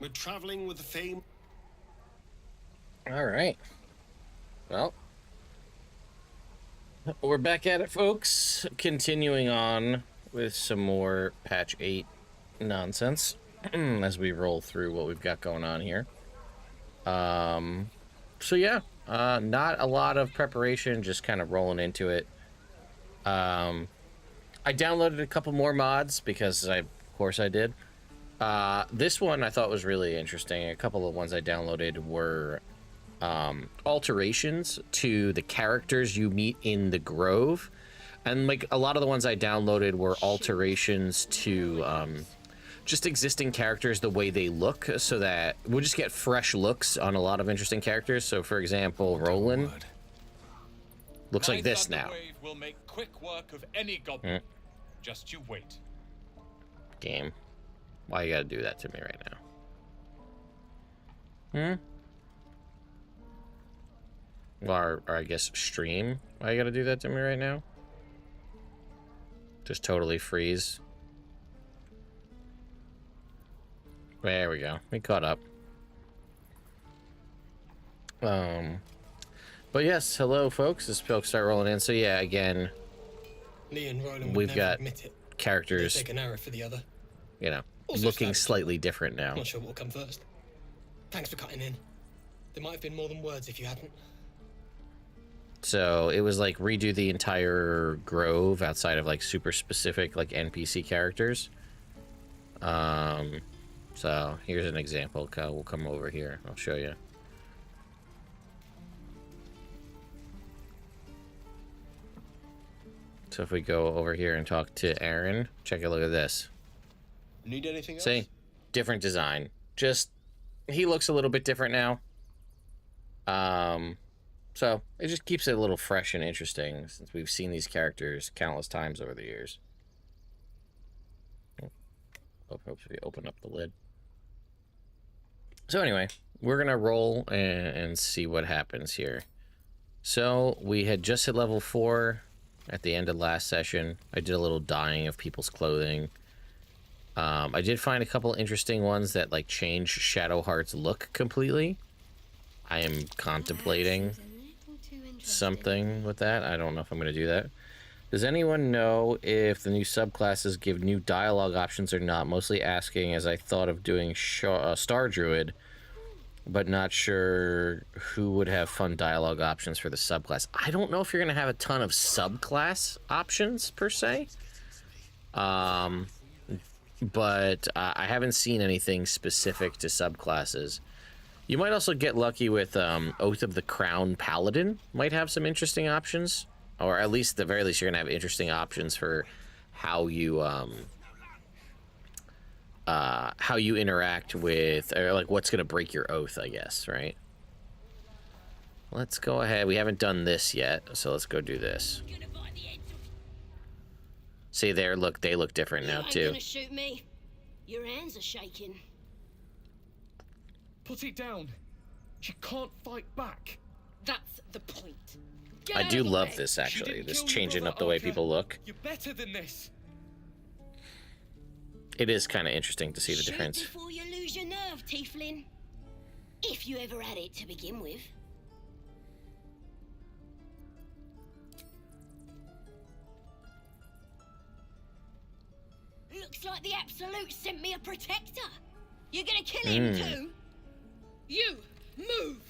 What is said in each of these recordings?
We're traveling with the fame. All right. Well, we're back at it, folks. Continuing on with some more patch 8 nonsense as we roll through what we've got going on here. So yeah, not a lot of preparation, just kind of rolling into it. I downloaded a couple more mods because of course I did. This one I thought was really interesting. A couple of ones I downloaded were alterations to the characters you meet in the Grove, and like a lot of the ones I downloaded were alterations to just existing characters, the way they look, so that we'll just get fresh looks on a lot of interesting characters. So for example, Roland looks like this now. Will make quick work of any goblin. Just you wait. Game, why you gotta do that to me right now? Or I guess stream, why you gotta do that to me right now? Just totally freeze. There we go. We caught up. But yes, hello folks. As folks start rolling in. So yeah, again, Lee and Roland we've got characters, take an arrow for the other. You know, Also looking stabbed. slightly different now. Not sure what will come first. Thanks for cutting in. There might have been more than words if you hadn't. So it was like redo the entire Grove outside of like super specific like NPC characters. So here's an example. We'll come over here. I'll show you. So if we go over here and talk to Aaron, check a look at this. Need anything else? See? Different design. Just, he looks a little bit different now. So it just keeps it a little fresh and interesting since we've seen these characters countless times over the years. Oh, hopefully we open up the lid. So anyway, we're gonna roll and see what happens here. So we had just hit level 4 at the end of last session. I did a little dyeing of people's clothing. I did find a couple interesting ones that like change Shadowheart's look completely. I am contemplating something with that. I don't know if I'm going to do that. Does anyone know if the new subclasses give new dialogue options or not? Mostly asking as I thought of doing Star Druid, but not sure who would have fun dialogue options for the subclass. I don't know if you're going to have a ton of subclass options per se. But I haven't seen anything specific to subclasses. You might also get lucky with Oath of the Crown Paladin. Might have some interesting options, or at least at the very least you're gonna have interesting options for how you interact with, or like what's gonna break your oath, I guess, right? Let's go ahead. We haven't done this yet, so let's go do this. See there, look, they look different now too. You ain't gonna shoot me. Your hands are shaking. Put it down. She can't fight back. That's the point. Get I out do of the love way. this actually, this Kill your changing brother, up the way Archer. people look. You're better than this. It is kind of interesting to see the Shoot difference. before you lose your nerve, Tiefling. If you ever had it to begin with. Looks like the Absolute sent me a protector. You're gonna kill him too? You, move!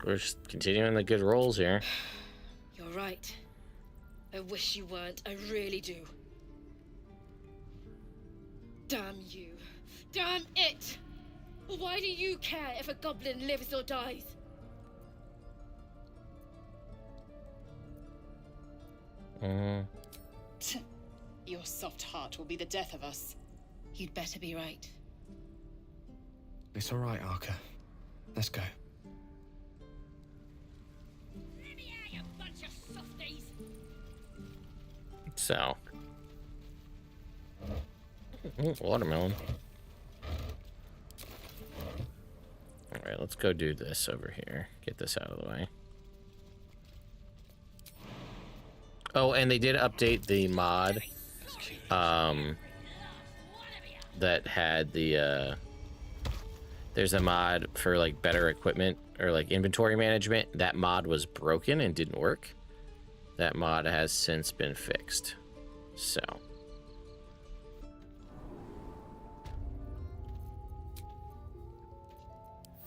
We're just continuing the good rolls here. You're right. I wish you weren't. I really do. Damn you. Damn it! Why do you care if a goblin lives or dies? Your soft heart will be the death of us. You'd better be right. It's all right, Archer. Let's go. Let me out, you bunch of softies! So. Watermelon. Alright. right, let's go do this over here. Get this out of the way. Oh, and they did update the mod that had the there's a mod for like better equipment or like inventory management. That mod was broken and didn't work. That mod has since been fixed. So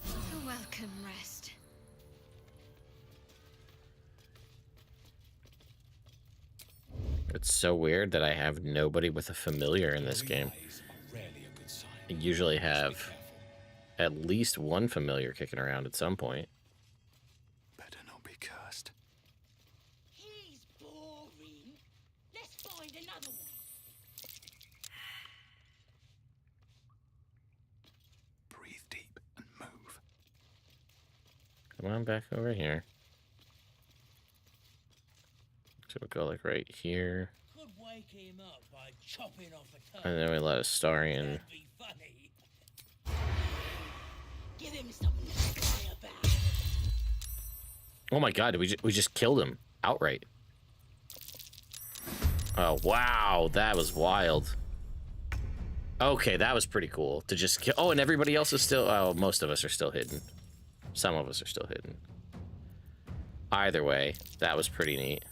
A welcome rest. it's so weird that I have nobody with a familiar in this game. I usually have at least one familiar kicking around at some point. Better not be cursed. He's boring. Let's find another one. Breathe deep and move. Come on back over here. So we go like right here. Could wake him up by chopping off a toe. And then we let Astarion. That'd be funny. Give him something to cry about. Oh my god, we just killed him outright. Oh wow, that was wild. Okay, that was pretty cool to just kill. Oh, and everybody else is still, oh, most of us are still hidden. Some of us are still hidden. Either way, that was pretty neat.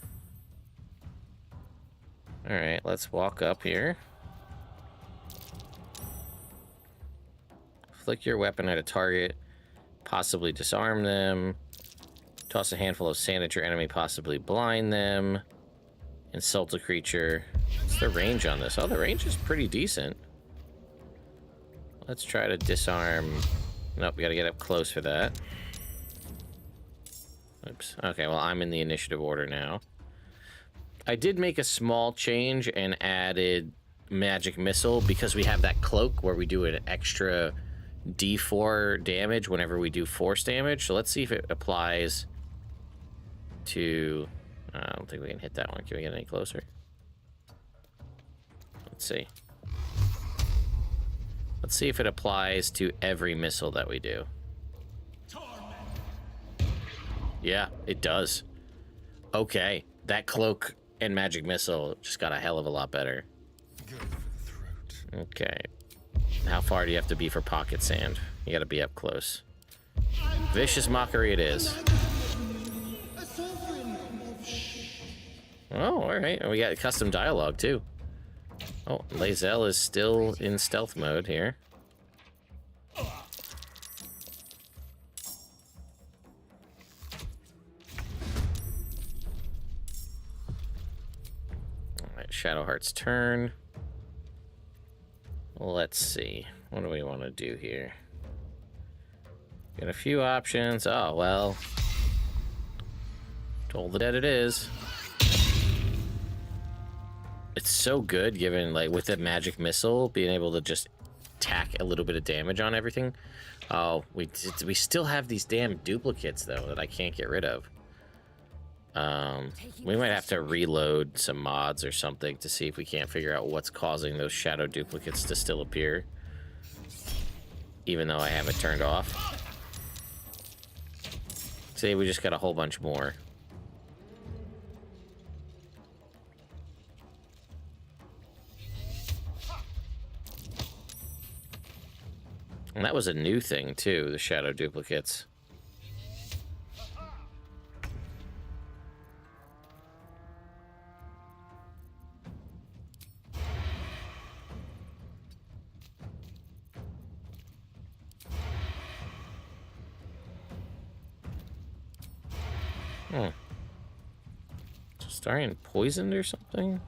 All right, let's walk up here. Flick your weapon at a target, possibly disarm them. Toss a handful of sand at your enemy, possibly blind them. Insult a creature. What's the range on this? Oh, the range is pretty decent. Let's try to disarm. Nope, we gotta get up close for that. Oops. Okay, well, I'm in the initiative order now. I did make a small change and added magic missile because we have that cloak where we do an extra D4 damage whenever we do force damage. So let's see if it applies to... I don't think we can hit that one. Can we get any closer? Let's see. Let's see if it applies to every missile that we do. Yeah, it does. Okay, that cloak and magic missile just got a hell of a lot better. Good for the throat. Okay. How far do you have to be for pocket sand? You gotta be up close. Vicious mockery it is. Oh, alright. And we got custom dialogue, too. Oh, Lae'zel is still in stealth mode here. Alright, Shadowheart's turn. Let's see. What do we want to do here? Got a few options. Oh, well. Toll the Dead it is. It's so good, given, like, with the magic missile, being able to just tack a little bit of damage on everything. Oh, we still have these damn duplicates, though, that I can't get rid of. We might have to reload some mods or something to see if we can't figure out what's causing those shadow duplicates to still appear. Even though I have it turned off. See, we just got a whole bunch more. And that was a new thing, too, the shadow duplicates. Astarion poisoned or something?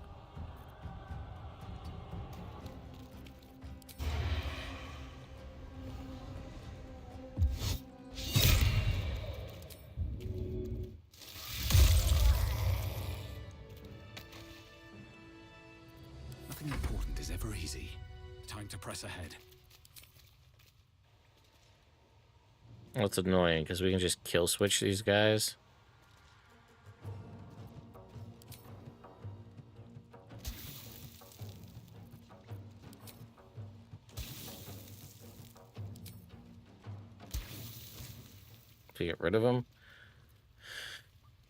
Nothing important is ever easy. Time to press ahead. That's annoying, because we can just kill switch these guys. to get rid of them.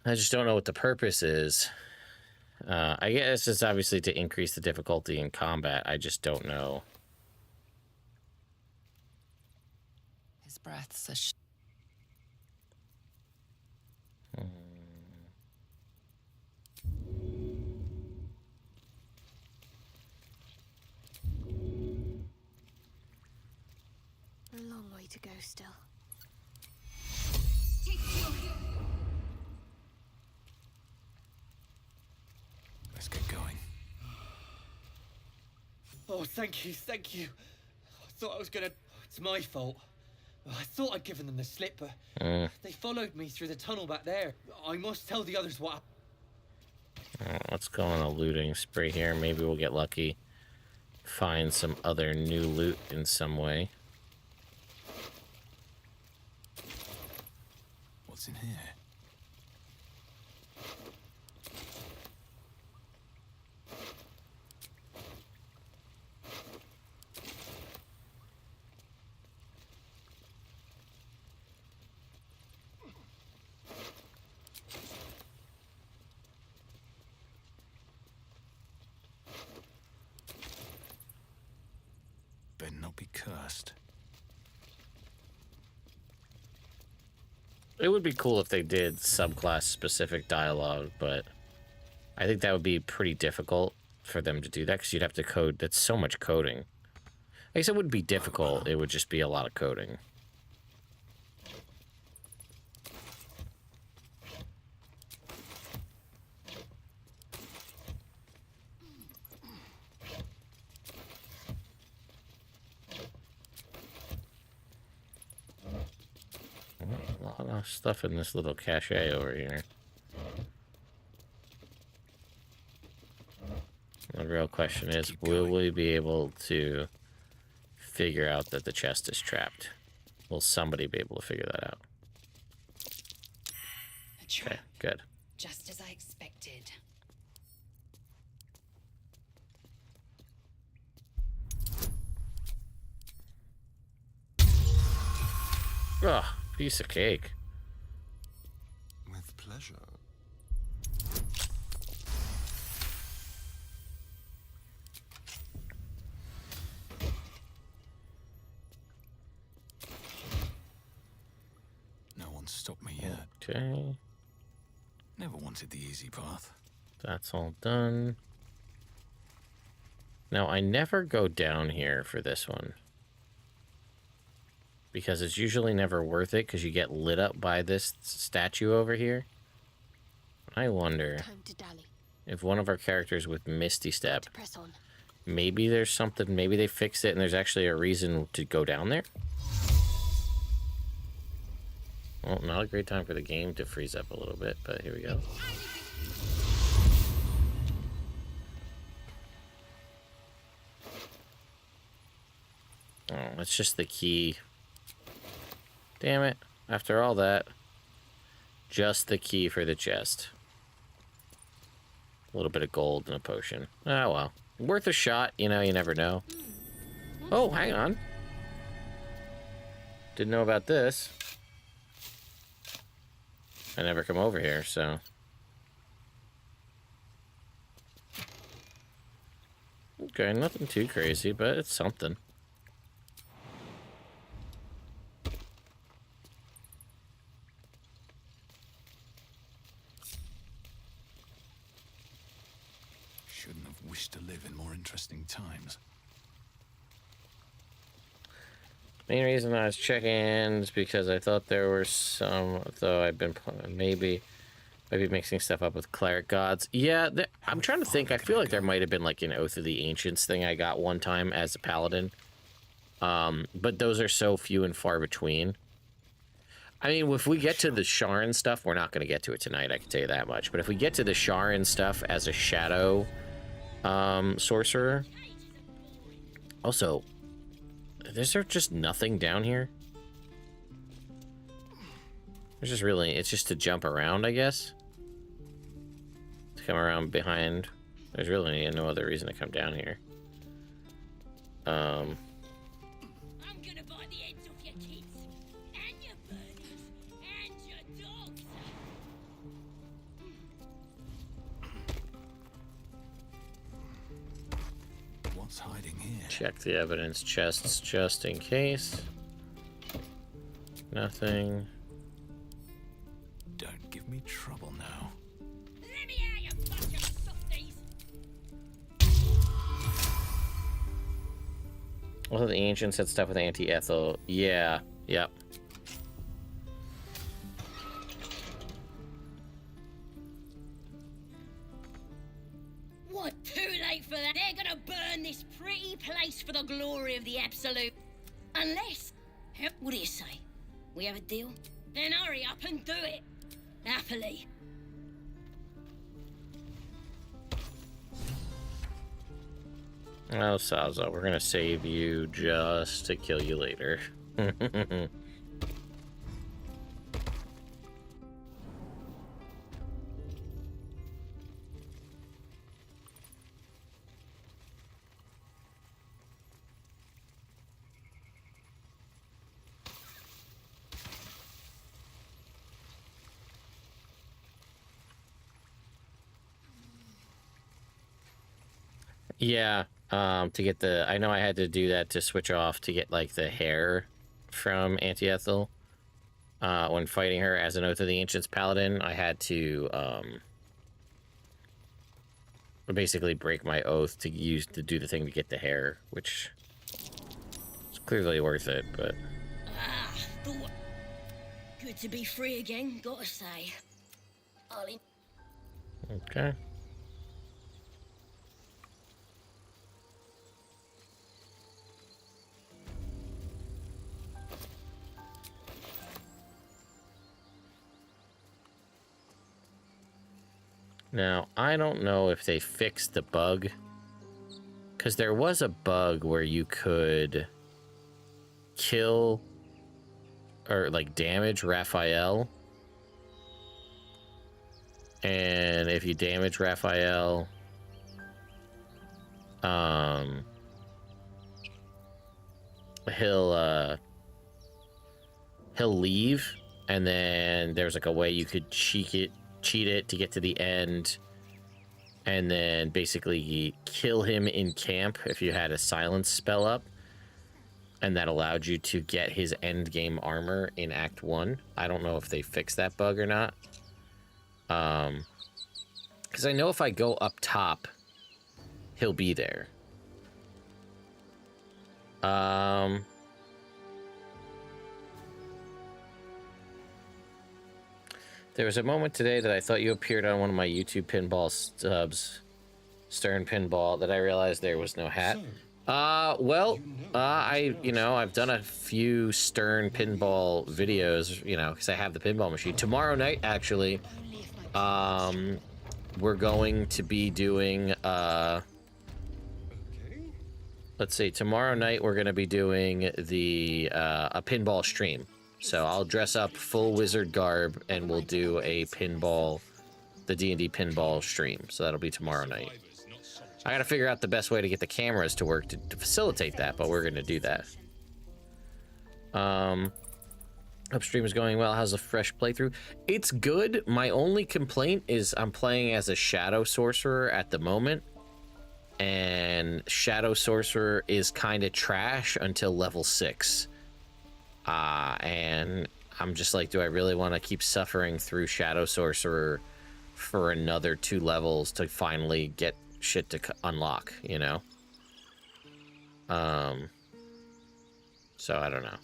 I just don't know what the purpose is. I guess it's obviously to increase the difficulty in combat. I just don't know. His breath's a A long way to go still. Let's get going. Oh, thank you, thank you. I thought I was gonna... It's my fault. I thought I'd given them the slip, but they followed me through the tunnel back there. I must tell the others what... Let's go on a looting spree here. Maybe we'll get lucky. Find some other new loot in some way. What's in here? Better not be cursed. It would be cool if they did subclass specific dialogue, but I think that would be pretty difficult for them to do that because you'd have to code. That's so much coding. I guess it wouldn't be difficult. It would just be a lot of coding. A lot of stuff in this little cache over here. The real question is, will we be able to figure out that the chest is trapped? Will somebody be able to figure that out? A trap. Okay, good. Just as I expected. Ugh, piece of cake. With pleasure. No one's stopped me yet. Okay, Never wanted the easy path. that's all done. Now, I never go down here for this one, because it's usually never worth it because you get lit up by this statue over here. I wonder Time to dally. if one of our characters with Misty Step, To press on. maybe there's something, maybe they fixed it and there's actually a reason to go down there. Well, not a great time for the game to freeze up a little bit, but here we go. Oh, it's just the key. Damn it. After all that, just the key for the chest. A little bit of gold and a potion. Oh, well. Worth a shot, you know, you never know. Oh, hang on. Didn't know about this. I never come over here, so... Okay, nothing too crazy, but it's something. Shouldn't have wished to live in more interesting times. Main reason I was checking is because I thought there were some, though I've been maybe mixing stuff up with cleric gods. Yeah, I'm trying to think. I feel like there might have been like an Oath of the Ancients thing I got one time as a paladin. But those are so few and far between. I mean, if we get to the Sharon stuff, we're not going to get to it tonight, I can tell you that much. But if we get to the Sharon stuff as a shadow sorcerer... Also, is there just nothing down here? There's just really... It's just to jump around, I guess? To come around behind. There's really no other reason to come down here. I'm gonna buy the heads off your kids and your birdies check the evidence chests just in case. Nothing. Don't give me trouble now. Let me out, you bunch of softies! Also, the ancients had stuff with anti-ethyl. Yeah. Yep. What? Too late for that. They're gonna burn this pretty place for the glory of the Absolute. Unless... What do you say? We have a deal? Then hurry up and do it. Happily. Oh, Saza, we're gonna save you just to kill you later. Yeah, to get the... I know I had to do that to switch off to get, like, the hair from Anti-Ethel. When fighting her as an Oath of the Ancients Paladin, I had to, basically break my oath to do the thing to get the hair, which is clearly worth it, but... Good to be free again, gotta say. Ollie. Okay. Now, I don't know if they fixed the bug, because there was a bug where you could kill or, like, damage Raphael. And if you damage Raphael, he'll leave, and then there's, like, a way you could cheat it to get to the end, and then basically kill him in camp if you had a silence spell up, and that allowed you to get his end game armor in Act 1. I don't know if they fixed that bug or not. Because I know if I go up top, he'll be there. There was a moment today that I thought you appeared on one of my YouTube pinball stubs, Stern Pinball, that I realized there was no hat. I've done a few Stern Pinball videos, because I have the pinball machine. Tomorrow night, actually, we're going to be doing, let's see, tomorrow night we're going to be doing a pinball stream. So I'll dress up full wizard garb and we'll do a pinball, the D&D pinball stream. So that'll be tomorrow night. I gotta figure out the best way to get the cameras to work to facilitate that, but we're gonna do that. Upstream is going well. How's the fresh playthrough? It's good. My only complaint is I'm playing as a Shadow Sorcerer at the moment. And Shadow Sorcerer is kind of trash until level 6. And I'm just like, do I really want to keep suffering through Shadow Sorcerer for another 2 levels to finally get shit to unlock, So I don't know.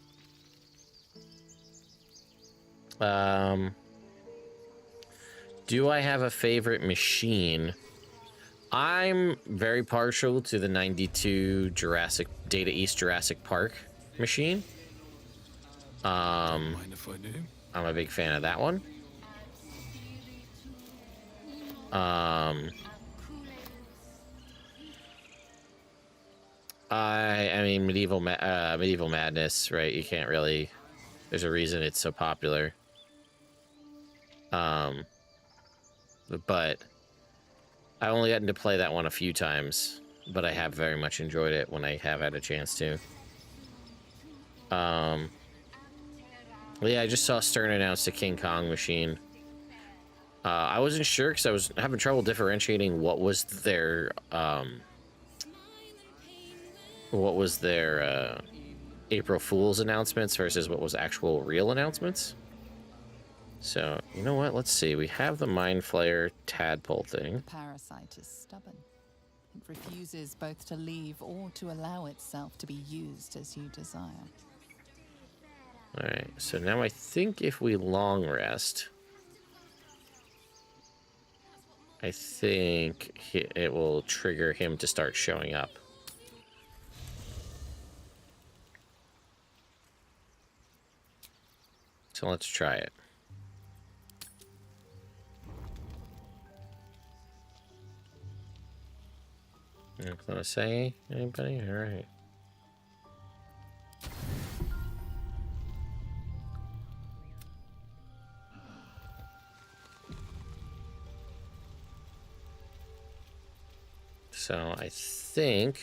Do I have a favorite machine? I'm very partial to the 92 Data East Jurassic Park machine. Mind if I do? I'm a big fan of that one. I mean, Medieval Madness, right? You can't really... There's a reason it's so popular. But I only gotten to play that one a few times, but I have very much enjoyed it when I have had a chance to. Yeah, I just saw Stern announce the King Kong machine. I wasn't sure because I was having trouble differentiating what was their what was their April Fool's announcements versus what was actual real announcements. So, you know what? Let's see. We have the Mind Flayer tadpole thing. The parasite is stubborn. It refuses both to leave or to allow itself to be used as you desire. Alright, so now I think if we long rest, I think it will trigger him to start showing up. So let's try it. Anything to say? Anybody? Alright. So I think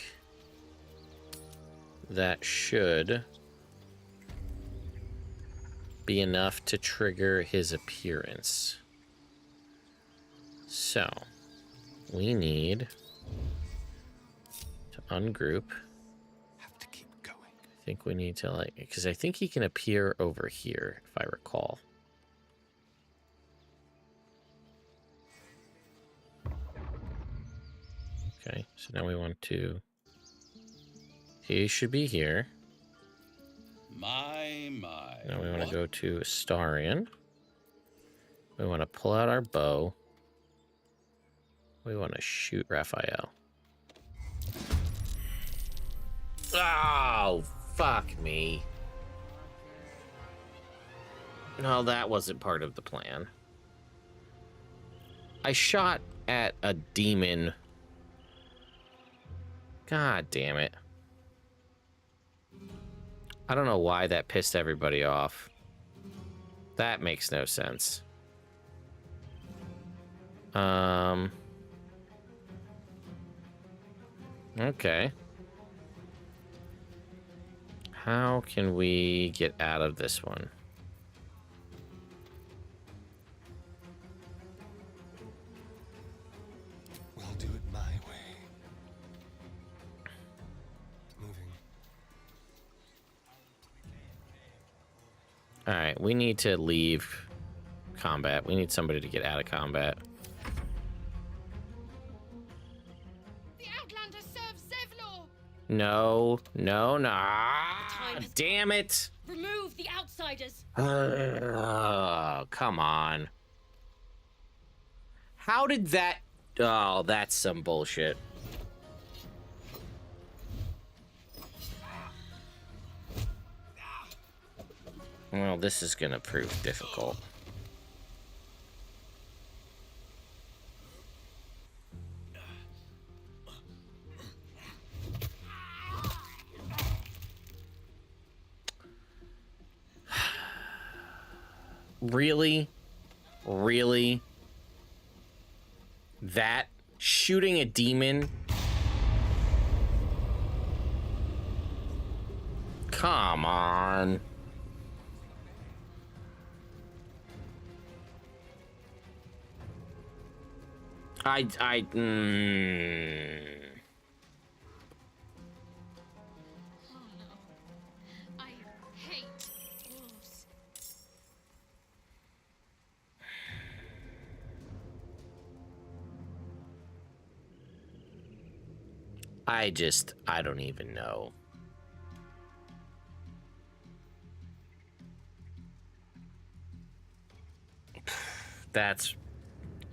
that should be enough to trigger his appearance. So we need to ungroup. Have to keep going. I think we need to, like, because I think he can appear over here, if I recall. Okay, so now we want to... He should be here. My. Now we want to go to Astarion. We want to pull out our bow. We want to shoot Raphael. Oh, fuck me. No, that wasn't part of the plan. I shot at a demon. God damn it. I don't know why that pissed everybody off. That makes no sense. Okay. How can we get out of this one? We'll do it my way. Moving. All right, we need to leave combat. We need somebody to get out of combat. The Outlander serves Zevlor! No. Damn it. Remove the outsiders. Oh, come on. How did that... Oh, that's some bullshit. Well, this is gonna prove difficult. Really? Really? That? Shooting a demon? Come on. I Oh no. I hate wolves. I don't even know.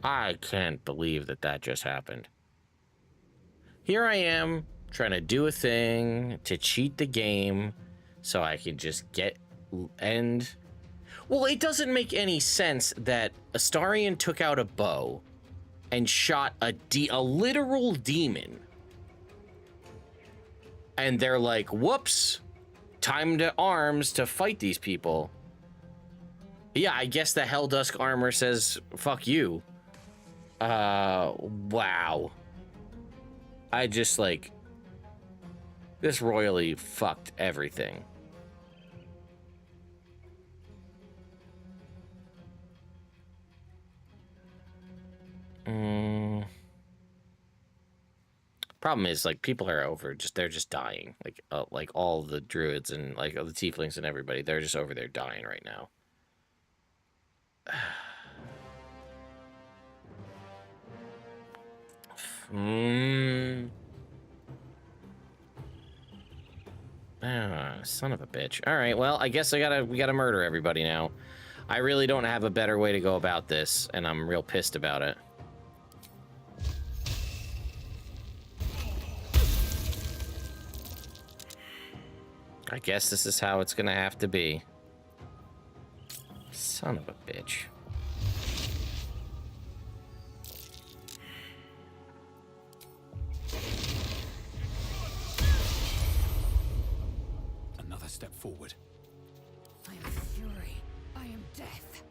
I can't believe that just happened. Here I am trying to do a thing to cheat the game so I can just end. Well, it doesn't make any sense that Astarion took out a bow and shot a literal demon. And they're like, whoops, time to arms to fight these people. Yeah, I guess the Helldusk armor says, fuck you. Wow. I just, like, this royally fucked everything. Problem is, like, people are over, they're just dying. Like all the druids and, like, all the tieflings and everybody, they're just over there dying right now. Son of a bitch. All right, well, I guess we gotta murder everybody now. I really don't have a better way to go about this, and I'm real pissed about it. I guess this is how it's gonna have to be. Son of a bitch. Another step forward. I am fury. I am death.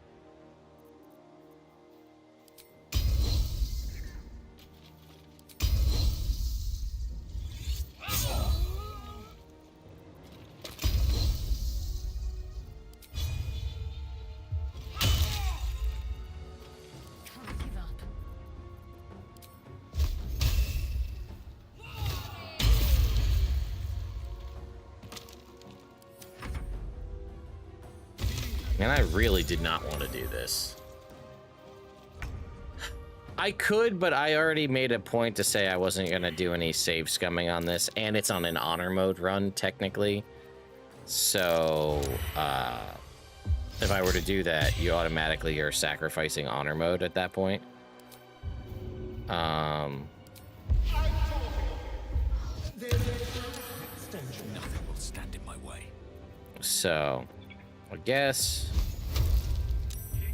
Can't give up. And I really did not want to do this. I could, but I already made a point to say I wasn't going to do any save scumming on this, and it's on an honor mode run, technically. So, if I were to do that, you automatically are sacrificing honor mode at that point. Nothing will stand in my way. So, I guess...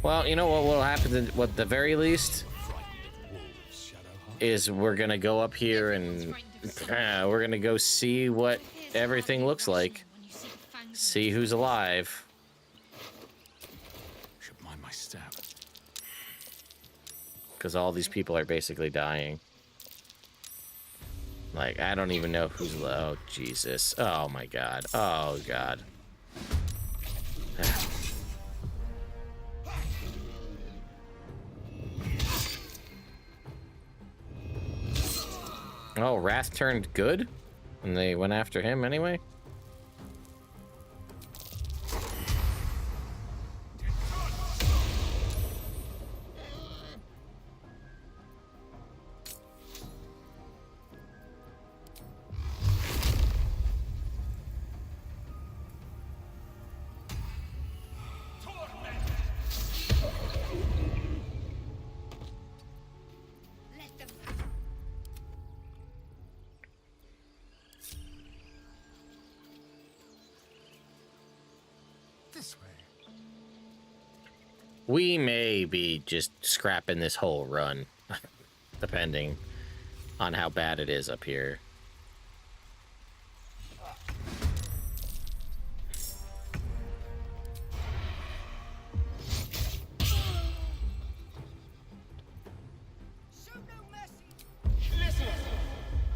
Well, you know what will happen at the very least? Is we're gonna go up here and we're gonna go see what everything looks like. See who's alive. Should mind my step. Because all these people are basically dying. Like, I don't even know who's... Oh, Jesus. Oh, my God. Oh, God. Oh, Wrath turned good? And they went after him anyway? We may be just scrapping this whole run, depending on how bad it is up here.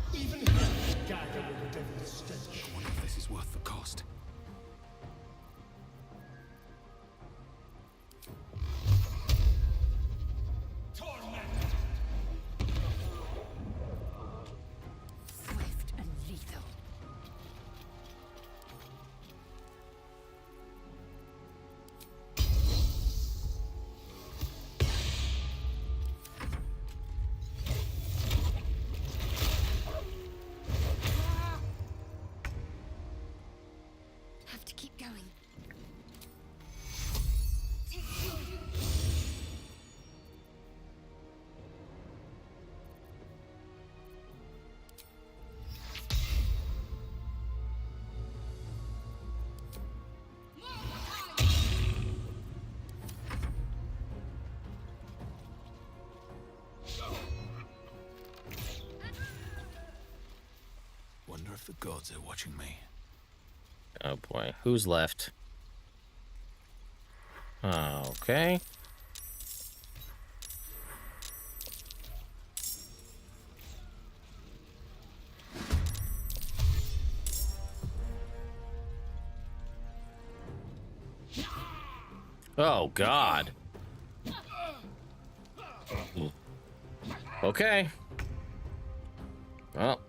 I wonder if this is worth the cost. Swift and lethal. Have to keep going. Wonder if the gods are watching me. Oh boy, who's left? Okay. Oh God. Okay. Well,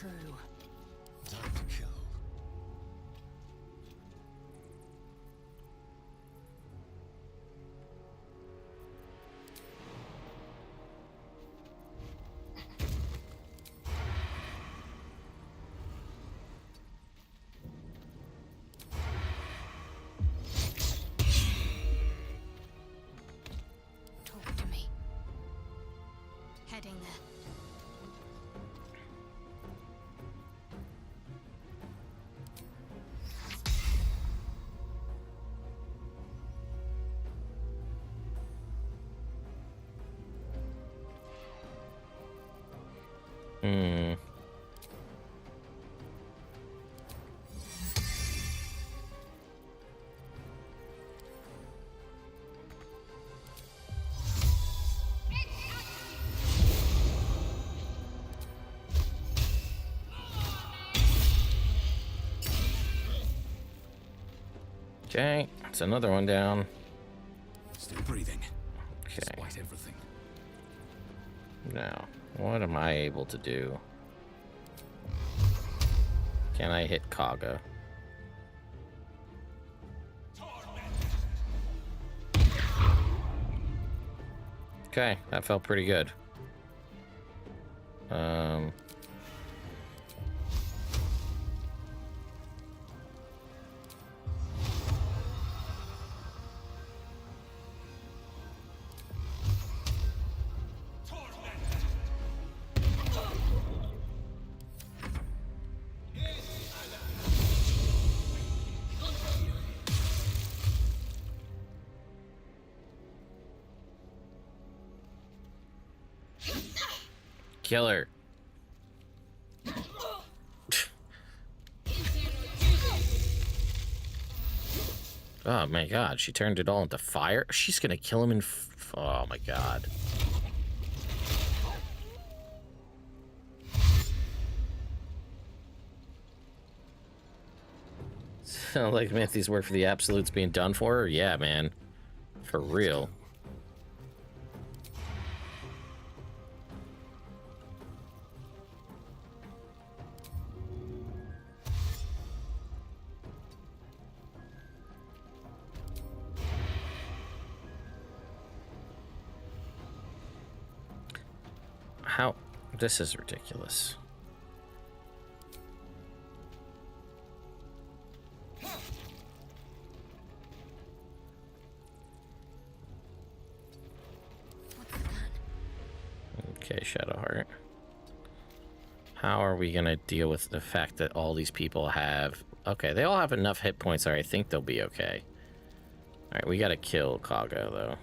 true. Time to kill. Talk to me. Heading there. Hmm. Okay, that's another one down. Still breathing. Okay. Despite everything. Now, what am I able to do? Can I hit Kaga? Okay, that felt pretty good. Killer. Oh my god, she turned it all into fire? She's gonna kill him in oh my god. Sound like Manthi's work for the Absolute's being done for her? Yeah, man. For real. How? This is ridiculous. Okay, Shadowheart. How are we gonna deal with the fact that all these people have... Okay, they all have enough hit points where I think they'll be okay. Alright, we gotta kill Kaga, though.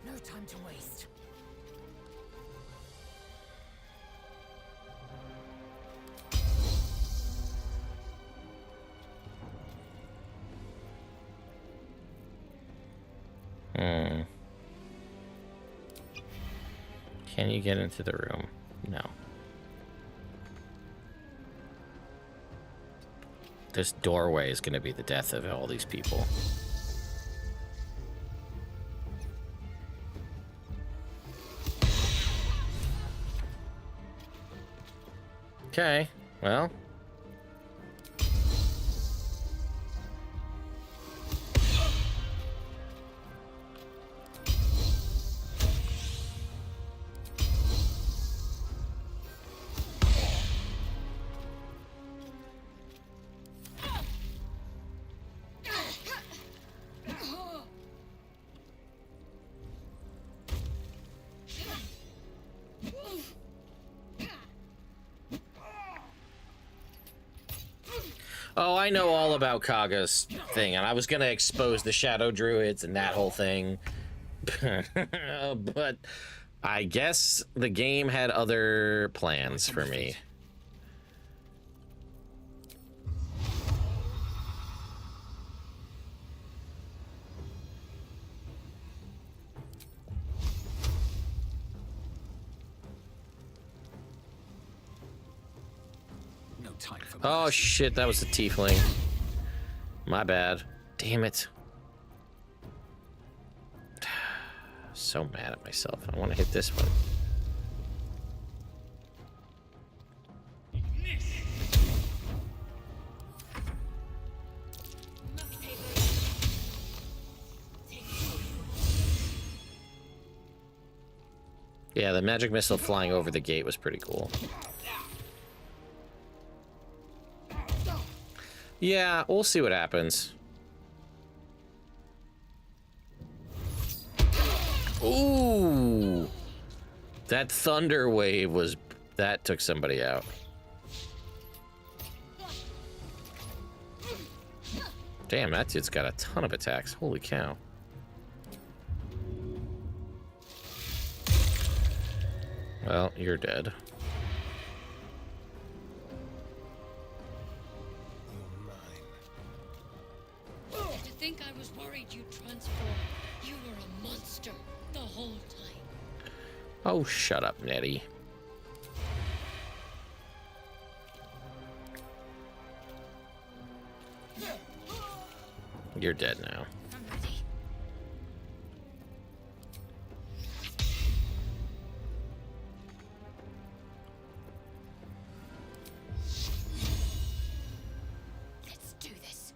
No time to waste. Can you get into the room? No. This doorway is going to be the death of all these people. Okay, well. Oh, I know all about Kaga's thing, and I was gonna expose the Shadow Druids and that whole thing. But I guess the game had other plans for me. time for Oh mercy. shit, that was the tiefling. My bad. Damn it. So mad at myself. I want to hit this one. Yeah, the magic missile flying over the gate was pretty cool. Yeah, we'll see what happens. Ooh! That thunder wave was... that took somebody out. Damn, that dude's got a ton of attacks. Holy cow. Well, you're dead. To think I was worried you'd transform. You were a monster the whole time. Oh, shut up, Nettie. You're dead now. I'm ready. Let's do this.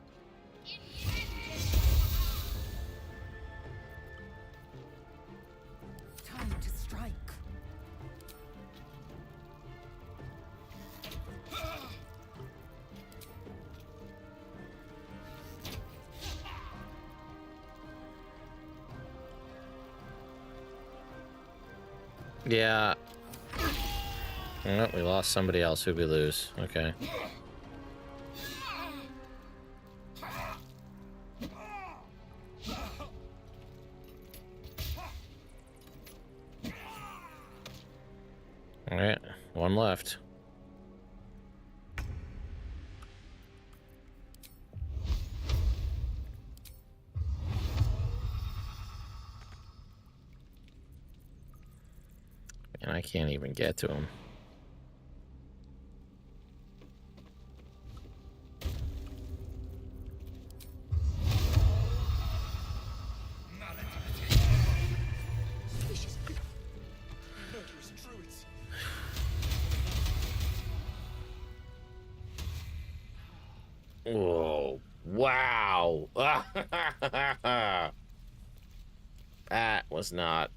Time to strike. Yeah. Oh, we lost somebody else. Who'd we lose? Okay. All right, one left. And I can't even get to him. Whoa. Wow. That was not...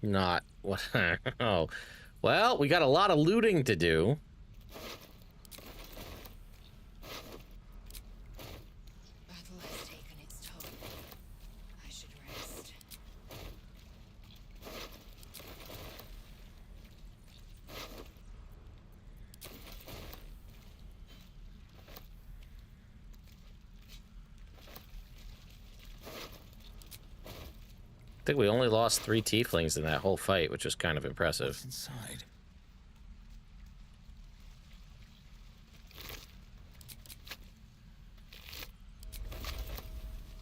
not what. Oh, well, we got a lot of looting to do. Battle has taken its toll. I should rest. I think we only lost 3 tieflings in that whole fight, which was kind of impressive. What's inside?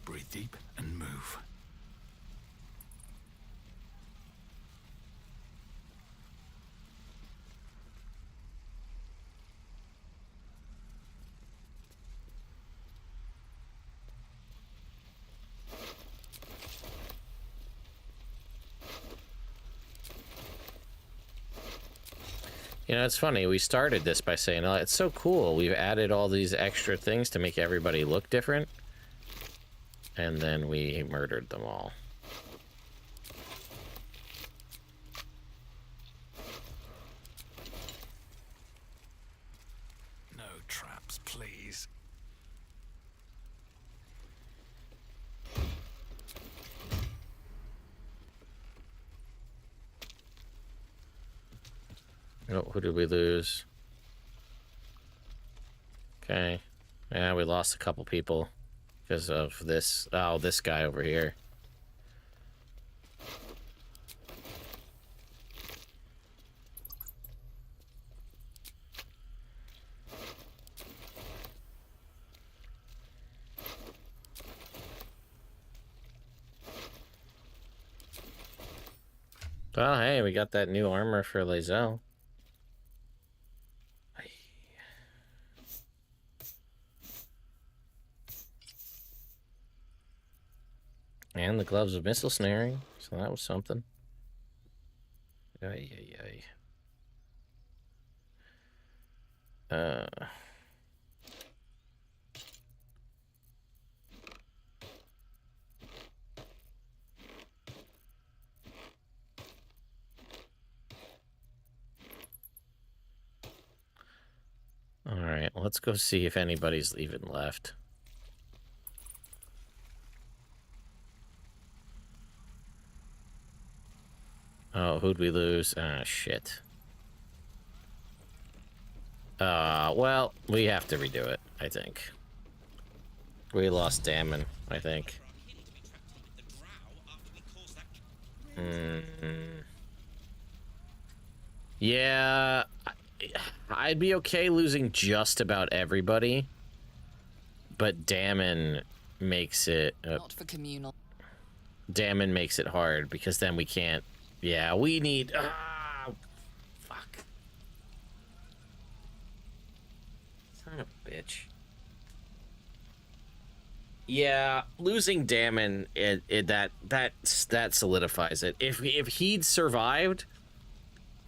Breathe deep and move. You know, it's funny. We started this by saying, oh, it's so cool. We've added all these extra things to make everybody look different. And then we murdered them all. No traps, please. Oh, who did we lose? Okay. Yeah, we lost a couple people because of this. Oh, this guy over here. Well, hey, we got that new armor for Lae'zel. And the gloves of missile snaring, so that was something. Ay, ay, ay. All right, let's go see if anybody's even left. Oh, who'd we lose? Ah, shit. Well, we have to redo it, I think. We lost Damon, I think. Yeah, I'd be okay losing just about everybody, but Damon makes it... Not for communal. Damon makes it hard, because then we can't... Yeah, we need... fuck. Son of a bitch. Yeah, losing Damon, that solidifies it. If he'd survived,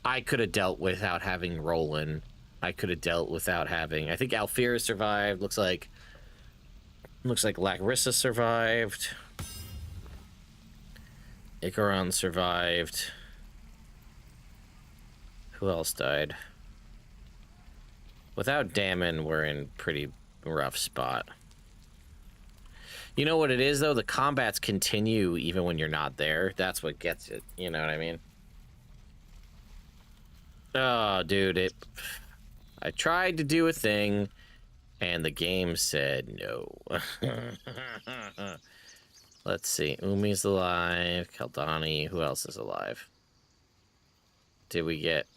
I could have dealt without having Roland. I could have dealt without having... I think Alfira survived. Looks like Larissa survived. Icaron survived. Who else died? Without Damon, we're in pretty rough spot. You know what it is, though? The combats continue even when you're not there. That's what gets it. You know what I mean? Oh, dude, I tried to do a thing, and the game said no. Let's see. Umi's alive. Kaldani. Who else is alive? Did we get...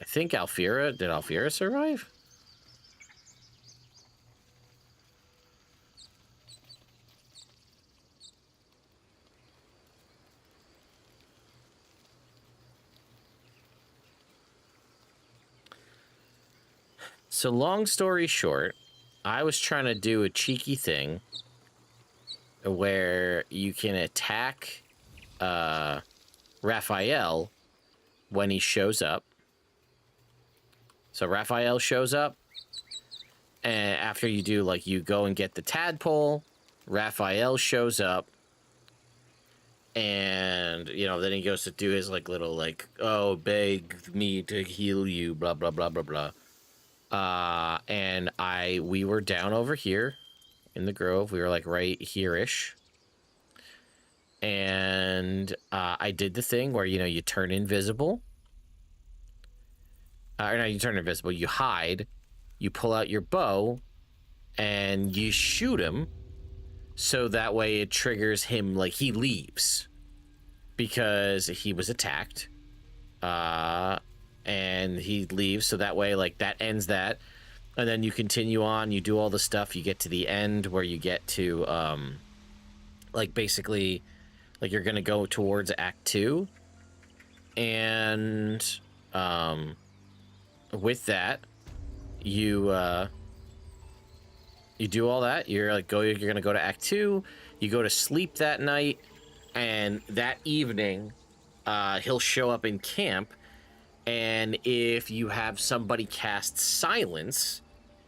I think Alfira... Did Alfira survive? So long story short, I was trying to do a cheeky thing where you can attack Raphael when he shows up. So Raphael shows up, and after you do, like, you go and get the tadpole, Raphael shows up, and, you know, then he goes to do his, like, little, like, oh, beg me to heal you, blah, blah, blah, blah, blah. And we were down over here in the grove. We were like right here-ish. And I did the thing where, you know, you turn invisible. Or no, you turn invisible. You hide. You pull out your bow. And you shoot him. So that way it triggers him, like, he leaves. Because he was attacked. And he leaves, so that way, like, that ends that. And then you continue on, you do all the stuff, you get to the end where you get to, like, basically, like, you're gonna go towards Act 2. And, with that, you do all that, you're gonna go to Act 2, you go to sleep that night, and that evening, he'll show up in camp. And if you have somebody cast silence,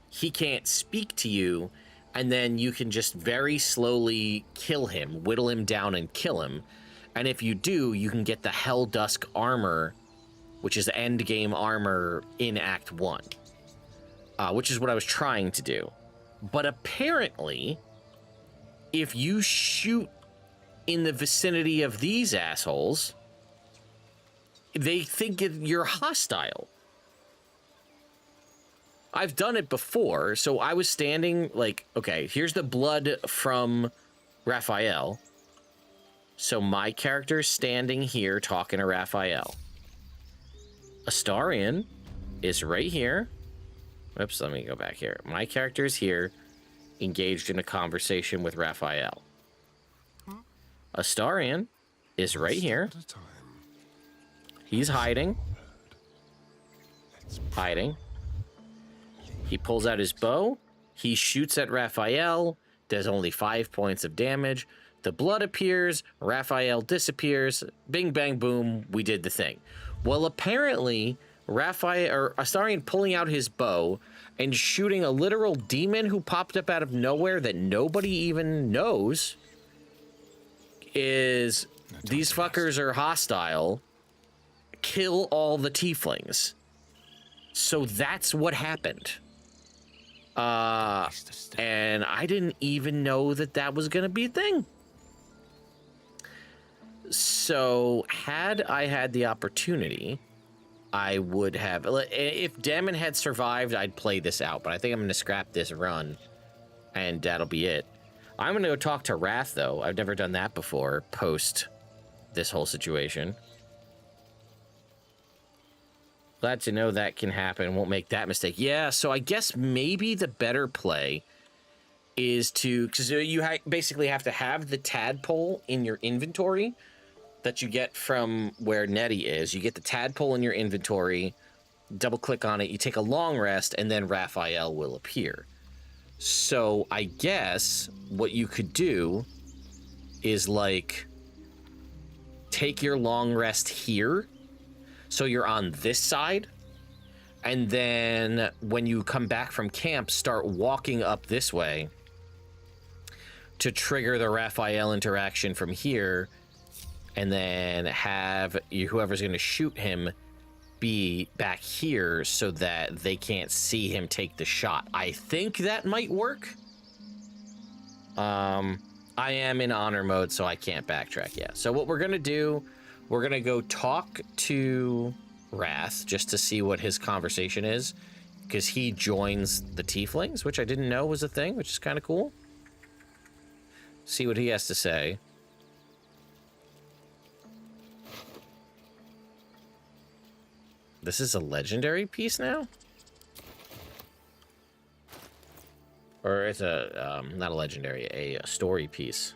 he can't speak to you, and then you can just very slowly kill him, whittle him down and kill him. And if you do, you can get the Hell Dusk armor, which is end game armor in Act 1, which is what I was trying to do. But apparently, if you shoot in the vicinity of these assholes, they think you're hostile. I've done it before, so I was standing, like, okay, here's the blood from Raphael. So my character's standing here talking to Raphael. Astarion is right here. Oops, let me go back here. My character's here, engaged in a conversation with Raphael. Astarion is right here. He's hiding. Hiding. He pulls out his bow. He shoots at Raphael. Does only 5 points of damage. The blood appears. Raphael disappears. Bing, bang, boom. We did the thing. Well, apparently, Raphael, or Astarion pulling out his bow and shooting a literal demon who popped up out of nowhere that nobody even knows is these fuckers are hostile. Kill all the tieflings. So that's what happened. And I didn't even know that that was going to be a thing. So had I had the opportunity, I would have. If Damon had survived, I'd play this out. But I think I'm going to scrap this run, and that'll be it. I'm going to go talk to Wrath, though. I've never done that before, post this whole situation. Glad to know that can happen. Won't make that mistake. Yeah, so I guess maybe the better play is to... Because you basically have to have the tadpole in your inventory that you get from where Nettie is. You get the tadpole in your inventory, double-click on it, you take a long rest, and then Raphael will appear. So I guess what you could do is, like, take your long rest here, so you're on this side, and then when you come back from camp, start walking up this way to trigger the Raphael interaction from here, and then have whoever's going to shoot him be back here so that they can't see him take the shot. I think that might work. I am in honor mode, so I can't backtrack yet. So what we're going to do... We're going to go talk to Wrath just to see what his conversation is, because he joins the Tieflings, which I didn't know was a thing, which is kind of cool. See what he has to say. This is a legendary piece now? Or it's a, not a legendary, a story piece.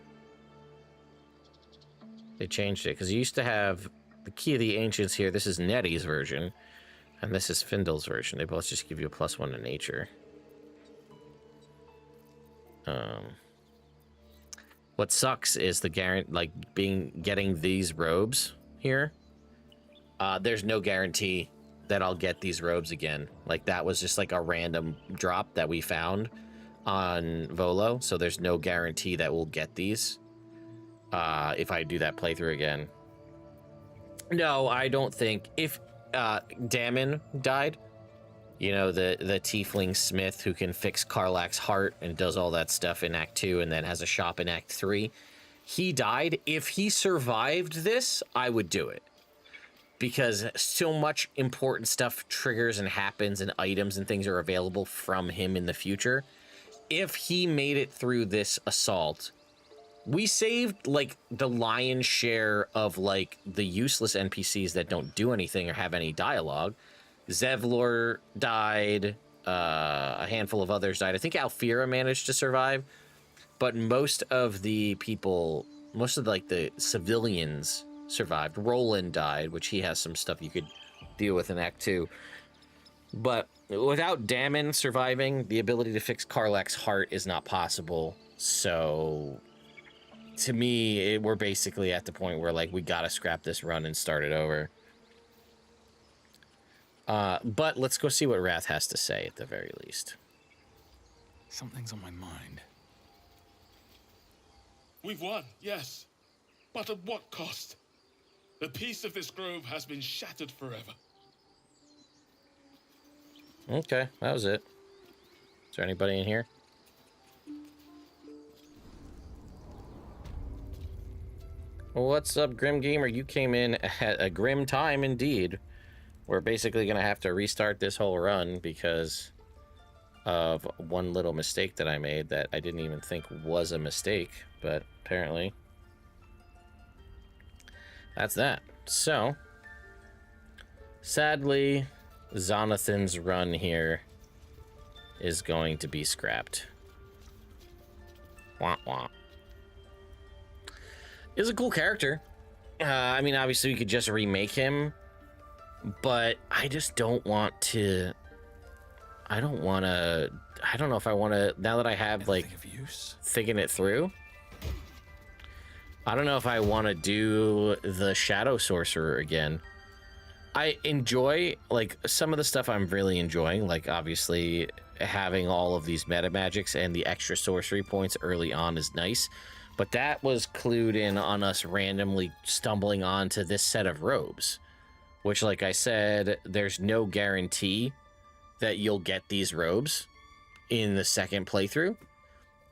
They changed it, because you used to have the Key of the Ancients here. This is Nettie's version, and this is Findel's version. They both just give you a +1 to nature. What sucks is the getting these robes here. There's no guarantee that I'll get these robes again. Like, that was just like a random drop that we found on Volo, so there's no guarantee that we'll get these. If I do that playthrough again. No, I don't think. If Damon died, you know, the tiefling smith who can fix Karlach's heart and does all that stuff in Act 2 and then has a shop in Act 3, he died. If he survived this, I would do it. Because so much important stuff triggers and happens and items and things are available from him in the future. If he made it through this assault... We saved, like, the lion's share of, like, the useless NPCs that don't do anything or have any dialogue. Zevlor died. A handful of others died. I think Alfira managed to survive. But most of the people, most of, like, the civilians survived. Roland died, which he has some stuff you could deal with in Act 2. But without Damon surviving, the ability to fix Karlach's heart is not possible. So... To me, we're basically at the point where, like, we gotta scrap this run and start it over. But let's go see what Wrath has to say at the very least. Something's on my mind. We've won, yes. But at what cost? The peace of this grove has been shattered forever. Okay, that was it. Is there anybody in here? What's up, Grim Gamer? You came in at a grim time indeed. We're basically going to have to restart this whole run because of one little mistake that I made that I didn't even think was a mistake, but apparently that's that. So, sadly, Zonathan's run here is going to be scrapped. Wah wah. Is a cool character. I mean, obviously we could just remake him but I just don't want to. I don't know if I want to, now that I have like thinking it through. I don't know if I want to do the Shadow Sorcerer again. I enjoy, like, some of the stuff I'm really enjoying, like, obviously, having all of these meta magics and the extra sorcery points early on is nice, but that was clued in on us randomly stumbling onto this set of robes, which, like I said, there's no guarantee that you'll get these robes in the second playthrough.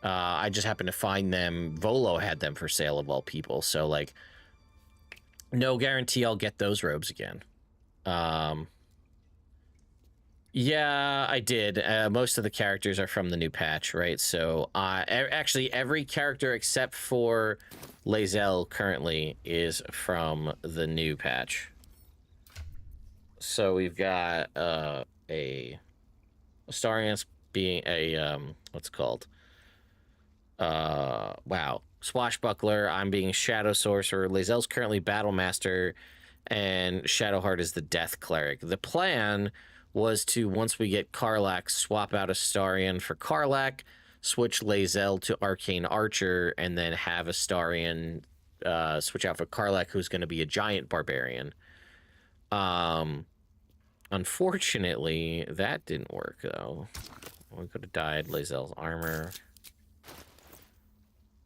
I just happened to find them. Volo had them for sale of all people, so, like, no guarantee I'll get those robes again. Yeah, I did. Most of the characters are from the new patch, right? So, actually, every character except for Lae'zel currently is from the new patch. So we've got a Astarian's being a what's it called? Wow, Swashbuckler. I'm being Shadow Sorcerer. Lae'zel's currently Battle Master, and Shadowheart is the Death Cleric. The plan was to, once we get Karlach, swap out Astarian for Karlach, switch Lae'zel to Arcane Archer, and then have Astarian switch out for Karlach, who's going to be a Giant Barbarian. Unfortunately, that didn't work, though. We could have dyed Lae'zel's armor.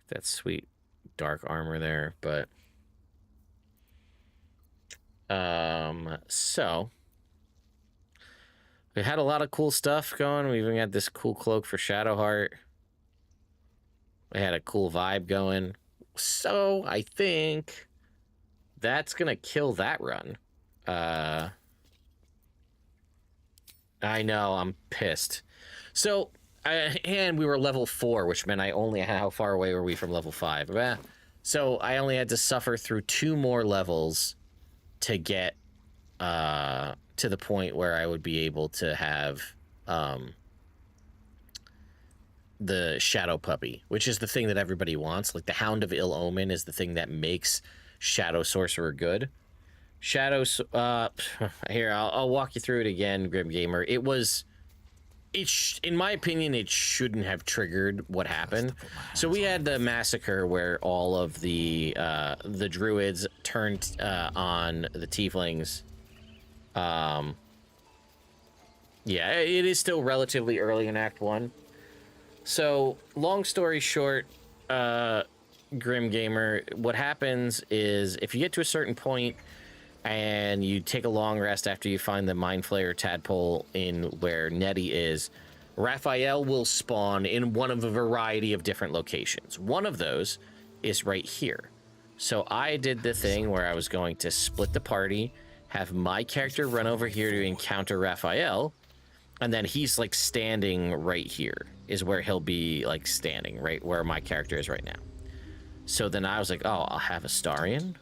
That sweet dark armor there, but... So... we had a lot of cool stuff going. We even had this cool cloak for Shadowheart. We had a cool vibe going. So, I think... that's gonna kill that run. I know, I'm pissed. So, and we were level 4, which meant I only... how far away were we from level 5? So, I only had to suffer through 2 more levels to get to the point where I would be able to have the Shadow Puppy, which is the thing that everybody wants. Like, the Hound of Ill Omen is the thing that makes Shadow Sorcerer good. Shadows, here, I'll walk you through it again, Grim Gamer. It was, in my opinion, it shouldn't have triggered what happened. So we had the massacre where all of the druids turned on the tieflings. Yeah, it is still relatively early in Act 1. So, long story short, Grim Gamer, what happens is if you get to a certain point and you take a long rest after you find the Mind Flayer tadpole in where Nettie is, Raphael will spawn in one of a variety of different locations. One of those is right here. So I did the thing where I was going to split the party, have my character run over here to encounter Raphael, and then he's like standing right here is where he'll be like standing, right where my character is right now. So then I was like, oh, I'll have Astarian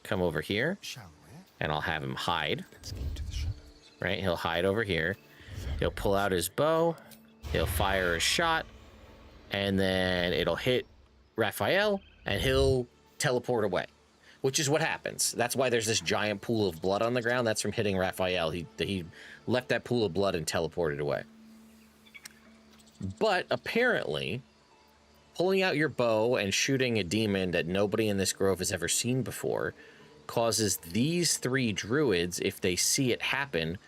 come over here, and I'll have him hide. Right, he'll hide over here. He'll pull out his bow, he'll fire a shot, and then it'll hit Raphael, and he'll teleport away. Which is what happens. That's why there's this giant pool of blood on the ground. That's from hitting Raphael. He left that pool of blood and teleported away. But apparently, pulling out your bow and shooting a demon that nobody in this grove has ever seen before causes these 3 druids, if they see it happen,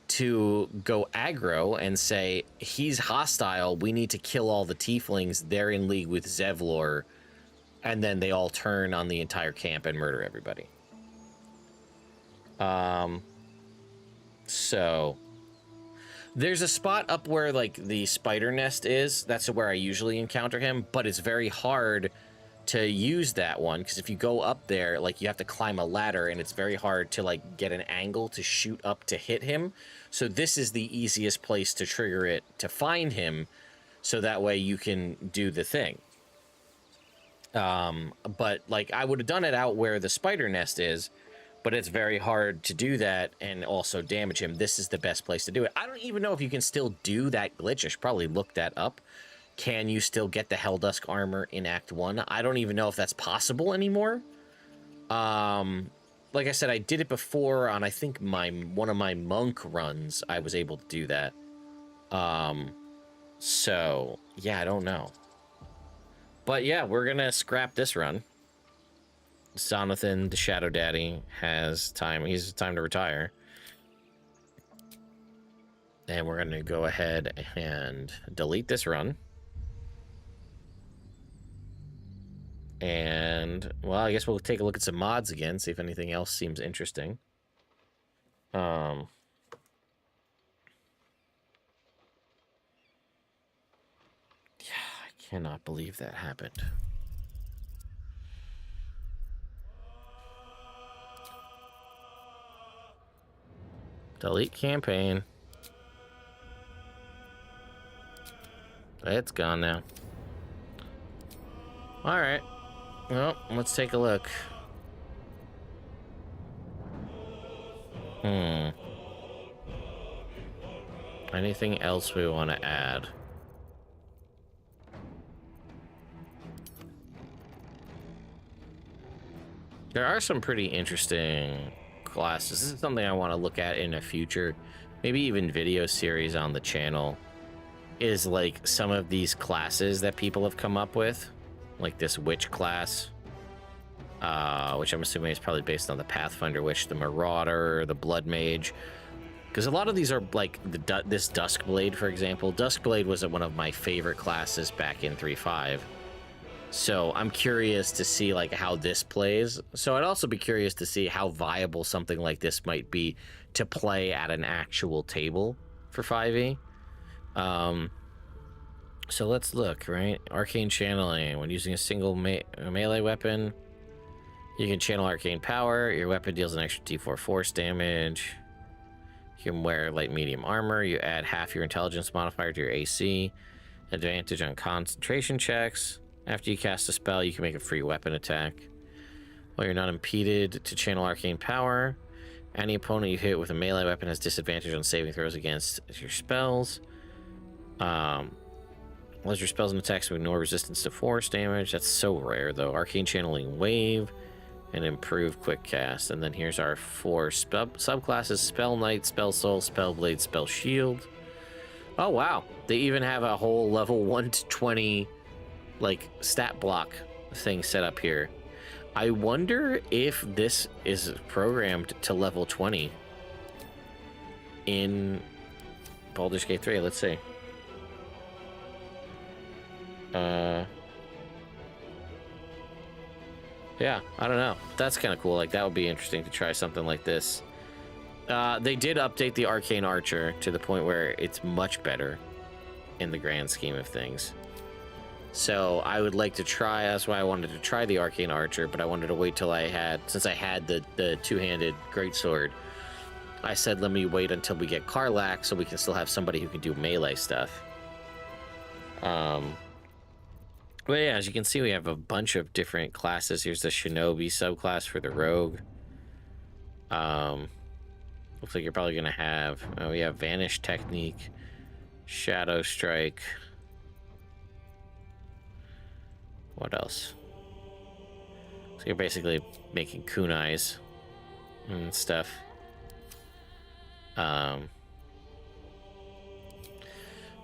to go aggro and say, he's hostile, we need to kill all the tieflings, they're in league with Zevlor, and then they all turn on the entire camp and murder everybody. So there's a spot up where like the spider nest is. That's where I usually encounter him, but it's very hard to use that one because if you go up there, like you have to climb a ladder and it's very hard to like get an angle to shoot up to hit him. So this is the easiest place to trigger it to find him, so that way you can do the thing. But like I would have done it out where the spider nest is, but it's very hard to do that and also damage him. This is the best place to do it. I don't even know if you can still do that glitch. I should probably look that up. Can you still get the Helldusk armor in Act 1? I don't even know if that's possible anymore. like I said, I did it before on, I think, one of my monk runs. I was able to do that. So, yeah, I don't know. But yeah, we're gonna scrap this run. Jonathan, the Shadow Daddy, has time. He's time to retire. And we're gonna go ahead and delete this run. And, well, I guess we'll take a look at some mods again, see if anything else seems interesting. Yeah, I cannot believe that happened. Delete campaign. It's gone now. All right. Well, let's take a look. Anything else we want to add? There are some pretty interesting classes. This is something I want to look at in a future, maybe even video series on the channel, is like some of these classes that people have come up with, like this witch class, which I'm assuming is probably based on the Pathfinder witch, the Marauder, the Blood Mage, because a lot of these are like this Duskblade, for example. Duskblade was one of my favorite classes back in 3.5. So I'm curious to see like how this plays. So I'd also be curious to see how viable something like this might be to play at an actual table for 5e. So let's look, right? Arcane channeling. When using a single melee weapon, you can channel arcane power. Your weapon deals an extra d4 force damage. You can wear light medium armor. You add half your intelligence modifier to your AC. Advantage on concentration checks. After you cast a spell, you can make a free weapon attack. While you're not impeded to channel arcane power, any opponent you hit with a melee weapon has disadvantage on saving throws against your spells. Unless your spells and attacks will ignore resistance to force damage. That's so rare, though. Arcane channeling wave and improve quick cast. And then here's our 4 subclasses: Spell Knight, Spell Soul, Spell Blade, Spell Shield. Oh, wow. They even have a whole level 1 to 20 like stat block thing set up here. I wonder if this is programmed to level 20 in Baldur's Gate 3. Let's see. Yeah, I don't know. That's kind of cool. Like, that would be interesting to try something like this. They did update the Arcane Archer to the point where it's much better in the grand scheme of things. So I would like to try, that's why I wanted to try the Arcane Archer, but I wanted to wait till since I had the two-handed greatsword, I said let me wait until we get Karlach so we can still have somebody who can do melee stuff. But yeah, as you can see, we have a bunch of different classes. Here's the Shinobi subclass for the Rogue. Looks like you're probably going to have, we have Vanish Technique, Shadow Strike. What else? So you're basically making kunais and stuff.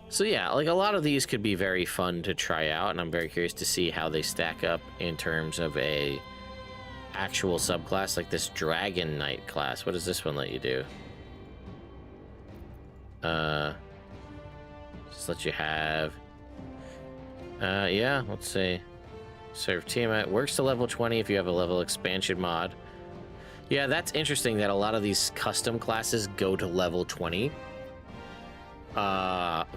So yeah, like a lot of these could be very fun to try out, and I'm very curious to see how they stack up in terms of a actual subclass, like this Dragon Knight class. What does this one let you do? Just let you have... yeah, let's see. Serve Tiamat. Works to level 20 if you have a level expansion mod. Yeah, that's interesting that a lot of these custom classes go to level 20.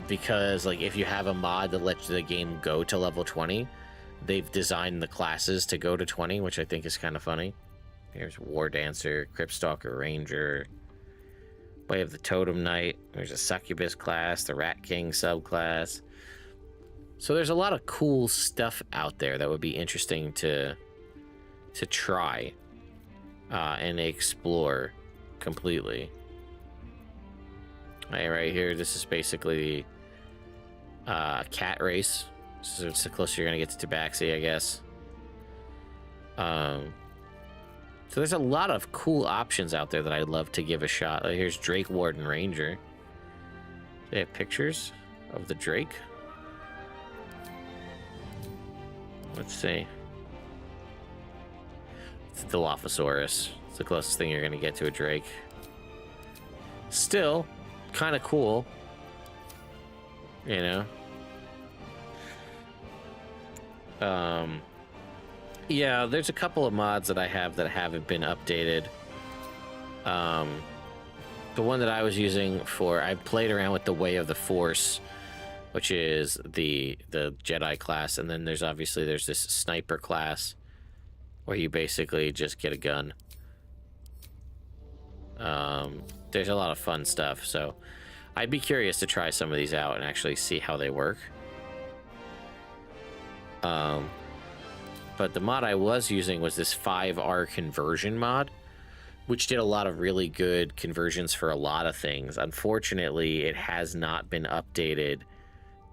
Because, like, if you have a mod that lets the game go to level 20, they've designed the classes to go to 20, which I think is kind of funny. Here's War Dancer, Crypt Stalker Ranger. We have the Totem Knight. There's a Succubus class, the Rat King subclass. So there's a lot of cool stuff out there that would be interesting to try and explore completely. Right here, this is basically a cat race. So it's the closer you're gonna get to Tabaxi, I guess. So there's a lot of cool options out there that I'd love to give a shot. Here's Drake Warden Ranger. They have pictures of the Drake. Let's see. It's the Dilophosaurus. It's the closest thing you're going to get to a Drake. Still, kind of cool. You know? Yeah, there's a couple of mods that I have that haven't been updated. The one that I was using for... I played around with the Way of the Force, which is the Jedi class, and then there's this sniper class where you basically just get a gun. There's a lot of fun stuff, so I'd be curious to try some of these out and actually see how they work. But the mod I was using was this 5R conversion mod, which did a lot of really good conversions for a lot of things. Unfortunately, it has not been updated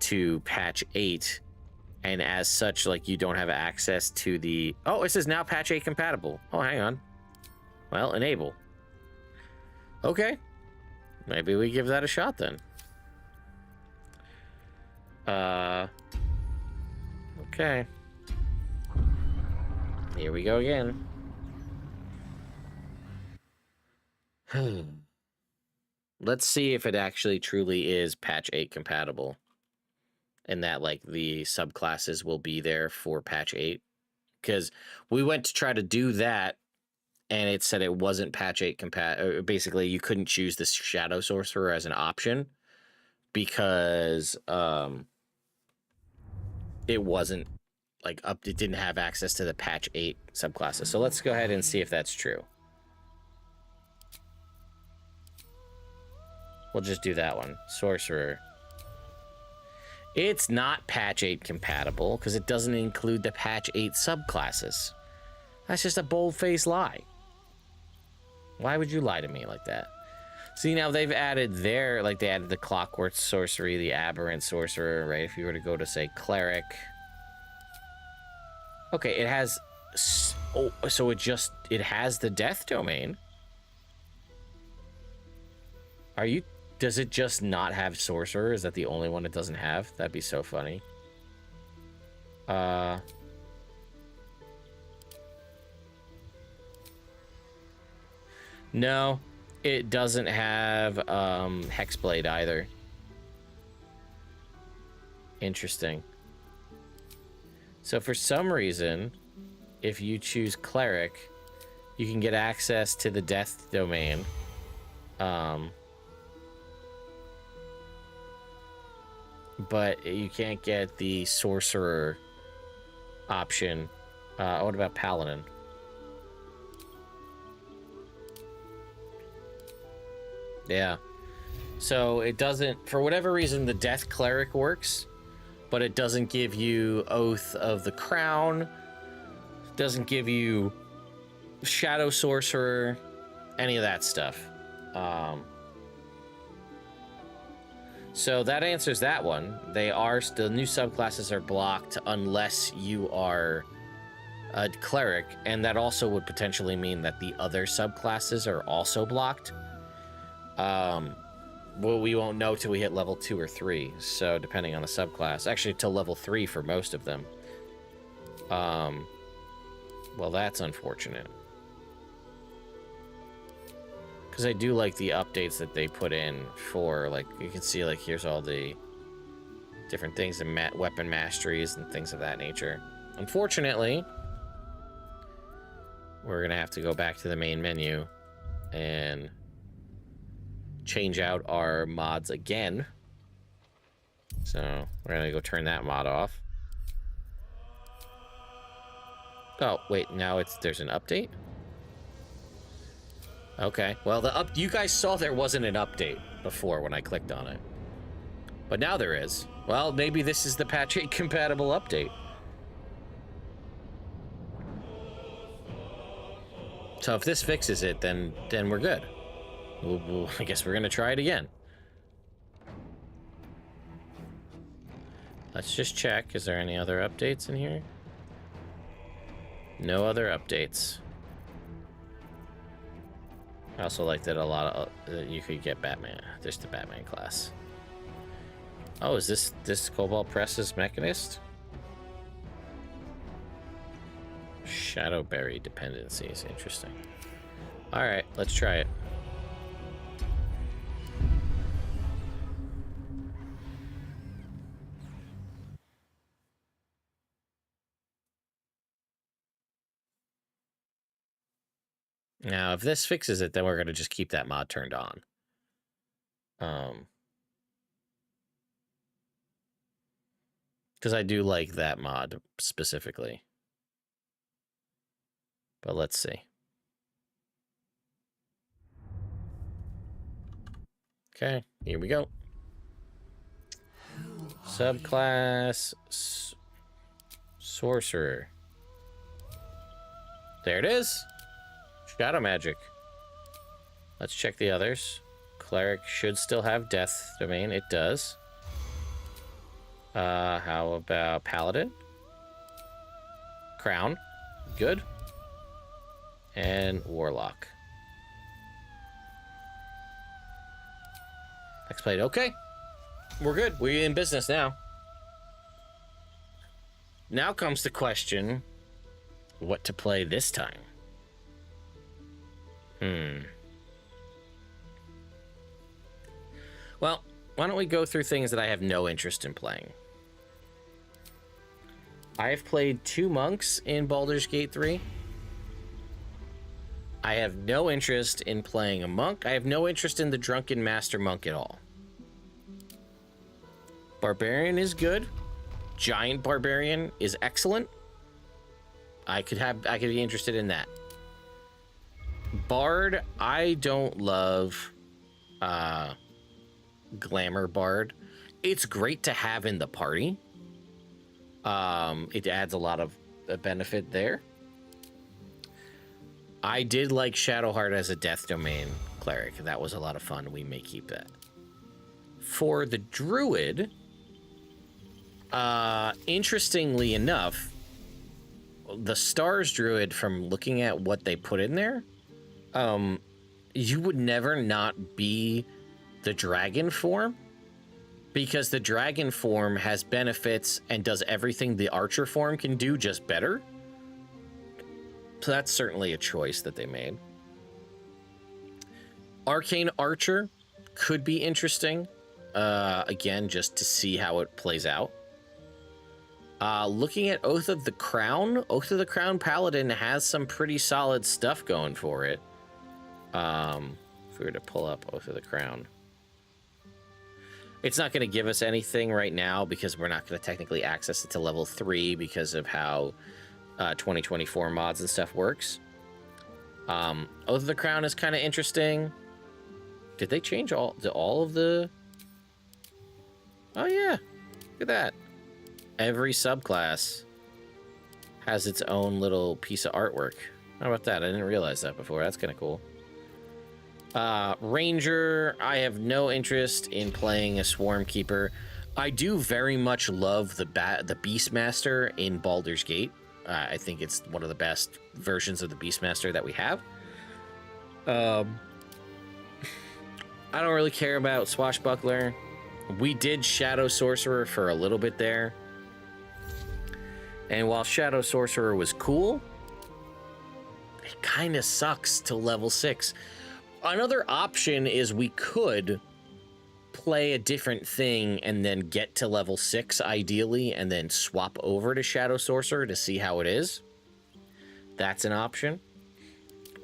to patch 8, and as such, like, you don't have access to the... Oh, it says now patch 8 compatible. Oh, hang on. Well, enable. Okay. Maybe we give that a shot then. Okay. Here we go again. Let's see if it actually truly is patch 8 compatible. And that, like, the subclasses will be there for patch 8. Because we went to try to do that, and it said it wasn't patch 8 compatible. Basically, you couldn't choose the Shadow Sorcerer as an option because it wasn't, like, it didn't have access to the patch 8 subclasses. So let's go ahead and see if that's true. We'll just do that one. Sorcerer. It's not patch 8 compatible because it doesn't include the patch 8 subclasses. That's just a bold-faced lie. Why would you lie to me like that? See, now they've added their, like, they added the Clockwork Sorcery, the Aberrant Sorcerer, right? If you were to go to, say, Cleric. Okay, it has... Oh, so it has the Death Domain. Are you... Does it just not have Sorcerer? Is that the only one it doesn't have? That'd be so funny. No, it doesn't have Hexblade either. Interesting. So for some reason, if you choose Cleric, you can get access to the Death Domain. But you can't get the Sorcerer option. What about Paladin? Yeah. So it doesn't, for whatever reason, the Death Cleric works, but it doesn't give you Oath of the Crown. It doesn't give you Shadow Sorcerer, any of that stuff. So that answers that one. The new subclasses are blocked unless you are a cleric, and that also would potentially mean that the other subclasses are also blocked. Well, we won't know till we hit level 2 or 3, so depending on the subclass. Actually, till level 3 for most of them. Well, that's unfortunate. Because I do like the updates that they put in for, like, you can see, like, here's all the different things and weapon masteries and things of that nature. Unfortunately, we're going to have to go back to the main menu and change out our mods again. So we're going to go turn that mod off. Oh, wait, now there's an update? Okay, well, you guys saw there wasn't an update before when I clicked on it. But now there is. Well, maybe this is the patch 8 compatible update. So if this fixes it, then we're good. I guess we're gonna try it again. Let's just check. Is there any other updates in here? No other updates. I also like that a lot of you could get Batman. There's the Batman class. Oh, is this Cobalt Press's Mechanist? Shadowberry dependencies. Interesting. All right, let's try it. Now, if this fixes it, then we're going to just keep that mod turned on. Because I do like that mod specifically. But let's see. Okay, here we go. Subclass Sorcerer. There it is. Shadow magic. Let's check the others. Cleric should still have Death Domain. It does. How about Paladin? Crown. Good. And Warlock. X-Blade. Okay. We're good. We're in business now. Now comes the question, what to play this time? Well, why don't we go through things that I have no interest in playing? I have played 2 monks in Baldur's Gate 3. I have no interest in playing a monk. I have no interest in the Drunken Master Monk at all. Barbarian is good. Giant Barbarian is excellent. I could be interested in that. Bard, I don't love Glamour Bard. It's great to have in the party. It adds a lot of benefit there. I did like Shadowheart as a Death Domain cleric. That was a lot of fun. We may keep that. For the Druid, interestingly enough, the Stars Druid, from looking at what they put in there, you would never not be the dragon form, because the dragon form has benefits and does everything the archer form can do, just better. So that's certainly a choice that they made. Arcane Archer could be interesting. Again, just to see how it plays out. Looking at Oath of the Crown Paladin has some pretty solid stuff going for it. If we were to pull up Oath of the Crown. It's not going to give us anything right now because we're not going to technically access it to level 3 because of how 2024 mods and stuff works. Oath of the Crown is kind of interesting. Did they change all of the... Oh yeah, look at that. Every subclass has its own little piece of artwork. How about that? I didn't realize that before. That's kind of cool. Ranger, I have no interest in playing a Swarm Keeper. I do very much love the Beastmaster in Baldur's Gate. I think it's one of the best versions of the Beastmaster that we have. I don't really care about Swashbuckler. We did Shadow Sorcerer for a little bit there. And while Shadow Sorcerer was cool, it kind of sucks till level 6. Another option is we could play a different thing and then get to level 6 ideally and then swap over to Shadow Sorcerer to see how it is. That's an option.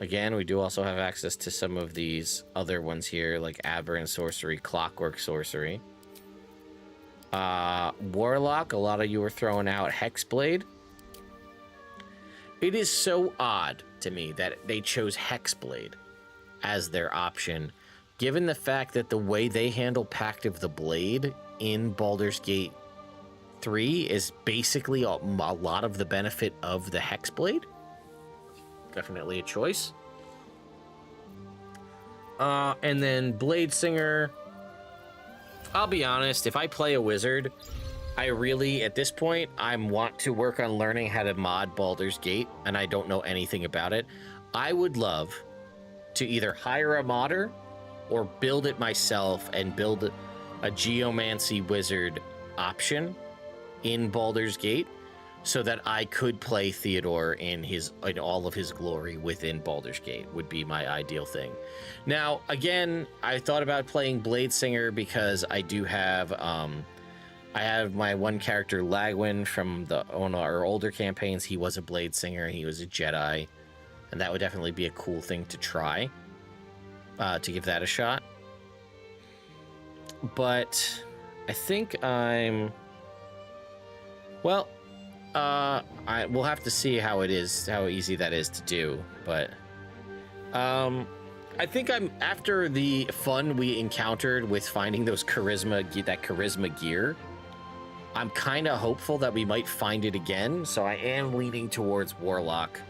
Again, we do also have access to some of these other ones here, like Aberrant Sorcery, Clockwork Sorcery. Warlock, a lot of you were throwing out Hexblade. It is so odd to me that they chose Hexblade as their option, given the fact that the way they handle Pact of the Blade in Baldur's Gate 3 is basically a lot of the benefit of the Hexblade. Definitely a choice. And then Blade Singer. I'll be honest, if I play a wizard, I really, at this point, I want to work on learning how to mod Baldur's Gate, and I don't know anything about it. I would love to either hire a modder or build it myself and build a geomancy wizard option in Baldur's Gate so that I could play Theodore in all of his glory within Baldur's Gate would be my ideal thing. Now, again, I thought about playing Bladesinger because I do have I have my one character Lagwin from one of our older campaigns. He was a Bladesinger, he was a Jedi, and that would definitely be a cool thing to try, to give that a shot. But I think we'll have to see how easy that is to do. But I think after the fun we encountered with finding that charisma gear, I'm kind of hopeful that we might find it again. So I am leaning towards Warlock.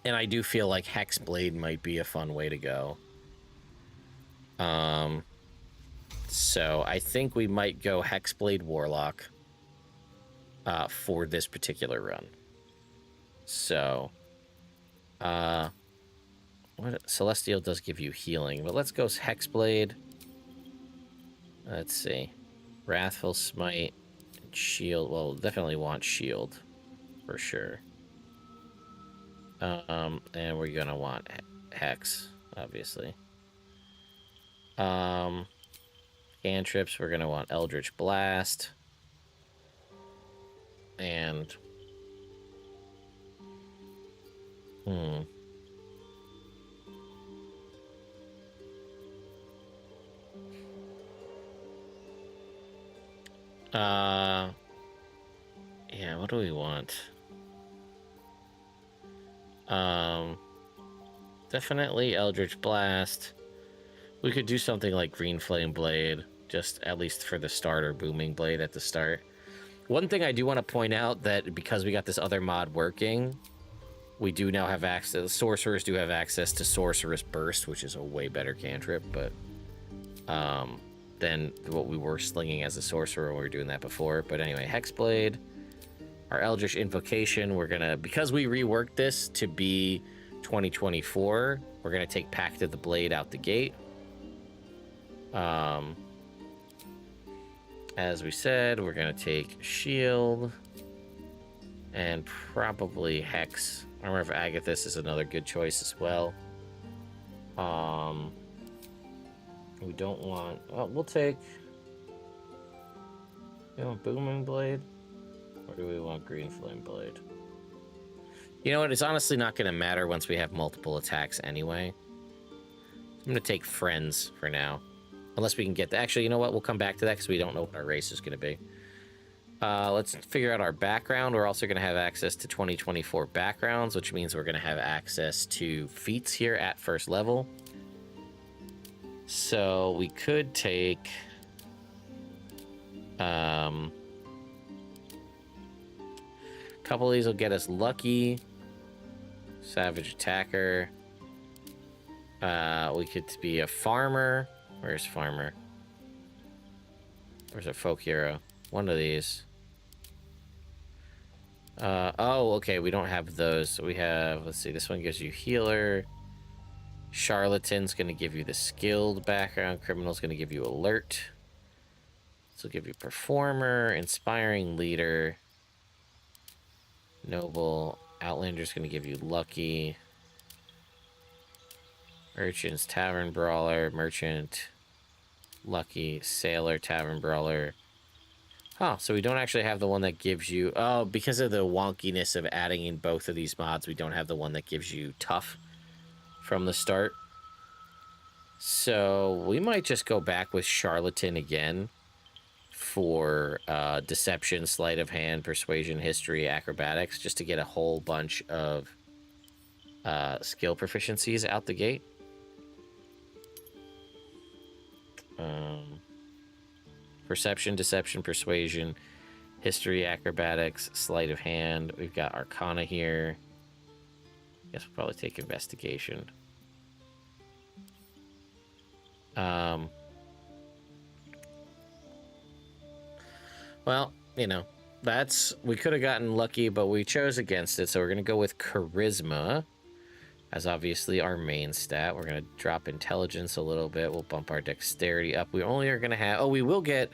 And I do feel like Hexblade might be a fun way to go. So I think we might go Hexblade Warlock for this particular run. So, Celestial does give you healing, but let's go Hexblade. Let's see. Wrathful Smite, Shield. Well, definitely want Shield for sure. And we're gonna want Hex, obviously. Cantrips, we're gonna want Eldritch Blast. And yeah, what do we want? Definitely Eldritch Blast. We could do something like Green Flame Blade, just at least for the start, or Booming Blade at the start. One thing I do want to point out, that because we got this other mod working, we do now have access, the sorcerers do have access to Sorcerous Burst, which is a way better cantrip, but than what we were slinging as a sorcerer when we were doing that before. But anyway, Hexblade, our Eldritch Invocation, we're gonna, because we reworked this to be 2024, we're gonna take Pact of the Blade out the gate. As we said, we're gonna take Shield and probably Hex. Armor of Agathis is another good choice as well. We don't want, we'll take, Booming Blade, or do we want Green Flame Blade? You know what, it's honestly not gonna matter once we have multiple attacks anyway. I'm gonna take Friends for now. Unless we can get actually, you know what? We'll come back to that because we don't know what our race is going to be. Let's figure out our background. We're also going to have access to 2024 backgrounds, which means we're going to have access to feats here at first level. So we could take... a couple of these will get us Lucky. Savage Attacker. We could be a Farmer. Where's Farmer? Where's a Folk Hero? One of these. Oh, okay, we don't have those. So we have, let's see, this one gives you Healer. Charlatan's going to give you the Skilled background. Criminal's going to give you Alert. This will give you Performer. Inspiring Leader. Noble. Outlander's going to give you Lucky. Urchin's Tavern Brawler, Merchant, Lucky, Sailor, Tavern Brawler. Huh, so we don't actually have the one that gives you... Oh, because of the wonkiness of adding in both of these mods, we don't have the one that gives you Tough from the start. So we might just go back with Charlatan again for Deception, Sleight of Hand, Persuasion, History, Acrobatics, just to get a whole bunch of skill proficiencies out the gate. Perception, Deception, Persuasion, History, Acrobatics, Sleight of Hand. We've got Arcana here. Guess we'll probably take Investigation. Well, you know, we could have gotten Lucky, but we chose against it, so we're going to go with Charisma. as obviously our main stat. We're going to drop intelligence a little bit. We'll bump our dexterity up. We only are going to have... Oh, we will get...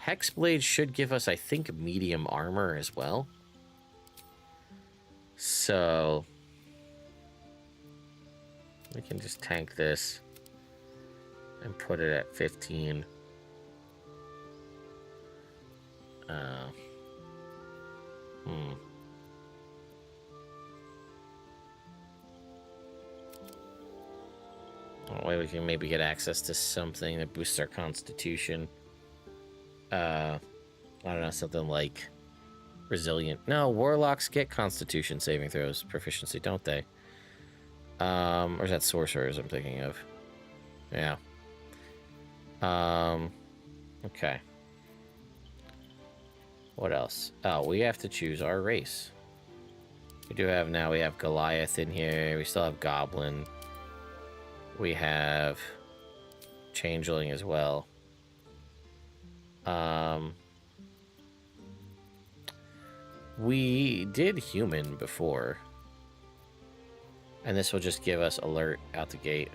Hexblade should give us, I think, medium armor as well. So... we can just tank this and put it at 15. That way we can maybe get access to something that boosts our constitution. I don't know, something like resilient. No, warlocks get constitution saving throws proficiency, don't they? Or is that sorcerers I'm thinking of? Yeah. Okay. What else? Oh, we have to choose our race. We do have now, we have Goliath in here. We still have Goblin. We have Changeling as well. We did human before. And this will just give us alert out the gate.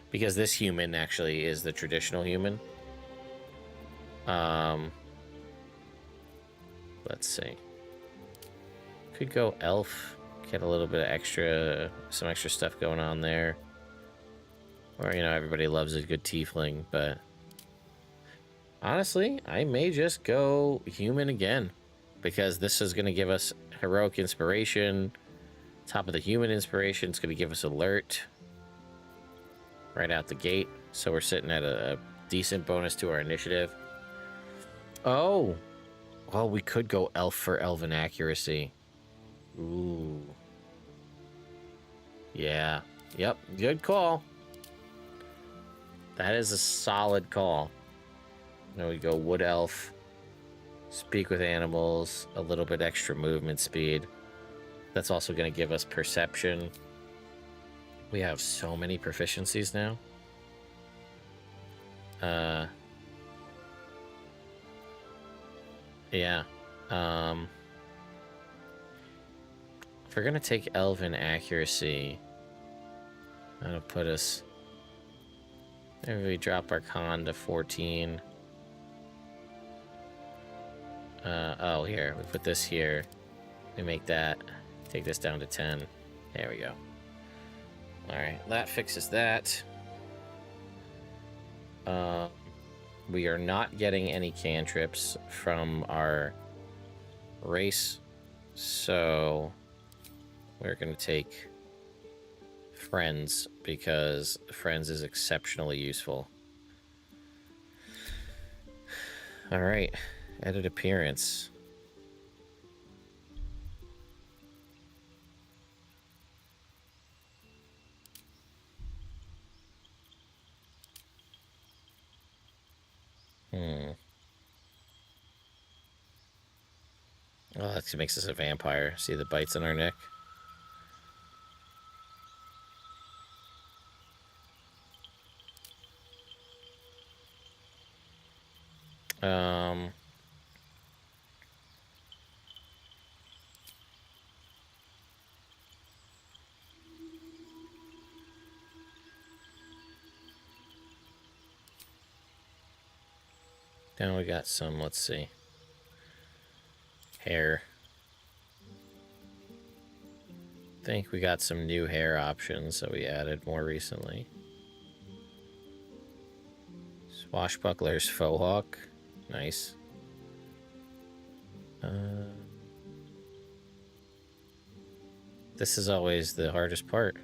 Because this human actually is the traditional human. Let's see. Could go elf. Get a little bit of extra, some extra stuff going on there. Or, you know, everybody loves a good tiefling, but... honestly, I may just go human again. Because this is going to give us heroic inspiration. Top of the human inspiration, it's going to give us alert. Right out the gate. So we're sitting at a decent bonus to our initiative. Oh! Well, we could go elf for elven accuracy. Ooh. Yeah. Yep. Good call. That is a solid call. Now we go wood elf. Speak with animals. A little bit extra movement speed. That's also going to give us perception. We have so many proficiencies now. Yeah. If we're gonna take elven accuracy, that'll put us... maybe we drop our con to 14. Oh, here. We put this here. We make that. Take this down to 10. There we go. Alright, that fixes that. We are not getting any cantrips from our race, so we're going to take Friends, because Friends is exceptionally useful. Alright, edit appearance. Oh, that makes us a vampire. See the bites on our neck? Now we got some, let's see. Hair. I think we got some new hair options that we added more recently. Swashbuckler's faux hawk. Nice. This is always the hardest part.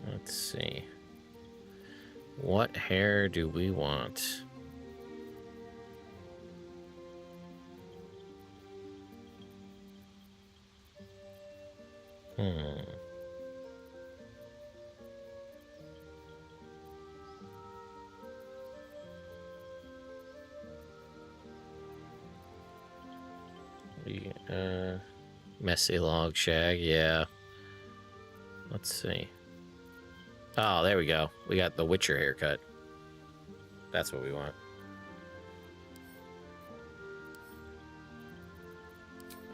Let's see. What hair do we want? Messy log shag, yeah. Let's see. Oh, there we go. We got the Witcher haircut. That's what we want.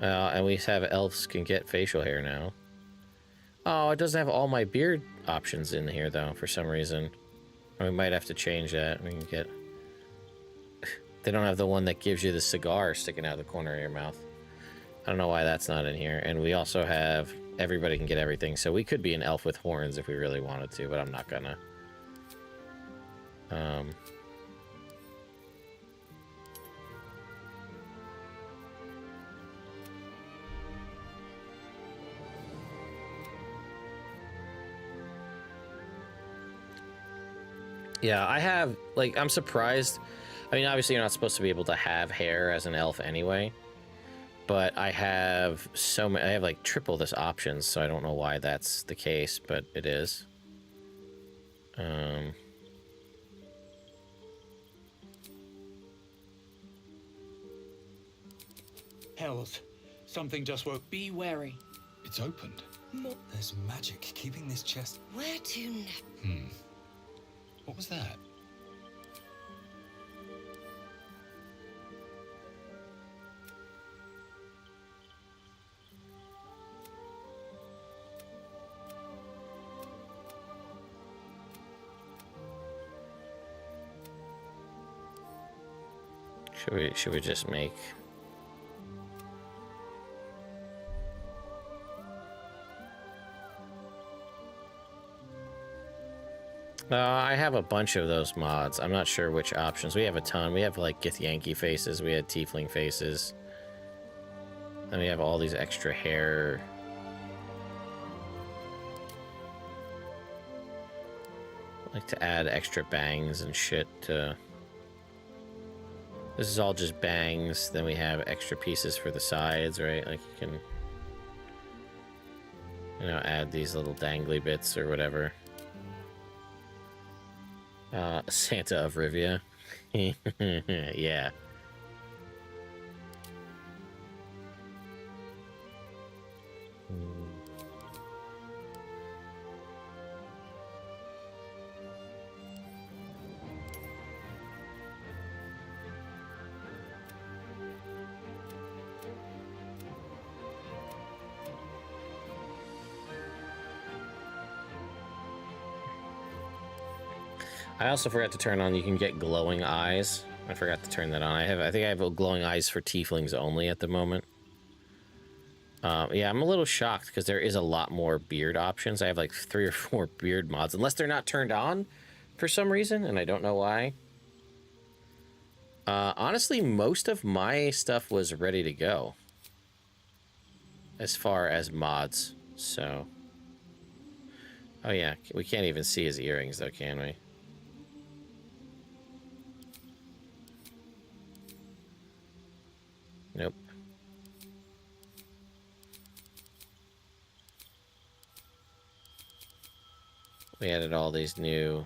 And we have elves can get facial hair now. Oh, it doesn't have all my beard options in here, though, for some reason. We might have to change that. We can get... They don't have the one that gives you the cigar sticking out of the corner of your mouth. I don't know why that's not in here. And we also have... Everybody can get everything. So we could be an elf with horns if we really wanted to, but I'm not gonna. Yeah, I have, like, I'm surprised. I mean, obviously you're not supposed to be able to have hair as an elf anyway. But I have so many, I have like triple this options, so I don't know why that's the case, but it is. Hells, something just woke. Be wary. It's opened. There's magic keeping this chest. Where to now? What was that? Should we just make... I have a bunch of those mods. I'm not sure which options. We have a ton. We have like Githyanki faces. We had Tiefling faces. Then we have all these extra hair. I like to add extra bangs and shit to... This is all just bangs. Then we have extra pieces for the sides, right? Like you can, you know, add these little dangly bits or whatever. Santa of Rivia. Yeah. I also forgot to turn on, you can get glowing eyes. I forgot to turn that on. I think I have glowing eyes for tieflings only at the moment. Yeah, I'm a little shocked because there is a lot more beard options. I have like 3 or 4 beard mods, unless they're not turned on for some reason, and I don't know why. Honestly, most of my stuff was ready to go as far as mods, so... Oh yeah, we can't even see his earrings though, can we? Nope. We added all these new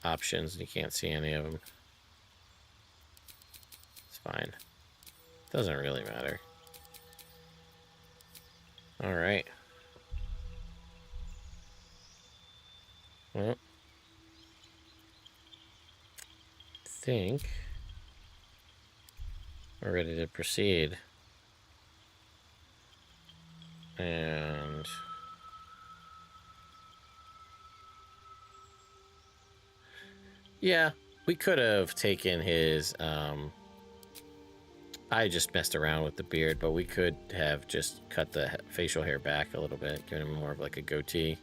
options, and you can't see any of them. It's fine. Doesn't really matter. All right. Well, I think we're ready to proceed. And yeah, we could have taken his I just messed around with the beard, but we could have just cut the facial hair back a little bit, giving him more of like a goatee.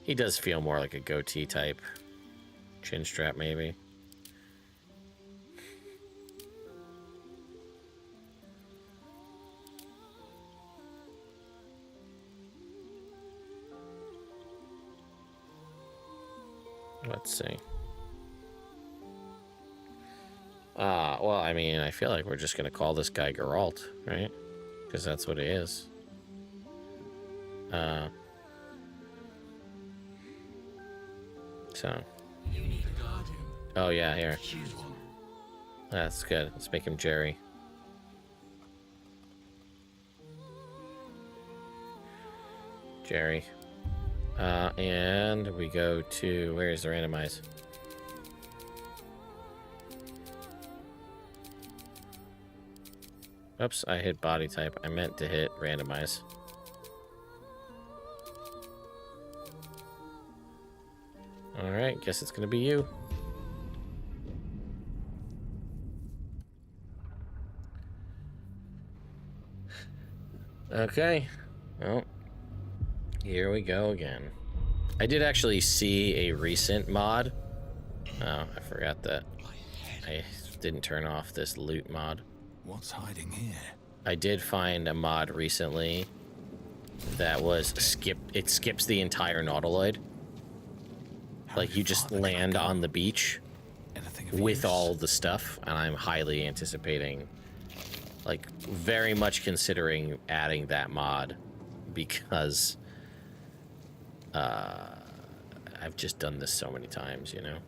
He does feel more like a goatee type. Chin strap, maybe. Let's see. Well, I mean, I feel like we're just going to call this guy Geralt, right? Because that's what it is. So. Oh, yeah, here. That's good. Let's make him Jerry. Jerry. And we go to... Where is the randomize? Oops, I hit body type. I meant to hit randomize. Alright, guess it's gonna be you. Okay. Well, here we go again. I did actually see a recent mod. Oh, I forgot that. I didn't turn off this loot mod. What's hiding here? I did find a mod recently that was it skips the entire Nautiloid. Like, you just land on the beach with all the stuff, and I'm highly anticipating, like, very much considering adding that mod, because I've just done this so many times, you know?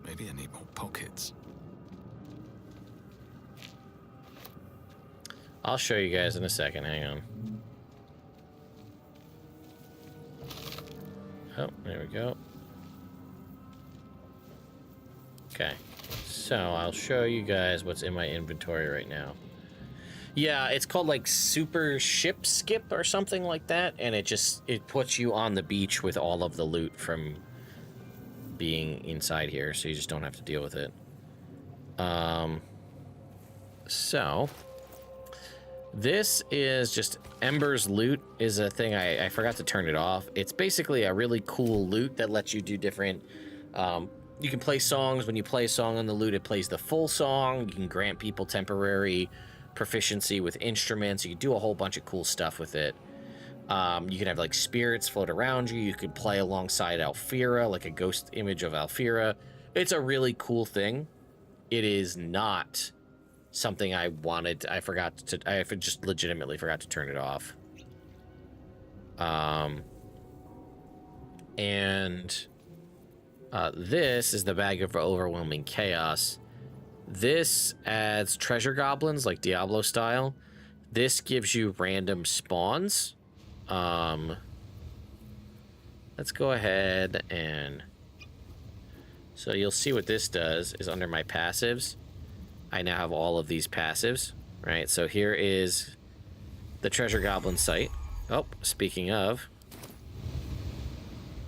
Maybe I need more pockets. I'll show you guys in a second, hang on. Oh, there we go. Okay, so I'll show you guys what's in my inventory right now. Yeah, it's called like Super Ship Skip or something like that, and it puts you on the beach with all of the loot from being inside here, so you just don't have to deal with it. So this is just Ember's loot is a thing. I forgot to turn it off. It's basically a really cool loot that lets you do different, you can play songs. When you play a song on the loot, it plays the full song. You can grant people temporary proficiency with instruments. You can do a whole bunch of cool stuff with it. You can have like spirits float around you. You could play alongside Alfira, like a ghost image of Alfira. It's a really cool thing. It is not something I wanted. I just legitimately forgot to turn it off. This is the Bag of Overwhelming Chaos. This adds treasure goblins, like Diablo style. This gives you random spawns. Let's go ahead and... So you'll see what this does is under my passives. I now have all of these passives, right? So here is the treasure goblin site. Oh, speaking of,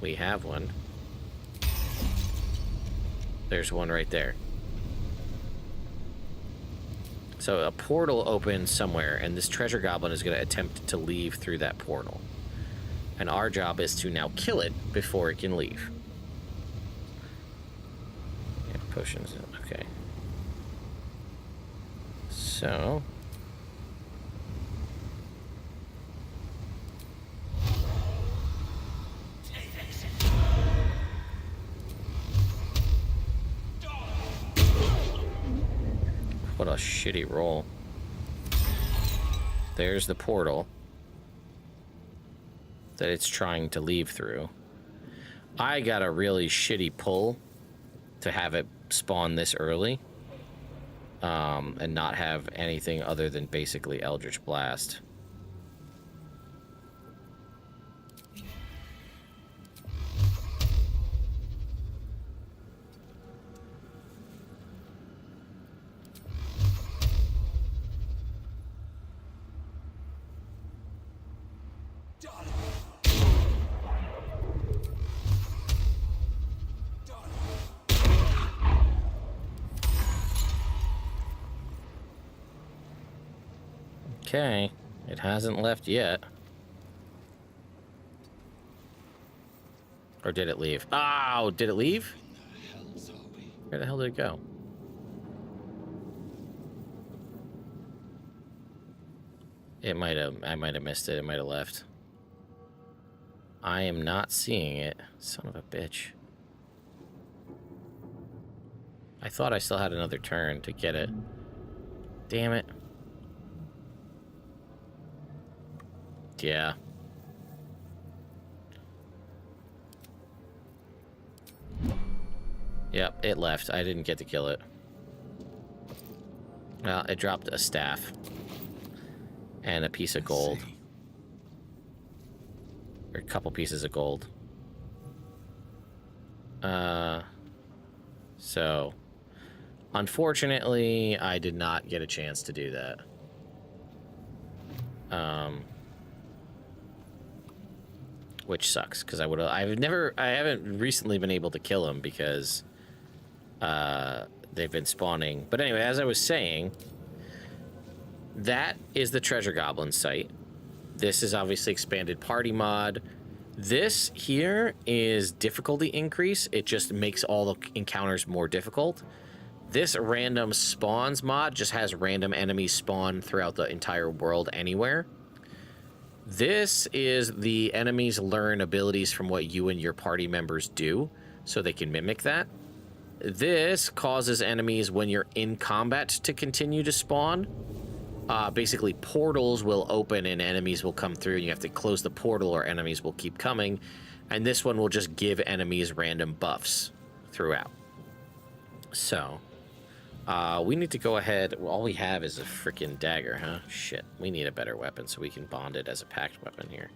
we have one. There's one right there. So a portal opens somewhere, and this treasure goblin is going to attempt to leave through that portal. And our job is to now kill it before it can leave. Yeah, potions. Okay. So... What a shitty roll. There's the portal that it's trying to leave through. I got a really shitty pull to have it spawn this early, and not have anything other than basically Eldritch Blast. Okay, it hasn't left yet. Or did it leave? Oh, did it leave? Where the hell did it go? I might have missed it. It might have left. I am not seeing it. Son of a bitch. I thought I still had another turn to get it. Damn it. Yeah. Yep, it left. I didn't get to kill it. Well, it dropped a staff. And a piece of gold. Or a couple pieces of gold. So... Unfortunately, I did not get a chance to do that. Which sucks, because I haven't recently been able to kill him because they've been spawning. But anyway, as I was saying, that is the Treasure Goblin site. This is obviously expanded party mod. This here is difficulty increase. It just makes all the encounters more difficult. This random spawns mod just has random enemies spawn throughout the entire world anywhere. This is the enemies learn abilities from what you and your party members do, so they can mimic that. This causes enemies when you're in combat to continue to spawn. Basically, portals will open and enemies will come through, and you have to close the portal or enemies will keep coming. And this one will just give enemies random buffs throughout. So... we need to go ahead. All we have is a freaking dagger, huh? Shit. We need a better weapon so we can bond it as a packed weapon here.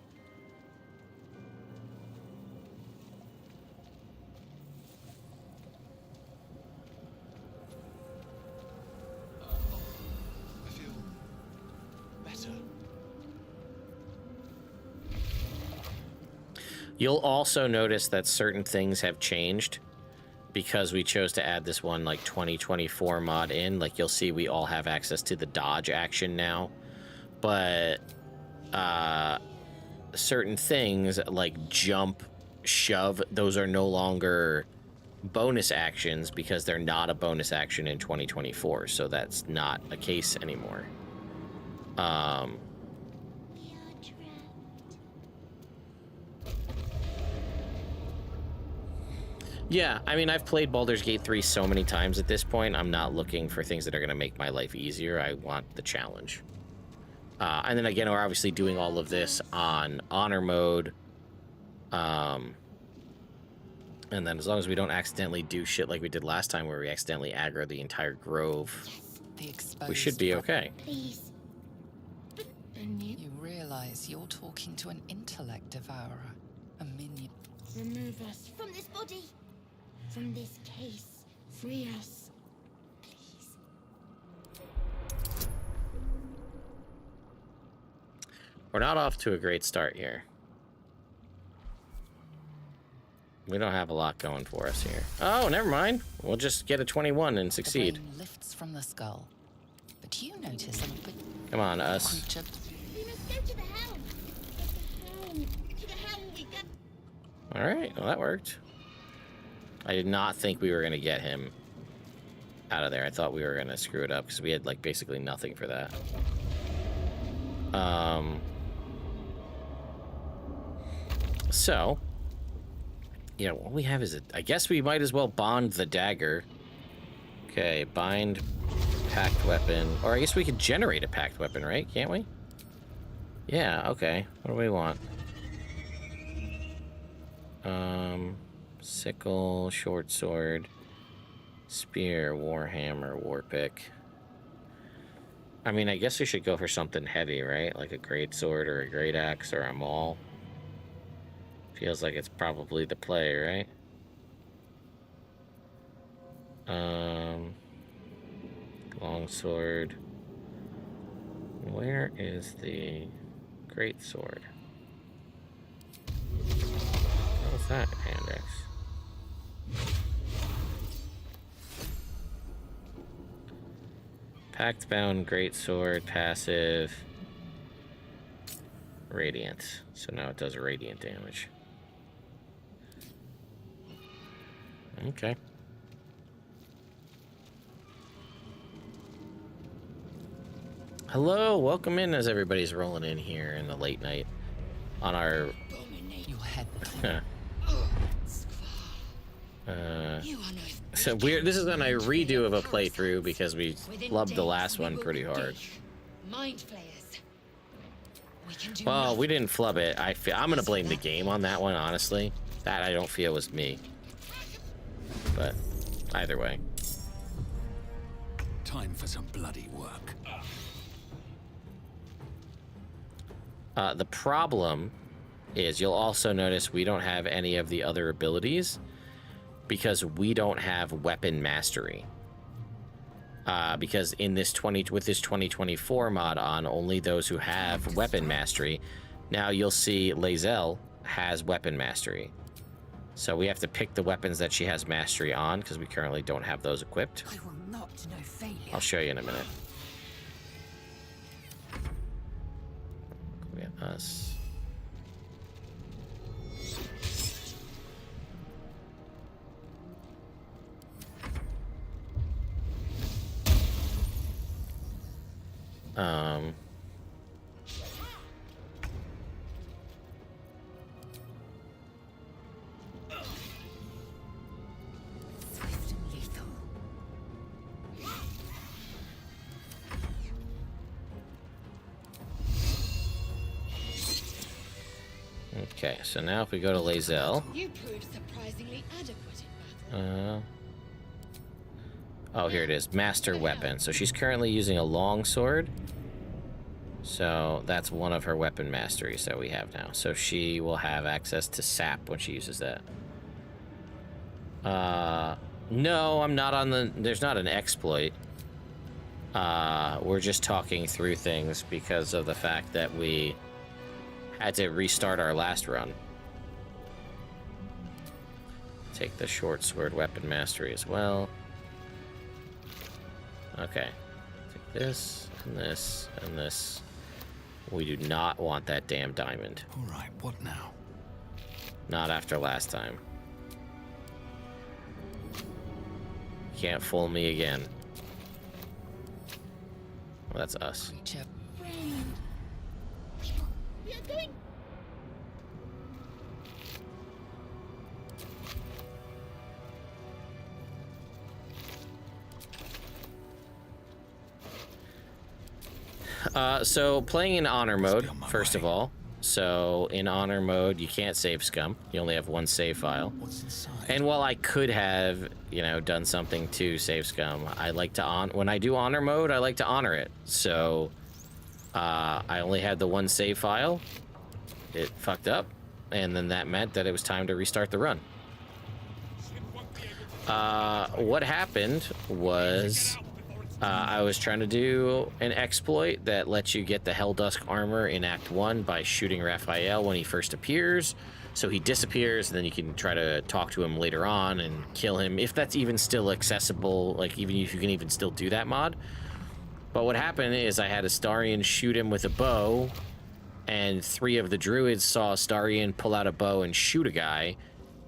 I feel better. You'll also notice that certain things have changed. Because we chose to add this one, like, 2024 mod in. Like, you'll see we all have access to the dodge action now. But, certain things, like jump, shove, those are no longer bonus actions because they're not a bonus action in 2024. So that's not a case anymore. Yeah, I mean, I've played Baldur's Gate 3 so many times at this point, I'm not looking for things that are going to make my life easier. I want the challenge. And then again, we're obviously doing all of this on honor mode. And then as long as we don't accidentally do shit like we did last time where we accidentally aggro the entire grove, we should be okay. Please. You realize you're talking to an intellect devourer, a minion. Remove us from this body. From this case. Free us. Please. We're not off to a great start here. We don't have a lot going for us here. Oh, never mind. We'll just get a 21 and succeed. The brain lifts from the skull. But you notice a bit. Come on, us. Creature. We must go to the helm. To the helm we go. All right, well, that worked. I did not think we were going to get him out of there. I thought we were going to screw it up because we had, like, basically nothing for that. So, yeah, what we have is I guess we might as well bond the dagger. Okay, bind packed weapon. Or I guess we could generate a packed weapon, right? Can't we? Yeah, okay. What do we want? Sickle, short sword, spear, warhammer, warpick. I mean, I guess we should go for something heavy, right? Like a great sword or a great axe or a maul. Feels like it's probably the play, right? Long sword. Where is the great sword? What's that, hand axe? Pact bound greatsword, passive, radiant. So now it does radiant damage. Okay. Hello, welcome in as everybody's rolling in here in the late night on our Your head. So weird. This is on a redo of a playthrough because we loved the last one pretty hard. Mind flayers. Well, we didn't flub it. I'm gonna blame the game on that one, honestly. That I don't feel was me. But either way. Time for some bloody work. The problem is you'll also notice we don't have any of the other abilities because we don't have weapon mastery. Because in this with this 2024 mod on, only those who have weapon mastery. Now you'll see Lae'zel has weapon mastery. So we have to pick the weapons that she has mastery on because we currently don't have those equipped. I will not know failure. I'll show you in a minute. We have us. Swift and lethal. Okay, so now if we go to Lae'zel. You proved surprisingly adequate in battle. Oh, here it is. Master weapon. So she's currently using a long sword. So that's one of her weapon masteries that we have now. So she will have access to sap when she uses that. No, I'm not on the... There's not an exploit. We're just talking through things because of the fact that we had to restart our last run. Take the short sword weapon mastery as well. Okay. Take this, and this, and this. We do not want that damn diamond. Alright, what now? Not after last time. Can't fool me again. Well, that's us. We are going. So playing in honor mode, first of all. So in honor mode, you can't save scum. You only have one save file. What's inside? And while I could have, you know, done something to save scum, I like to when I do honor mode, I like to honor it. So I only had the one save file. It fucked up, and then that meant that it was time to restart the run. What happened was I was trying to do an exploit that lets you get the Helldusk armor in Act 1 by shooting Raphael when he first appears. So he disappears, and then you can try to talk to him later on and kill him, if that's even still accessible, like even if you can even still do that mod. But what happened is I had Astarion shoot him with a bow, and 3 of the druids saw Astarion pull out a bow and shoot a guy,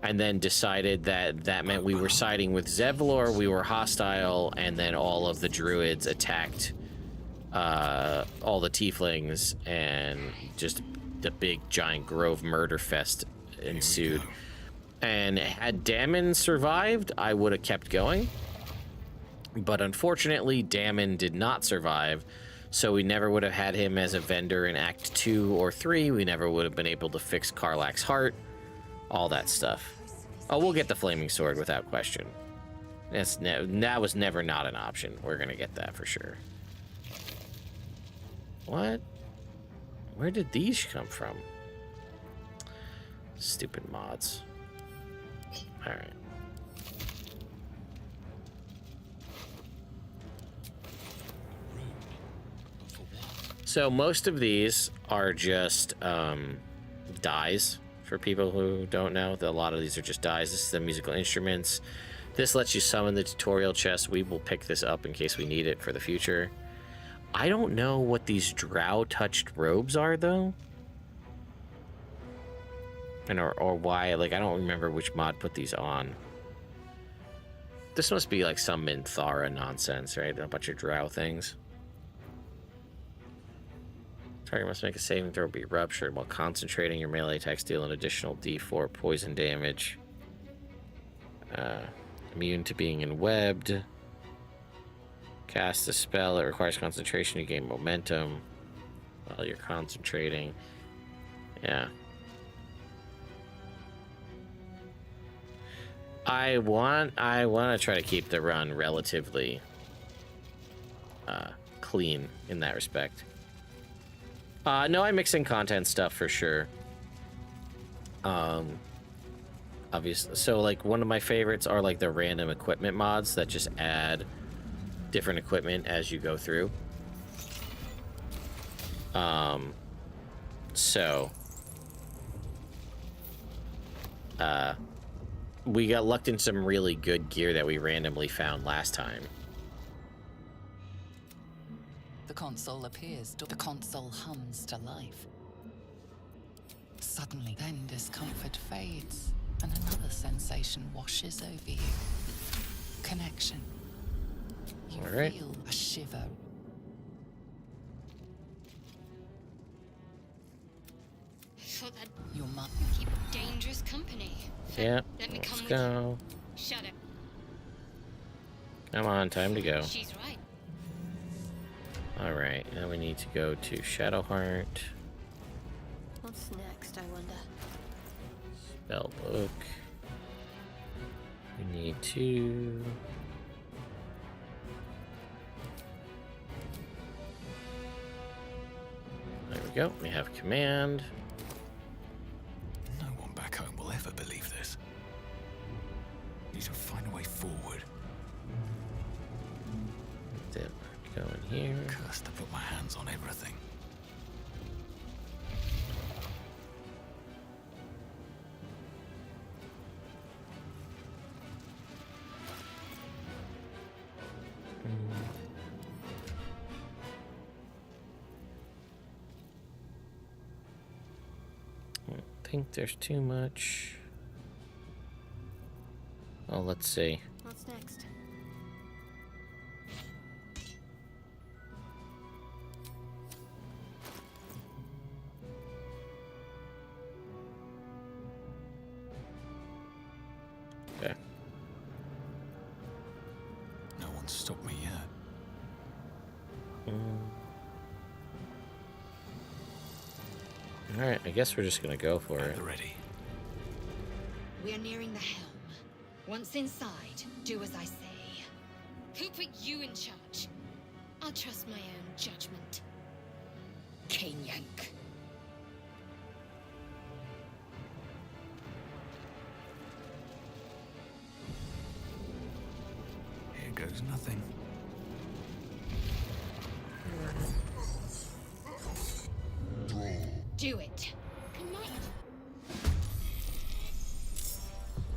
and then decided that that meant we were siding with Zevlor, we were hostile, and then all of the druids attacked all the tieflings, and just the big giant grove murder fest ensued. And had Dammon survived, I would have kept going. But unfortunately, Dammon did not survive, so we never would have had him as a vendor in Act 2 or 3. We never would have been able to fix Karlach's heart. All that stuff. Oh, we'll get the flaming sword without question. That was never not an option. We're gonna get that for sure. What? Where did these come from? Stupid mods. All right. So most of these are just dies. For people who don't know, a lot of these are just dies. This is the musical instruments. This lets you summon the tutorial chest. We will pick this up in case we need it for the future. I don't know what these drow-touched robes are, though. And or why, like, I don't remember which mod put these on. This must be like some Minthara nonsense, right? A bunch of drow things. Target must make a saving throw, be ruptured. While concentrating, your melee attacks deal an additional d4 poison damage. Immune to being enwebbed. Cast a spell. It requires concentration to gain momentum while you're concentrating. Yeah. I want to try to keep the run relatively clean in that respect. No, I mix in content stuff for sure. Obviously, so like one of my favorites are like the random equipment mods that just add different equipment as you go through. We got lucked in some really good gear that we randomly found last time. The console appears, the console hums to life. Suddenly, then discomfort fades, and another sensation washes over you. Connection. You feel a shiver. I thought that your mother keep dangerous company. Yeah, Let me let's come go. with you. Shut up. Come on, time to go. She's right. Alright, now we need to go to Shadowheart. What's next, I wonder? Spell book. We need to... There we go. We have command. No one back home will ever believe this. Need to find a way forward. Dip. Go in here. Cursed to put my hands on everything. I don't think there's too much. Oh, let's see. What's next? Okay. No one's stopped me yet. Alright, I guess we're just gonna go for it. Ready. We're nearing the helm. Once inside, do as I say. Who put you in charge? I'll trust my own judgment. Cane yank. Here goes nothing. Do it. Connect.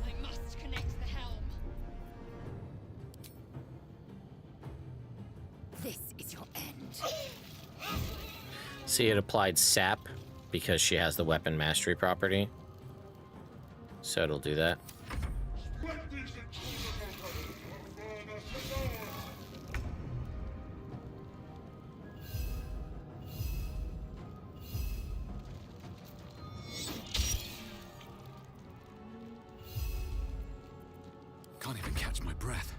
I must connect the helm. This is your end. See, it applied sap because she has the weapon mastery property. So it'll do that. Can't even catch my breath.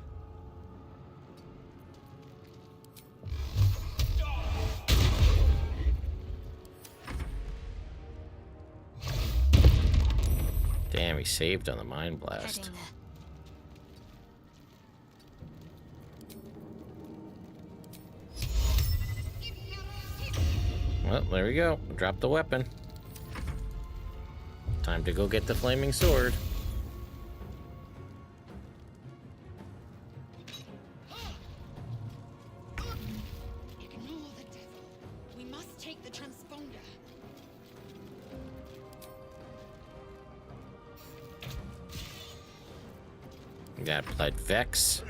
Damn, he saved on the Mind Blast. Well, there we go. Drop the weapon. Time to go get the flaming sword. Ignore the devil. We must take the transponder. That applied Vex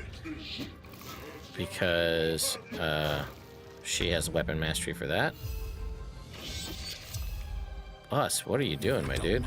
because she has weapon mastery for that. Us, what are you doing, my dude?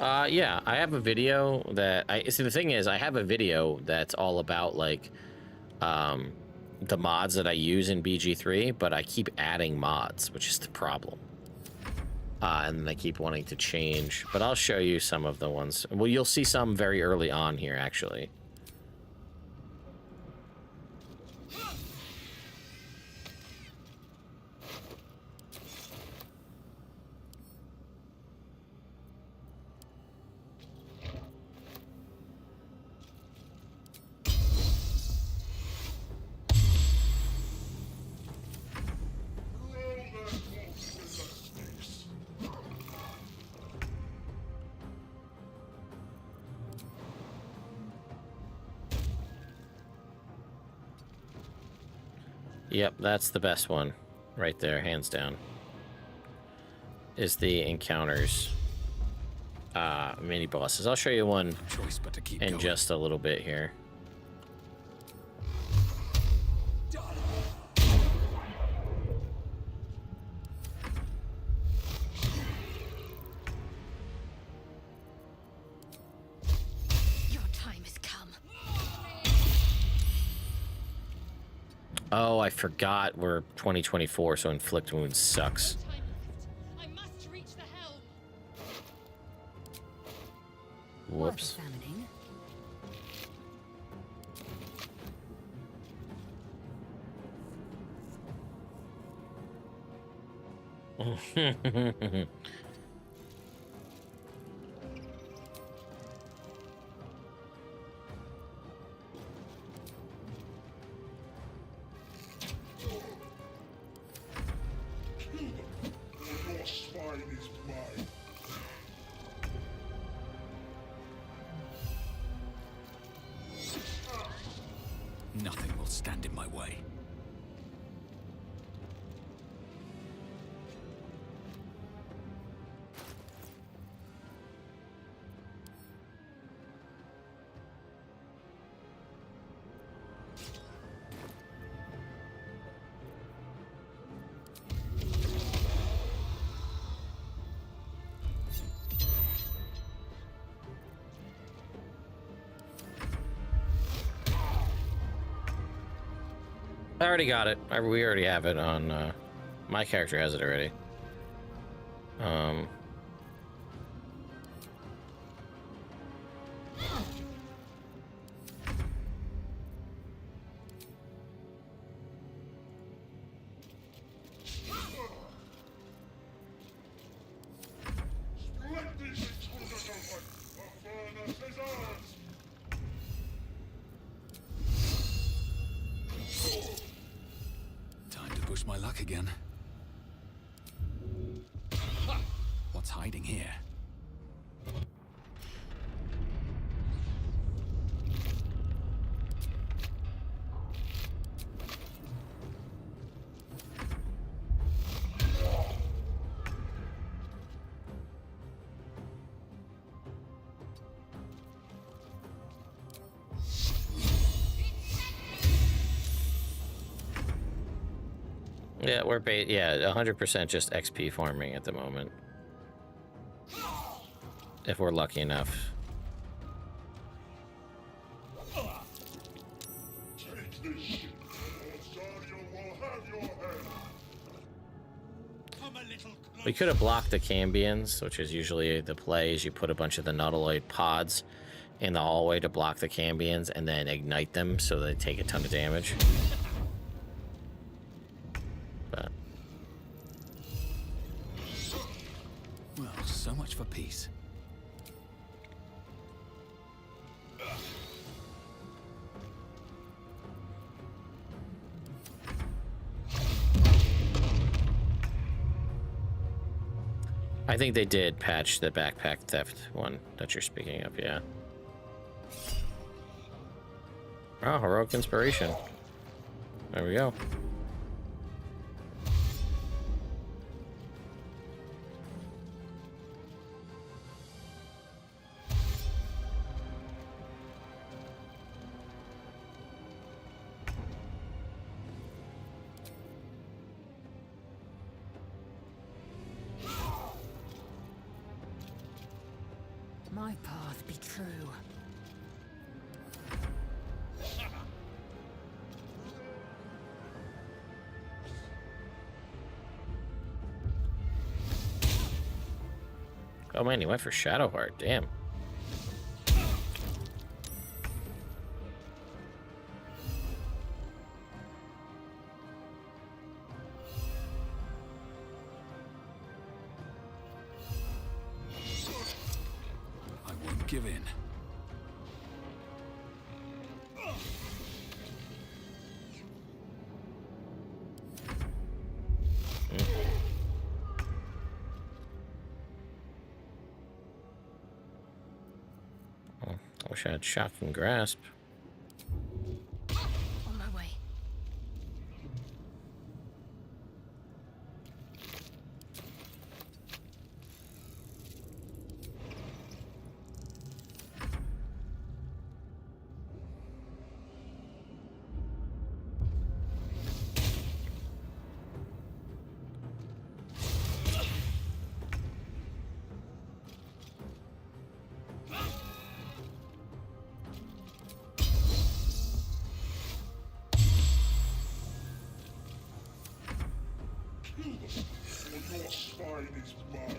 Yeah, I have a video that see. The thing is, I have a video that's all about like the mods that I use in BG3, but I keep adding mods, which is the problem. And I keep wanting to change, but I'll show you some of the ones. Well, you'll see some very early on here, actually. Yep, that's the best one. Right there, hands down. Is the encounters. Mini bosses. I'll show you one in just a little bit here. Oh, I forgot we're 2024, so inflict wounds sucks. I must reach the helm. Whoops. Nothing will stand in my way. I already got it. We already have it on, my character has it already. Push my luck again. What's hiding here? Yeah, we're 100% just XP farming at the moment. If we're lucky enough. We could have blocked the Cambions, which is usually the play, is you put a bunch of the Nautiloid pods in the hallway to block the Cambions and then ignite them so they take a ton of damage. But well, so much for peace. I think they did patch the backpack theft one that you're speaking of, yeah. Oh, heroic inspiration. There we go. my path be true. Oh man, he went for Shadowheart. Damn. I won't give in. I wish I had Shock and Grasp. On my way. Your spine is mine.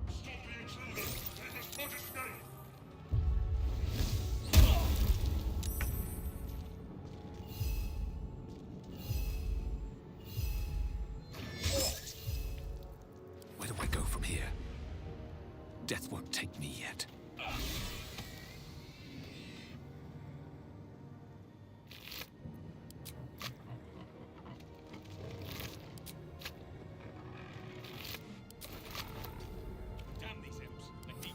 Stop the intruder! They must not escape! Where do I go from here? Death won't take me yet. Damn these imps! I need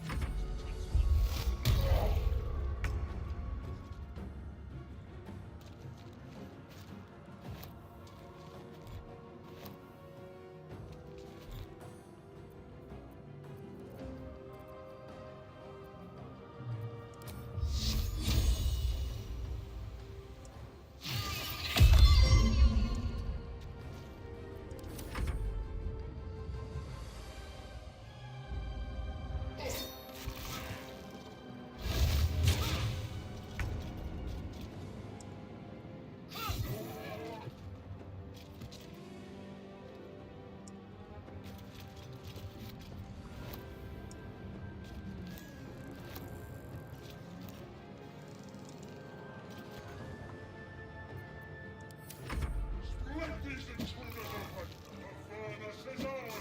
Let these intruders open! The furnace is ours!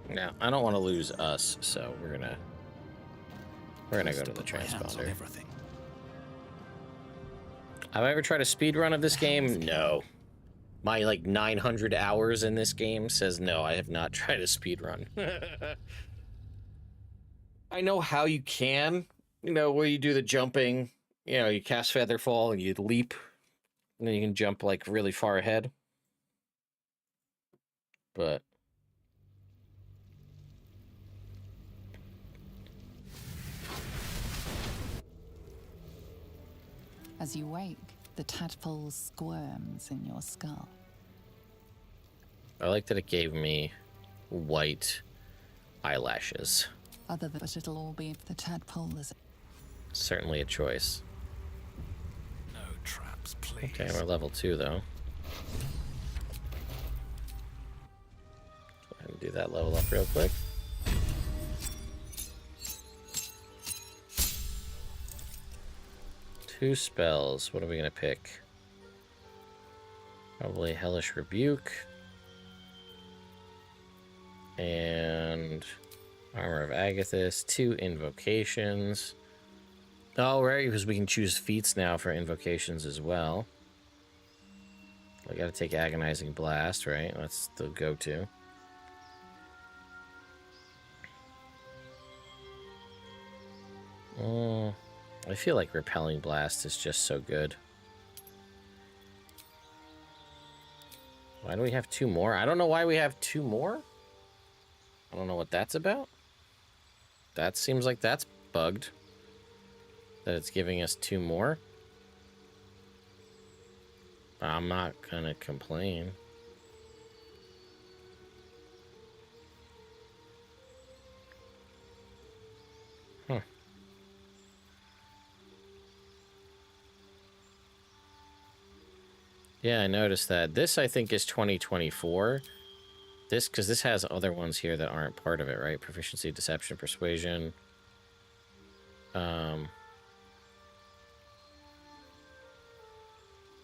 Now, I don't want to lose us, so we're gonna go to the transponder. Have I ever tried a speed run of this game? No. My like 900 hours in this game says no, I have not tried a speed run. I know how you can, you know, where you do the jumping, you know, you cast Featherfall and you leap, and then you can jump like really far ahead. But As you wake, the tadpole squirms in your skull. I like that it gave me white eyelashes. Other than, but it'll all be if the tadpole is. Certainly a choice. No traps, please. Okay, we're level 2 though. Go ahead and do that level up real quick. Two spells. What are we gonna pick? Probably Hellish Rebuke. And Armor of Agathis. 2 invocations. Oh, right, because we can choose feats now for invocations as well. We gotta take Agonizing Blast, right? That's the go-to. I feel like Repelling Blast is just so good. Why do we have 2 more? I don't know why we have 2 more. I don't know what that's about. That seems like that's bugged. That it's giving us 2 more. I'm not gonna complain. Huh. Yeah, I noticed that. This, I think, is 2024. This, because this has other ones here that aren't part of it, right? Proficiency, deception, persuasion.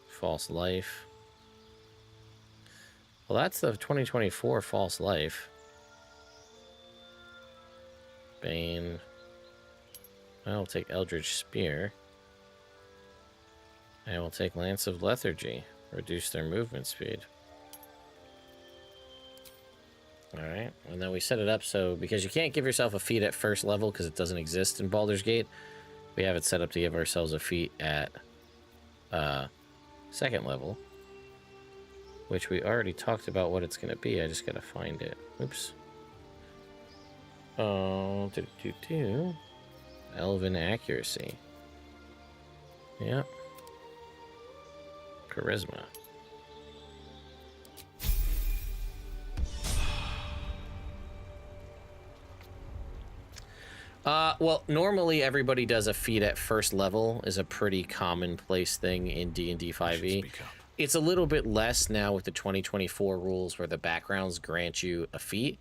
False life. Well, that's the 2024 false life. Bane. I'll take Eldritch Spear. I will take Lance of Lethargy. Reduce their movement speed. Alright, and then we set it up so, because you can't give yourself a feat at first level because it doesn't exist in Baldur's Gate, we have it set up to give ourselves a feat at second level, which we already talked about what it's going to be. I just got to find it. Oops. Oh, Elven Accuracy. Yep. Charisma. Well, normally everybody does a feat at first level is a pretty commonplace thing in D&D 5e. It's a little bit less now with the 2024 rules where the backgrounds grant you a feat,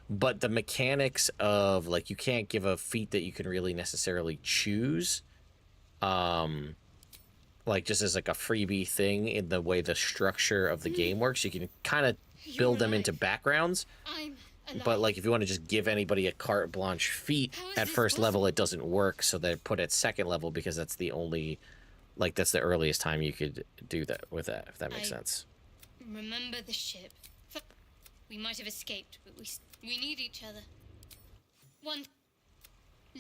but the mechanics of, like, you can't give a feat that you can really necessarily choose, like, just as, like, a freebie thing in the way the structure of the game works. You can kind of build them into backgrounds. But, like, if you want to just give anybody a carte blanche feat at first level, it doesn't work. So they're put at second level because that's the only, like, that's the earliest time you could do that with that, if that makes sense. Remember the ship. We might have escaped, but we need each other. One,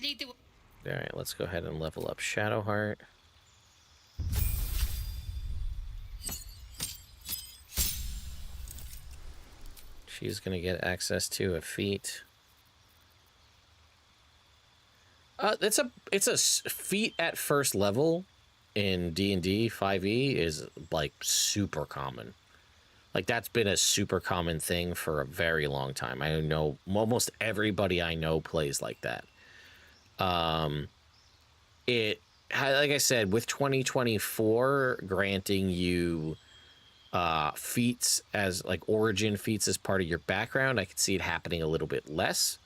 lead the way. All right, let's go ahead and level up Shadowheart. She's going to get access to a feat. It's a feat at first level in D&D 5e is, like, super common. Like, that's been a super common thing for a very long time. I know almost everybody I know plays like that. Like I said, with 2024 granting you feats as, like, origin feats as part of your background, I could see it happening a little bit less,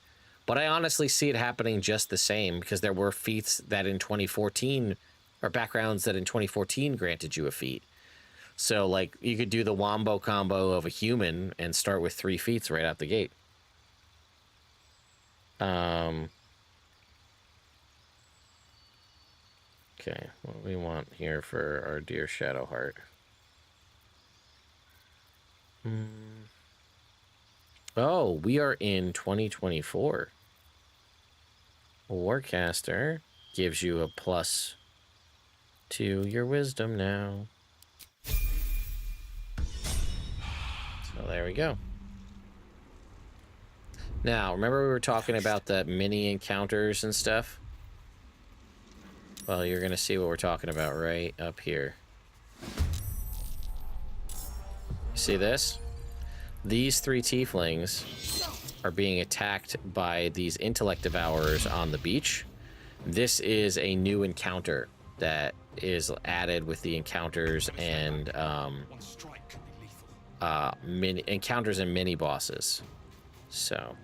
but I honestly see it happening just the same because there were feats that in 2014 or backgrounds that in 2014 granted you a feat. So, like, you could do the wombo combo of a human and start with 3 feats right out the gate. Okay, what do we want here for our dear Shadowheart? Oh, we are in 2024. Warcaster gives you a plus to your wisdom now. So there we go. Now, remember we were talking about the mini encounters and stuff? Well, you're going to see what we're talking about right up here. See this? These 3 tieflings are being attacked by these intellect devourers on the beach. This is a new encounter that is added with the encounters and mini encounters and mini bosses. So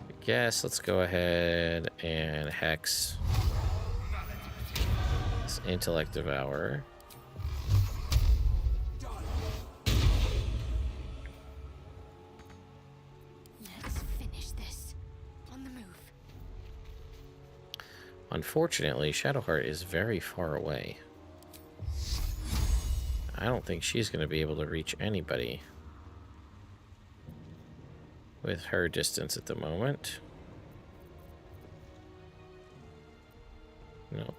I guess let's go ahead and hex this intellect devourer. Unfortunately, Shadowheart is very far away. I don't think she's going to be able to reach anybody with her distance at the moment. No.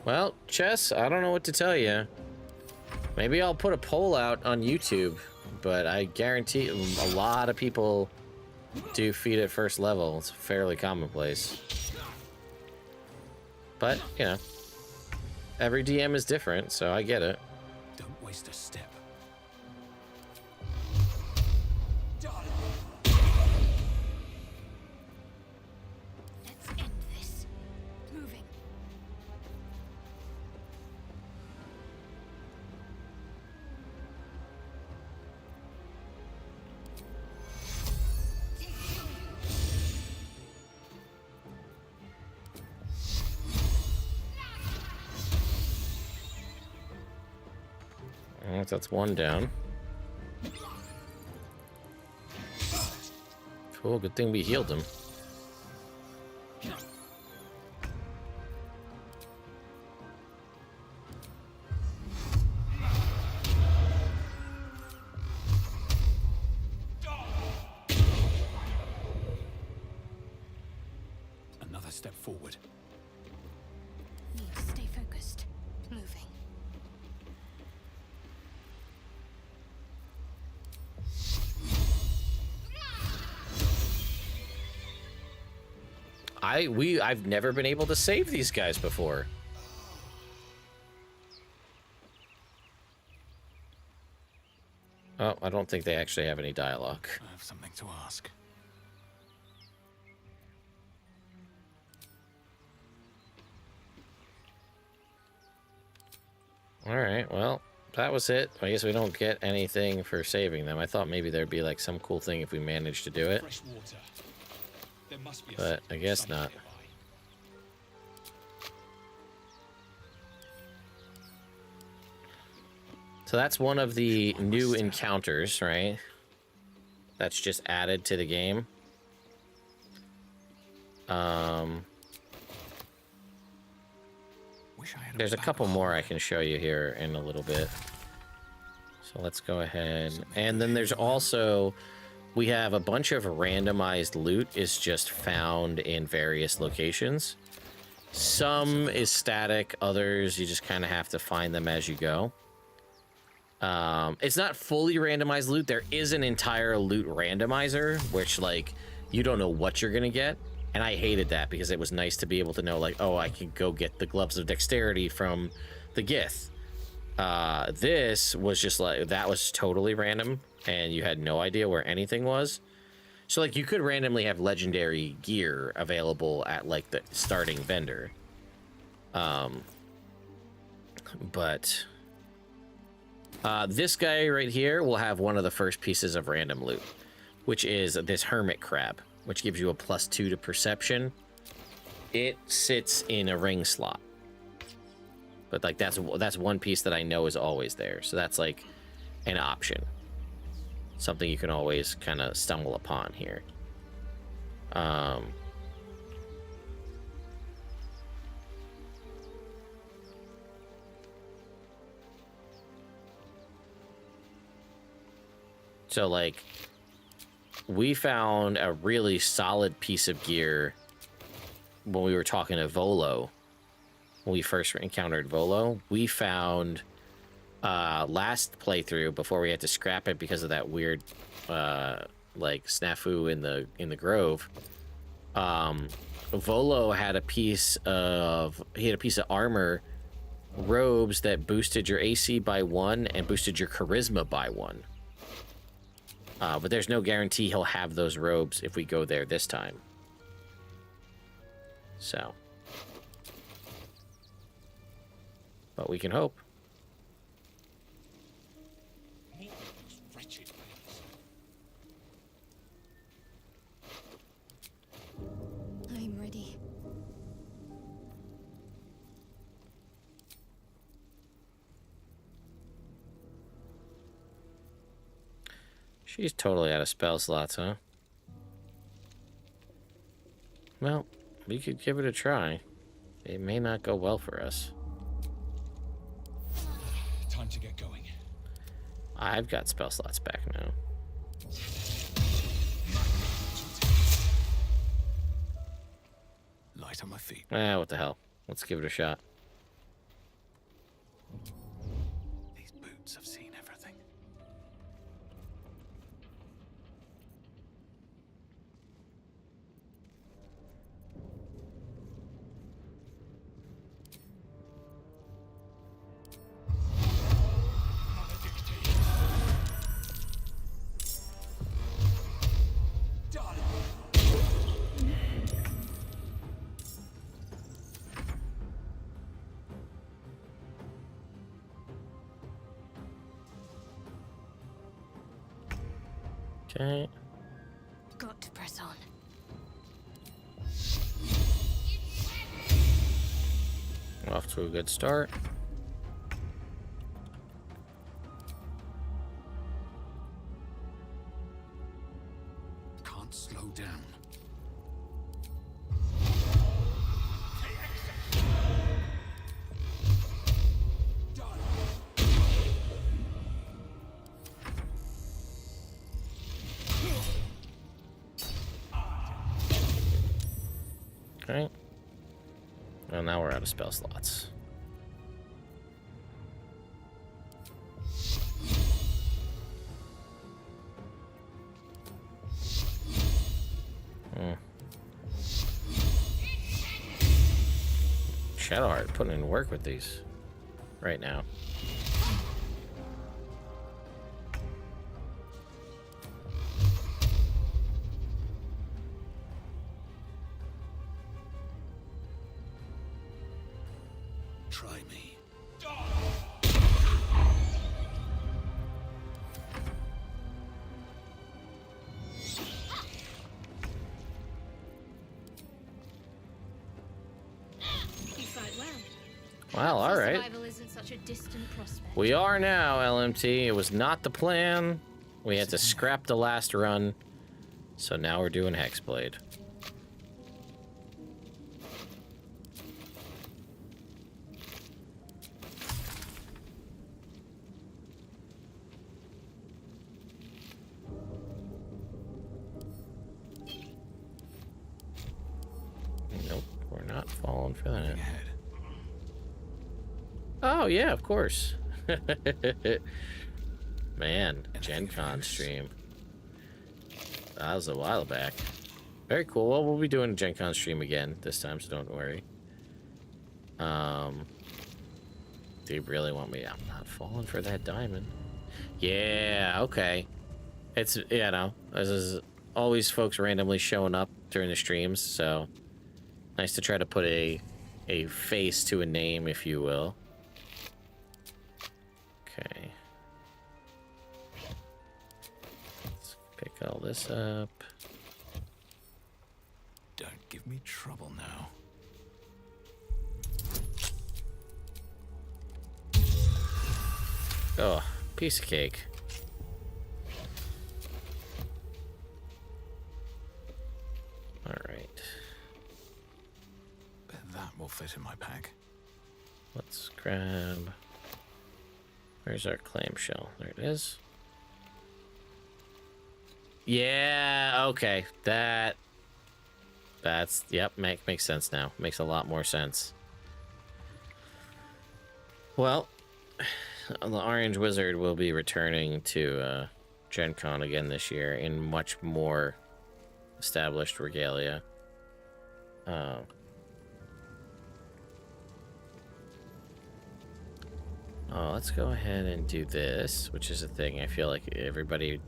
Well, Chess, I don't know what to tell you. Maybe I'll put a poll out on YouTube, but I guarantee a lot of people do feed at first level. It's fairly commonplace. But, you know, every DM is different, so I get it. Don't waste a step. Let's end this. Moving. Alright, that's one down. Cool, good thing we healed him. Another step forward. Need to stay focused. Moving. I've never been able to save these guys before. Oh, I don't think they actually have any dialogue. I have something to ask. Alright, well, that was it. I guess we don't get anything for saving them. I thought maybe there'd be like some cool thing if we managed to do it. Fresh water. There must be a But I guess not. nearby. So that's one of the new encounters, right? That's just added to the game. There's a couple more I can show you here in a little bit. So let's go ahead. And then there's also, we have a bunch of randomized loot is just found in various locations. Some is static, others you just kind of have to find them as you go. It's not fully randomized loot. There is an entire loot randomizer, which like you don't know what you're gonna get. And I hated that because it was nice to be able to know like, oh, I can go get the gloves of dexterity from the Gith. This was just like, that was totally random and you had no idea where anything was. So like you could randomly have legendary gear available at like the starting vendor. This guy right here will have one of the first pieces of random loot, which is this hermit crab, which gives you a +2 to perception. It sits in a ring slot. But like that's one piece that I know is always there. So that's like an option. Something you can always kind of stumble upon here. So like we found a really solid piece of gear when we were talking to Volo. When we first encountered Volo, we found last playthrough before we had to scrap it because of that weird like snafu in the grove. Volo had a piece of armor, robes that boosted your AC by 1 and boosted your charisma by 1. But there's no guarantee he'll have those robes if we go there this time. So. But we can hope. Wretched place. I'm ready. She's totally out of spell slots, huh? Well, we could give it a try. It may not go well for us. Time to get going. I've got spell slots back now. Light on my feet. What the hell? Let's give it a shot. These boots Okay. Got to press on. Off to a good start. Can't slow down. Okay. Well, now we're out of spell slots. Shadowheart putting in work with these right now. Try me. You fight well. Well, all right. Survival isn't such a distant prospect. We are now, LMT. It was not the plan. We had to scrap the last run. So now we're doing Hexblade. Nope, we're not falling for that. Oh, yeah, of course. Man, Gen Con stream. That was a while back. Very cool. Well, we'll be doing a Gen Con stream again this time, so don't worry. Do you really want me? I'm not falling for that diamond. Yeah, okay. It's, you know, this is always folks randomly showing up during the streams, so nice to try to put a face to a name, if you will. Okay. Let's pick all this up. Don't give me trouble now. Oh, piece of cake. All right. Bet that will fit in my pack. Let's grab... Where's our clamshell? There it is. Yeah, okay. That's, yep, makes sense now. Makes a lot more sense. Well, the Orange Wizard will be returning to Gen Con again this year in much more established regalia. Oh, let's go ahead and do this, which is a thing I feel like everybody...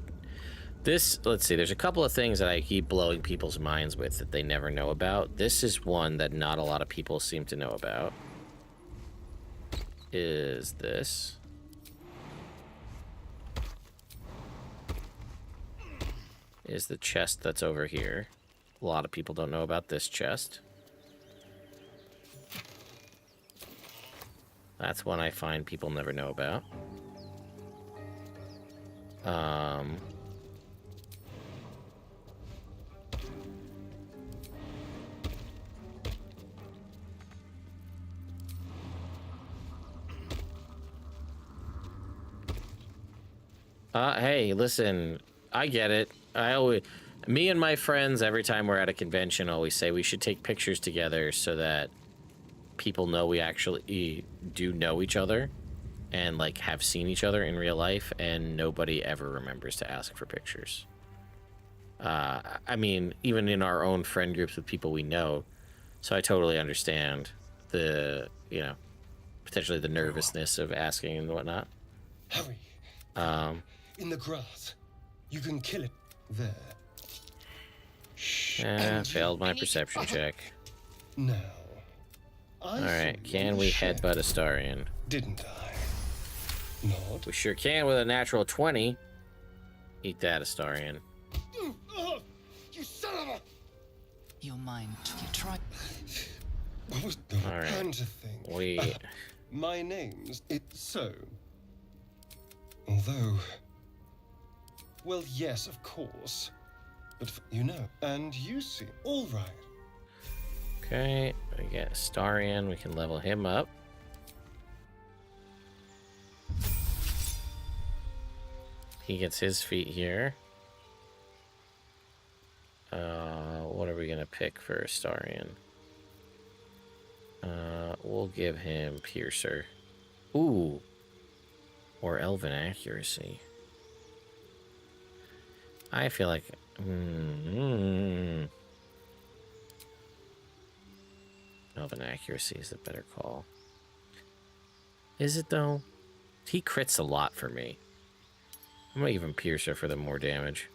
This, let's see, there's a couple of things that I keep blowing people's minds with that they never know about. This is one that not a lot of people seem to know about. Is this. Is the chest that's over here. A lot of people don't know about this chest. That's one I find people never know about. Hey, listen, I get it. Me and my friends, every time we're at a convention, always say we should take pictures together so that people know we actually do know each other and like have seen each other in real life, and nobody ever remembers to ask for pictures. I mean, even in our own friend groups with people we know, so I totally understand the, you know, potentially the nervousness of asking and whatnot. Hurry. In the grass. You can kill it there. Shh. Failed my perception check. Now. Alright, can we headbutt Astarion? Didn't I? Not. We sure can with a natural 20. Eat that, Astarion. You son of a... Your mind. You tried. What was the panda thing? Wait. My name's... It's so. Although... Well, yes, of course. But, you know, and you seem all right. Okay, we get Starian. We can level him up. He gets his feet here. What are we gonna pick for Starian? We'll give him Piercer. Ooh. Or Elven Accuracy. I feel like... Elven Accuracy is the better call. Is it, though? He crits a lot for me. I'm gonna give him Piercer for the more damage.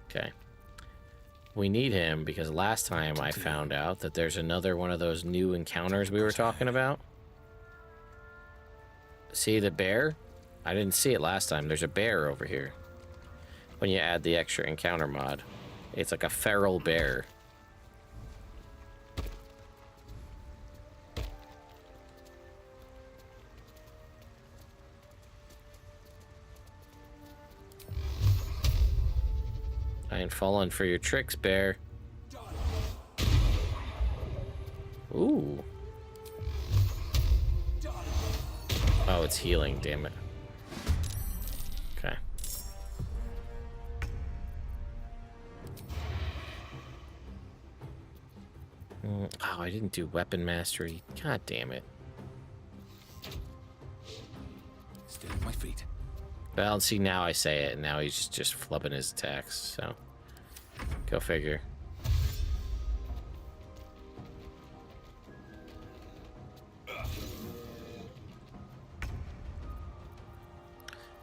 Okay. We need him because last time I found out that there's another one of those new encounters we were talking about. See the bear? I didn't see it last time. There's a bear over here. When you add the extra encounter mod. It's like a feral bear. I ain't falling for your tricks, bear. Ooh. Oh, it's healing, damn it. Okay. Oh, I didn't do weapon mastery. God damn it. Stay on my feet. Well, see, now I say it, and now he's just flubbing his attacks, so... Go figure.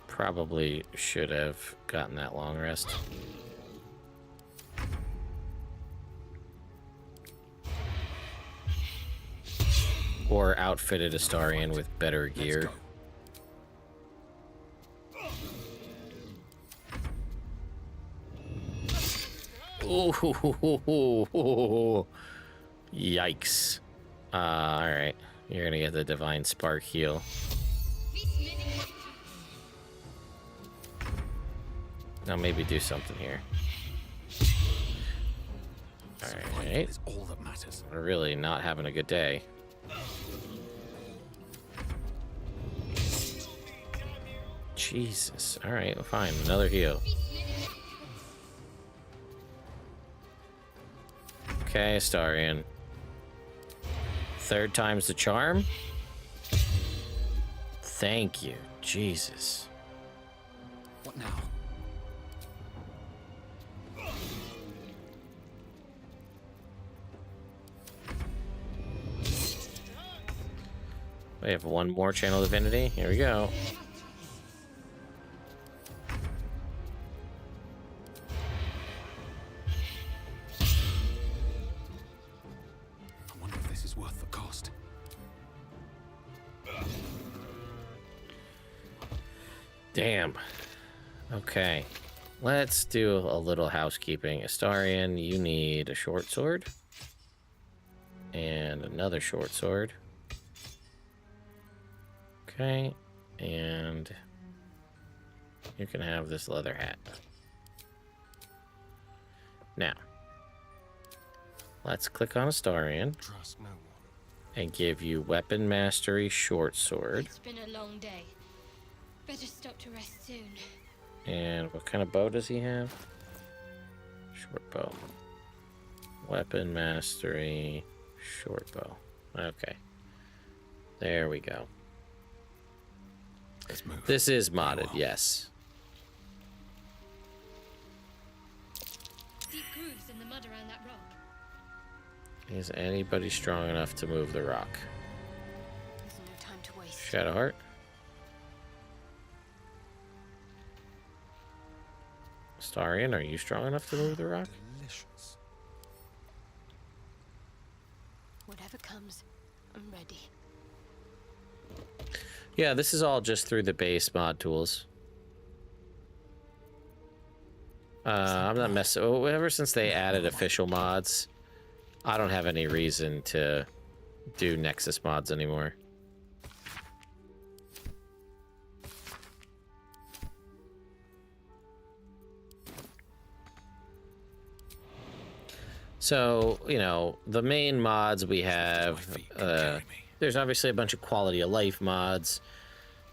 Probably should have gotten that long rest. Or outfitted Astarion with better gear. Oh, yikes. Alright. You're gonna get the Divine Spark heal. Now maybe do something here. Alright. All that matters. We're really not having a good day. Jesus. Alright, well, fine. Another heal. Okay, Astarion. Third time's the charm? Thank you. Jesus. What now? We have one more channel divinity. Here we go. I wonder if this is worth the cost. Damn. Okay. Let's do a little housekeeping. Astarion, you need a short sword. And another short sword. Okay. And you can have this leather hat. Now, let's click on Astarion and give you Weapon Mastery Short Sword. It's been a long day. Better stop to rest soon. And what kind of bow does he have? Short bow. Weapon Mastery Short bow. Okay. There we go. Let's move. This is modded, yes. Deep grooves in the mud around that rock. Is anybody strong enough to move the rock? There's no time to waste. Shadowheart? Astarion, are you strong enough to move the rock? Delicious. Whatever comes, I'm ready. Yeah, this is all just through the base mod tools. I'm not messing. Ever since they added official mods, I don't have any reason to do Nexus mods anymore. So, you know, the main mods we have, there's obviously a bunch of quality of life mods.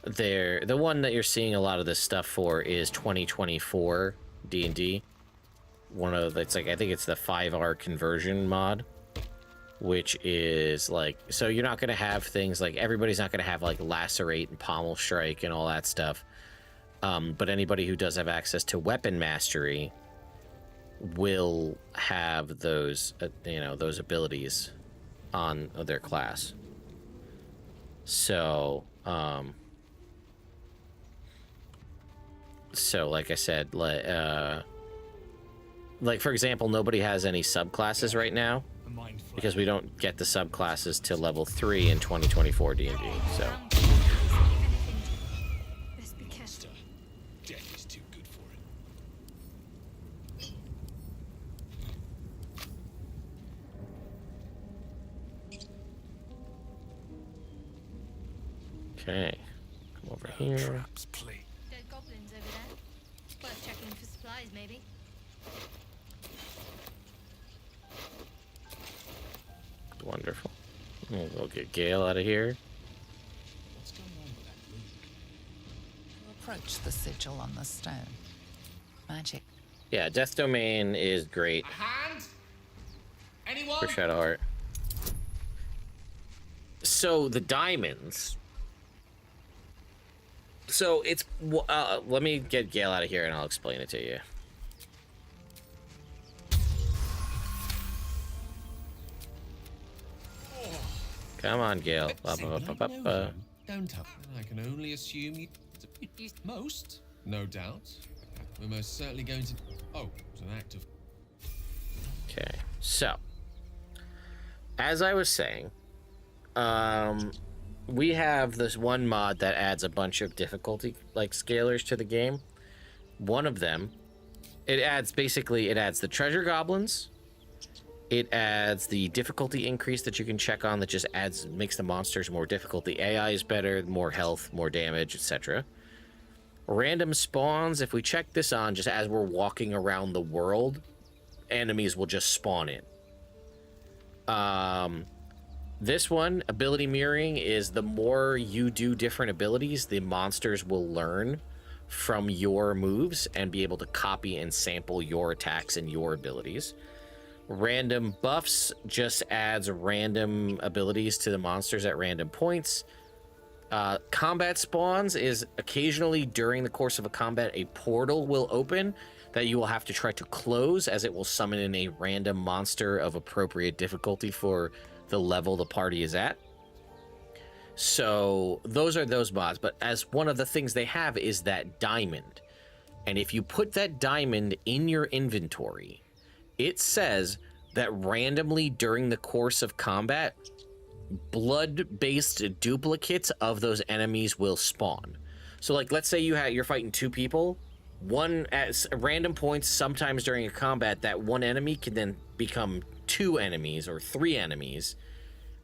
The one that you're seeing a lot of this stuff for is 2024 D&D. It's like, I think it's the 5R conversion mod, which is like, so you're not going to have things like, everybody's not going to have like lacerate and pommel strike and all that stuff. But anybody who does have access to weapon mastery will have those, you know, those abilities on their class. So, like I said, like for example, nobody has any subclasses right now because we don't get the subclasses till level 3 in 2024 D&D. So. Death is too good for it. Okay, come over here. Dead goblins over there. Worth checking for supplies, maybe. Wonderful. We'll go get Gale out of here. What's going on with that room? Approach the sigil on the stone. Magic. Yeah, Death Domain is great. A hand? Anyone? For Shadowheart. So the diamonds. So it's let me get Gale out of here and I'll explain it to you. Come on, Gale. Don't tell. I can only assume you. Most? No doubt. We're most certainly going to. Oh, it's an act of. Okay, so as I was saying, we have this one mod that adds a bunch of difficulty like scalars to the game. One of them, it adds the treasure goblins. It adds the difficulty increase that you can check on that just makes the monsters more difficult. The AI is better, more health, more damage, etc. Random spawns, if we check this on just as we're walking around the world, enemies will just spawn in. This one, ability mirroring, is the more you do different abilities, the monsters will learn from your moves and be able to copy and sample your attacks and your abilities. Random buffs just adds random abilities to the monsters at random points. Combat spawns is occasionally during the course of a combat, a portal will open that you will have to try to close, as it will summon in a random monster of appropriate difficulty for the level the party is at. So those are those mods, but as one of the things they have is that diamond. And if you put that diamond in your inventory, it says that randomly during the course of combat, blood-based duplicates of those enemies will spawn. So like, let's say you're fighting two people, one at random points, sometimes during a combat, that one enemy can then become two enemies or three enemies,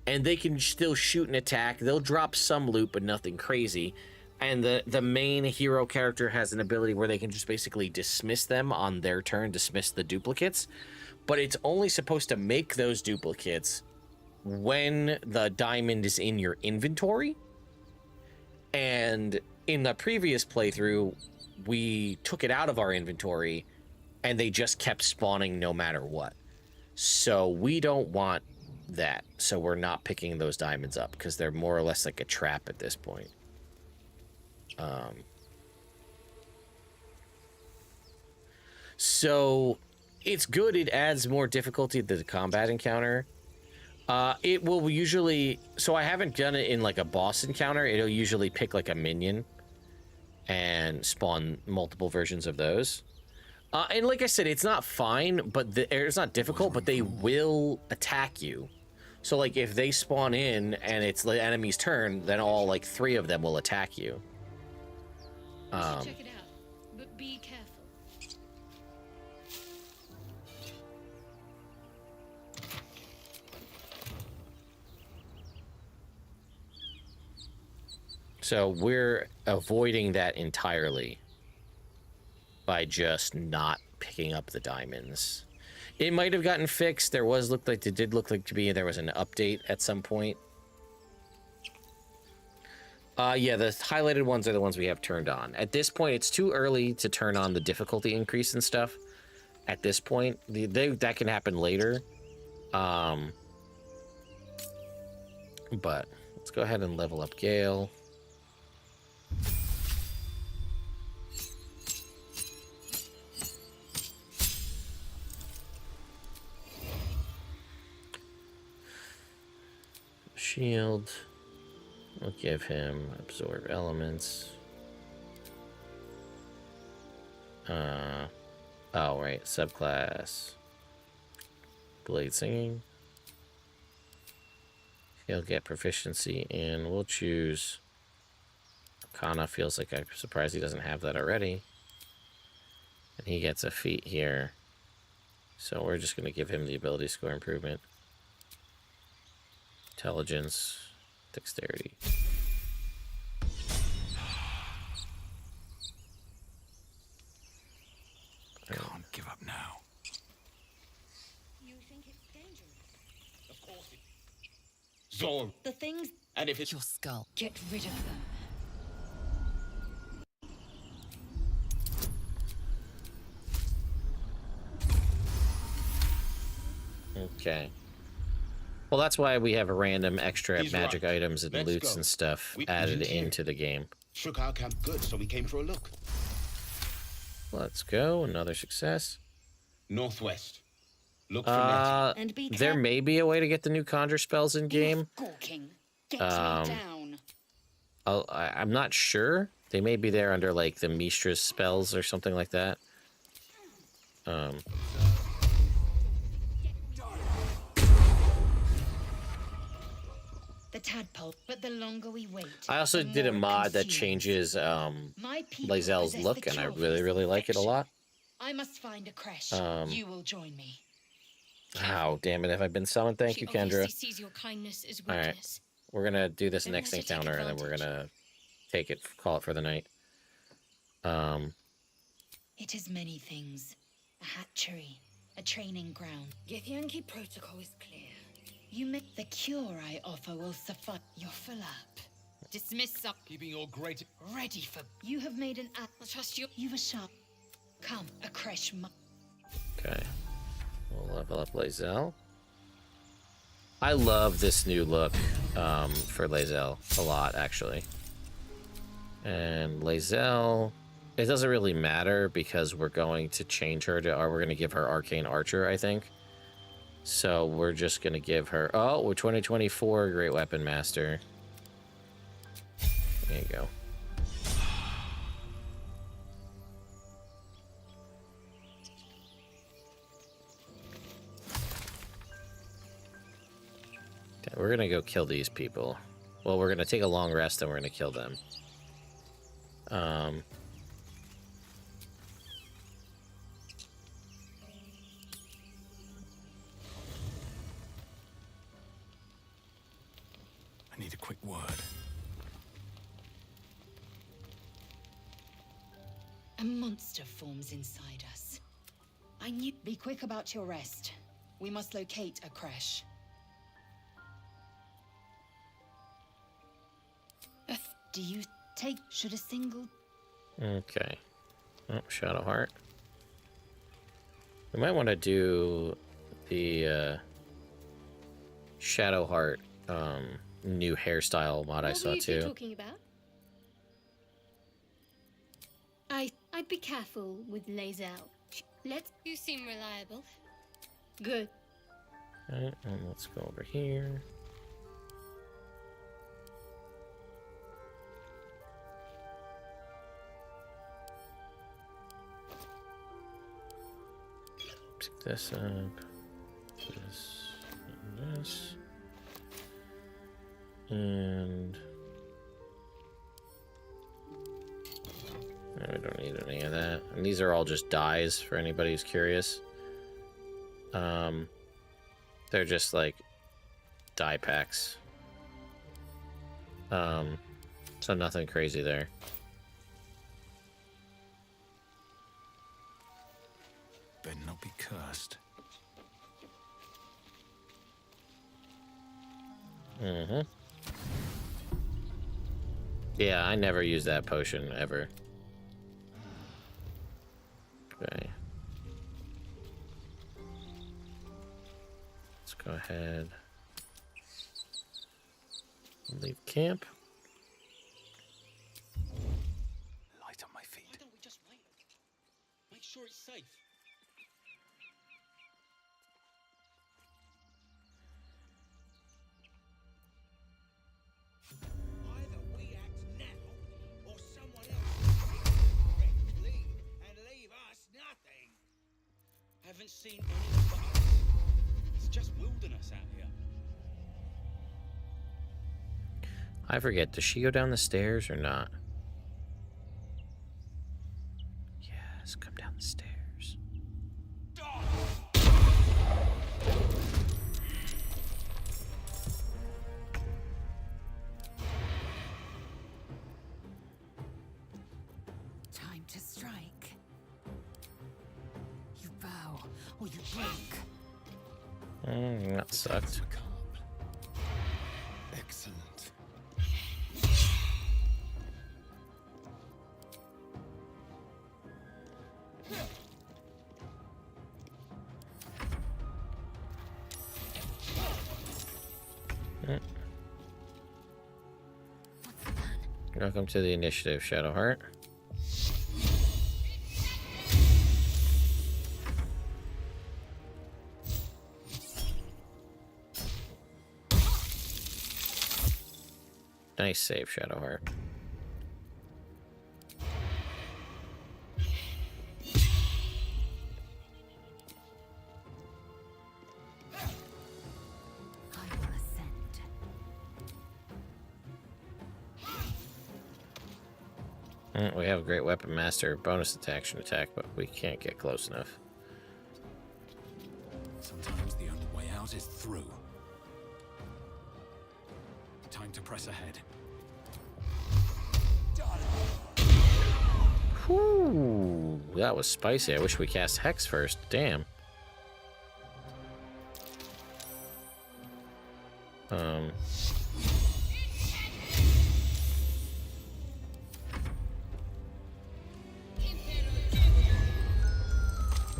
and they can still shoot and attack. They'll drop some loot, but nothing crazy. And the main hero character has an ability where they can just basically dismiss them on their turn, dismiss the duplicates. But it's only supposed to make those duplicates when the diamond is in your inventory. And in the previous playthrough, we took it out of our inventory and they just kept spawning no matter what. So we don't want that. So we're not picking those diamonds up because they're more or less like a trap at this point. So it's good. It adds more difficulty to the combat encounter. It will usually, so I haven't done it in like a boss encounter. It'll usually pick like a minion and spawn multiple versions of those. And like I said, it's not fine, but it's not difficult, but they will attack you So, like, if they spawn in and it's the enemy's turn, then all, like, 3 of them will attack you. Check it out, but be careful. So we're avoiding that entirely by just not picking up the diamonds. It might have gotten fixed. There was did look like to be there was an update at some point. Yeah, the highlighted ones are the ones we have turned on. At this point, it's too early to turn on the difficulty increase and stuff. At this point, that can happen later. But let's go ahead and level up Gale. Shield. We'll give him absorb elements. Oh, right. Subclass. Blade singing. He'll get proficiency in. We'll choose. Arcana. Feels like I'm surprised he doesn't have that already. And he gets a feat here. So we're just going to give him the ability score improvement. Intelligence. Dexterity. Can't give up now. You think it's dangerous? Of course it... Zorn. The things... And if it's... Your skull. Get rid of them. Okay. Well, that's why we have a random extra He's magic right. items and Let's loots go. and stuff We added didn't hear. into the game. Shook our camp good, so we came for a look. Let's go. Another success. Northwest. Look for Nettie. And be There may be a way to get the new conjure spells in game. Gawking. Get Um, me down. I'm not sure. They may be there under like the Mistress spells or something like that. The tadpole, but the longer we wait, I also the did a more it mod that consumes. changes My people Lae'zel's possess look, the and I cure for really, really like it a lot. I must find a creche. You will join me. Oh, damn it. Have I been summoned? Thank She you, Kendra. obviously sees your kindness as All right. weakness. We're going to do this Don't next let her take encounter, and then we're going to take it, call it for the night. It is many things. A hatchery, a training ground. Githyanki protocol is clear. You make the cure I offer will suffice. You're full up. Dismiss some. Keeping your great... Ready for... You have made an act. I'll trust you. You were sharp. Come, a creche. Okay. We'll level up Lae'zel. I love this new look for Lae'zel a lot, actually. And Lae'zel, it doesn't really matter because we're going to change her to, or we're going to give her Arcane Archer, I think. So we're just going to give her, oh, we're 2024 Great Weapon Master. There you go. Okay, we're gonna go kill these people. Well, we're gonna take a long rest and we're gonna kill them. I need a quick word. A monster forms inside us. I knew. Be quick about your rest. We must locate a creche. Do you take... Should a single... Okay. Oh, Shadowheart. We might want to do the Shadowheart new hairstyle mod I saw What were you two too. talking about? I'd be careful with Lae'zel. You seem reliable. Good. Alright, and let's go over here. Pick this up. This and this. And no, we don't need any of that. And these are all just dyes for anybody who's curious. They're just like dye packs. So nothing crazy there. Better not be cursed. Mm-hmm. Yeah, I never use that potion, ever. Okay. Let's go ahead. Leave camp. Light on my feet. Why don't we just wait? Make sure it's safe. Either we act now, or someone else will take the lead and leave us nothing. Haven't seen anyone but us. It's just wilderness out here. I forget, does she go down the stairs or not? Yes, come down the stairs. Time to strike. You bow or you break. That sucked. Excellent. Welcome to the initiative, Shadowheart. Nice save, Shadowheart. We have a great weapon master, bonus attack, but we can't get close enough. Sometimes the only way out is through. Time to press ahead. Whew, that was spicy. I wish we cast Hex first. Damn.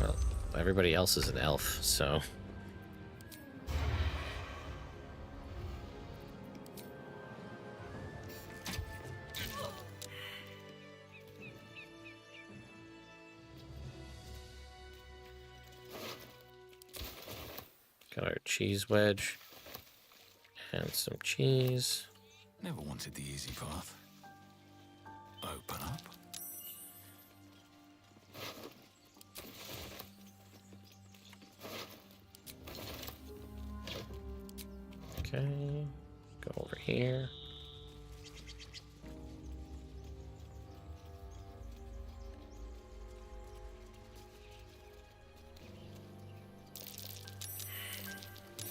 Well, everybody else is an elf, so... Got our cheese wedge and some cheese. Never wanted the easy path. Open up. Okay, go over here.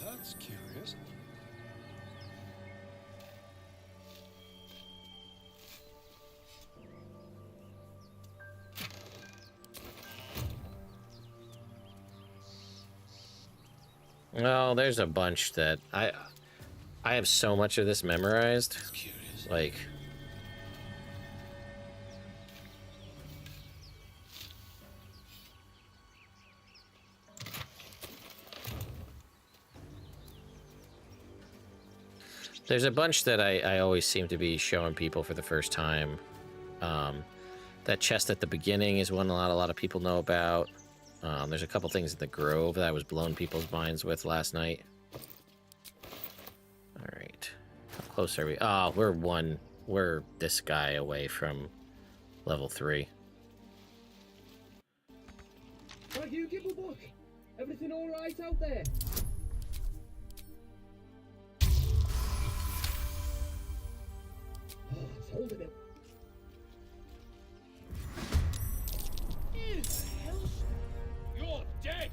That's curious. Well, there's a bunch that I have so much of this memorized. Like, there's a bunch that I always seem to be showing people for the first time. That chest at the beginning is one a lot of people know about. There's a couple things in the Grove that I was blowing people's minds with last night. Alright. How close are we? Oh, we're this guy away from level 3. Thank you, Gibblebuck. Everything alright out there? Hold it. You the hell's... You're dead!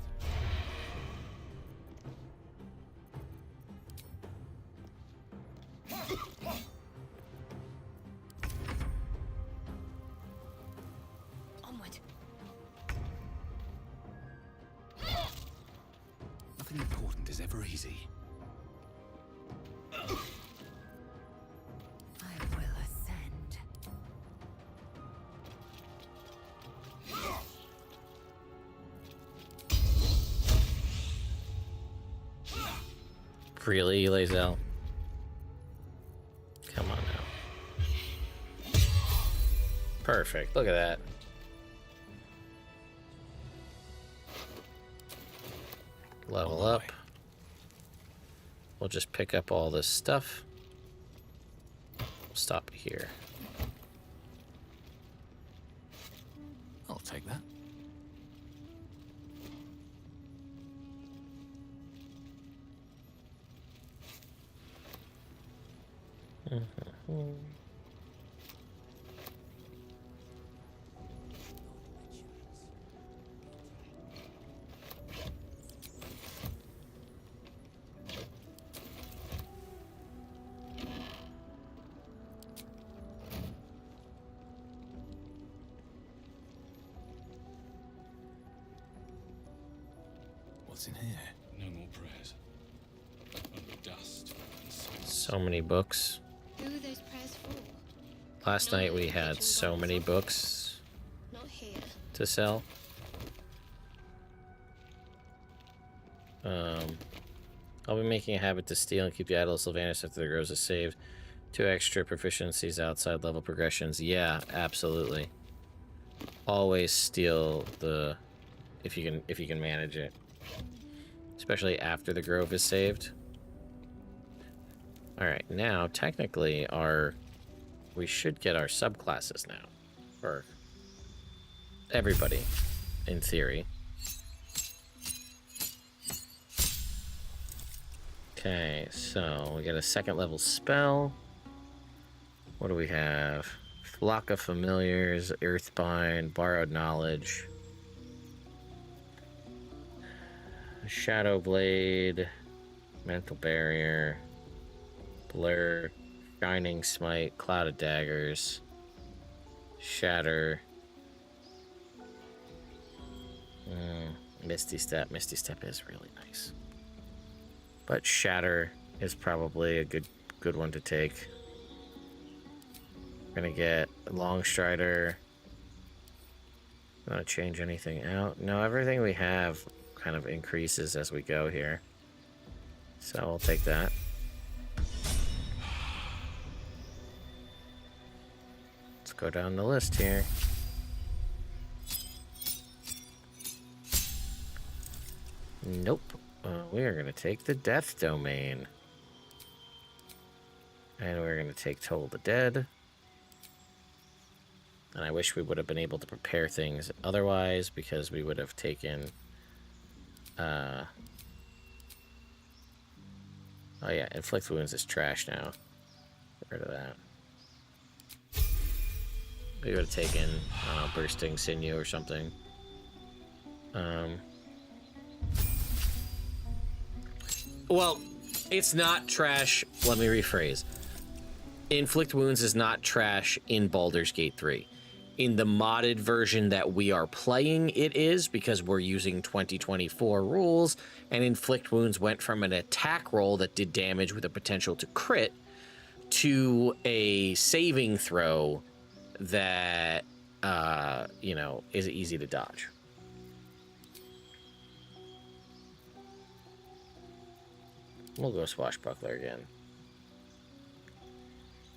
Onward. Nothing important is ever easy. I will ascend. Really, Lazel? Come on now. Perfect. Look at that. Level up. We'll just pick up all this stuff. Stop it here. I'll take that. What's in here? No more prayers. Only dust and salt. So many books. Who are those prayers for? Last night we had so many books Not here. to sell. I'll be making a habit to steal and keep the idol of Sylvanus after the grows is saved. 2 extra proficiencies outside level progressions. Yeah, absolutely. Always steal the if you can manage it. Especially after the grove is saved. Alright, now technically we should get our subclasses now. For everybody, in theory. Okay, so we got a 2nd level spell. What do we have? Flock of Familiars, Earthbind, Borrowed Knowledge, Shadow Blade, Mental Barrier, Blur, Shining Smite, Cloud of Daggers, Shatter, Misty Step. Misty Step is really nice. But Shatter is probably a good one to take. We're gonna get Long Strider. Not change anything out. No, everything we have kind of increases as we go here. So I'll take that. Let's go down the list here. Nope. We are going to take the Death Domain. And we're going to take Toll the Dead. And I wish we would have been able to prepare things otherwise, because we would have taken... oh yeah, Inflict Wounds is trash now. Get rid of that. We would have taken Bursting Sinew or something. Well, it's not trash. Let me rephrase. Inflict Wounds is not trash in Baldur's Gate 3. In the modded version that we are playing, it is, because we're using 2024 rules, and Inflict Wounds went from an attack roll that did damage with a potential to crit to a saving throw that, you know, is easy to dodge. We'll go Swashbuckler again.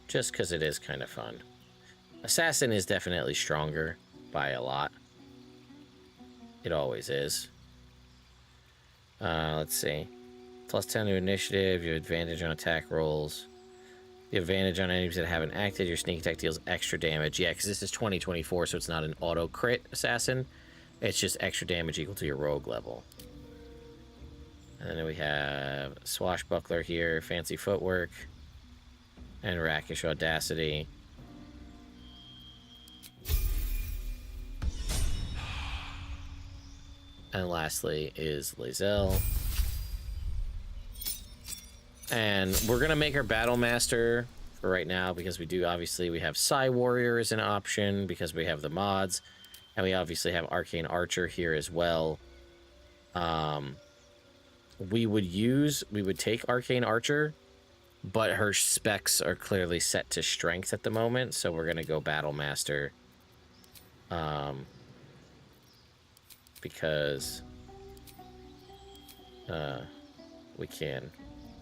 Just because it is kind of fun. Assassin is definitely stronger by a lot. It always is. Let's see. Plus 10 to initiative, you have advantage on attack rolls. You have advantage on enemies that haven't acted. Your sneak attack deals extra damage. Yeah, because this is 2024, so it's not an auto crit assassin. It's just extra damage equal to your rogue level. And then we have Swashbuckler here, Fancy Footwork, and Rakish Audacity. And lastly is Lae'zel. And we're going to make her Battle Master for right now because we do, obviously, we have Psy Warrior as an option because we have the mods. And we obviously have Arcane Archer here as well. We would take Arcane Archer, but her specs are clearly set to strength at the moment, so we're going to go Battle Master. Because we can.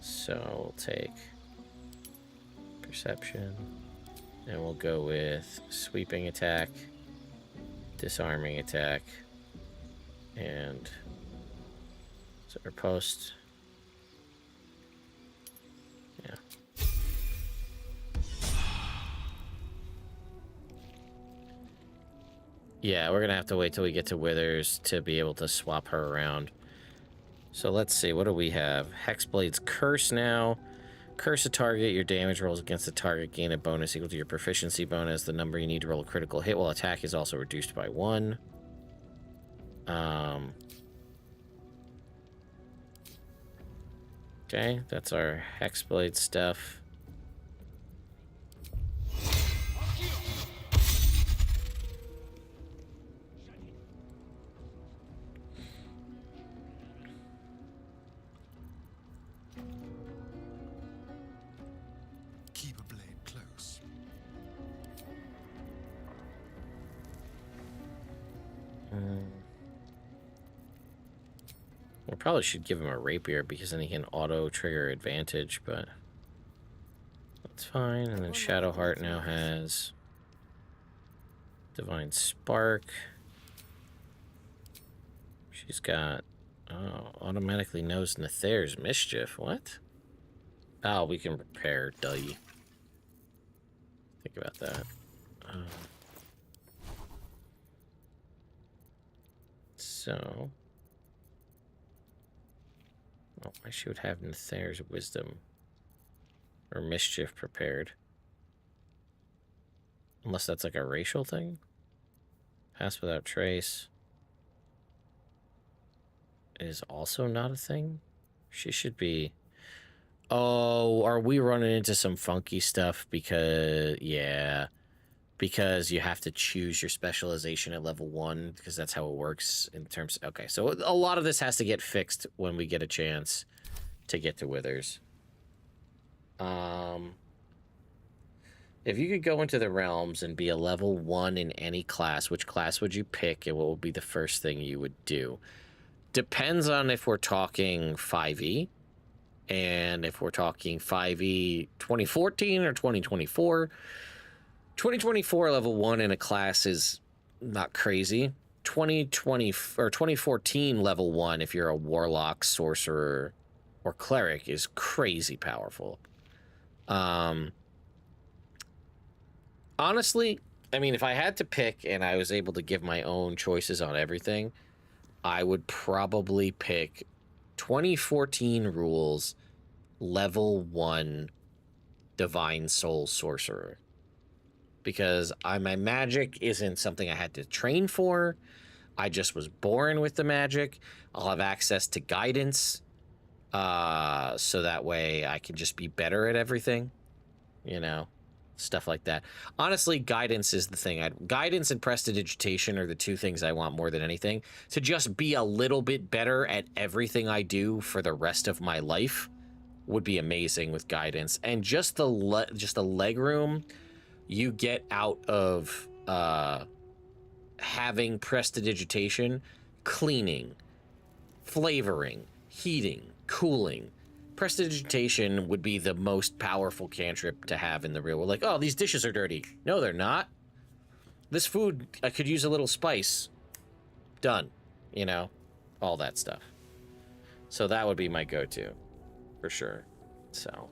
So we'll take Perception, and we'll go with Sweeping Attack, Disarming Attack, and so our Post. Yeah. Yeah, we're gonna have to wait till we get to Withers to be able to swap her around. So let's see, what do we have? Hexblade's Curse now. Curse a target, your damage rolls against the target gain a bonus equal to your proficiency bonus. The number you need to roll a critical hit while attack is also reduced by 1. Okay, that's our Hexblade stuff. Keep a blade close. We probably should give him a rapier because then he can auto-trigger advantage, but that's fine. And then Shadowheart now has Divine Spark. She's got, oh, automatically knows Nether's Mischief. What? Oh, we can repair, duh. Think about that. So... oh, she would have Nether's Wisdom or Mischief prepared. Unless that's like a racial thing. Pass Without Trace is also not a thing. She should be... oh, are we running into some funky stuff? Because, yeah. Because you have to choose your specialization at level 1, because that's how it works in terms... okay, so a lot of this has to get fixed when we get a chance to get to Withers. If you could go into the realms and be a level 1 in any class, which class would you pick, and what would be the first thing you would do? Depends on if we're talking 5e, and if we're talking 5e 2014 or 2024. 2024 level 1 in a class is not crazy. 2020 or 2014 level 1 if you're a warlock, sorcerer, or cleric is crazy powerful. Honestly, I mean, if I had to pick and I was able to give my own choices on everything, I would probably pick 2014 rules level 1 Divine Soul Sorcerer. Because my magic isn't something I had to train for. I just was born with the magic. I'll have access to guidance. So that way I can just be better at everything. You know, stuff like that. Honestly, guidance is the thing. Guidance and prestidigitation are the two things I want more than anything. To just be a little bit better at everything I do for the rest of my life would be amazing with guidance. And just the leg room you get out of having prestidigitation, cleaning, flavoring, heating, cooling. Prestidigitation would be the most powerful cantrip to have in the real world. Like, oh, these dishes are dirty. No, they're not. This food, I could use a little spice. Done. You know, all that stuff. So that would be my go-to, for sure. So,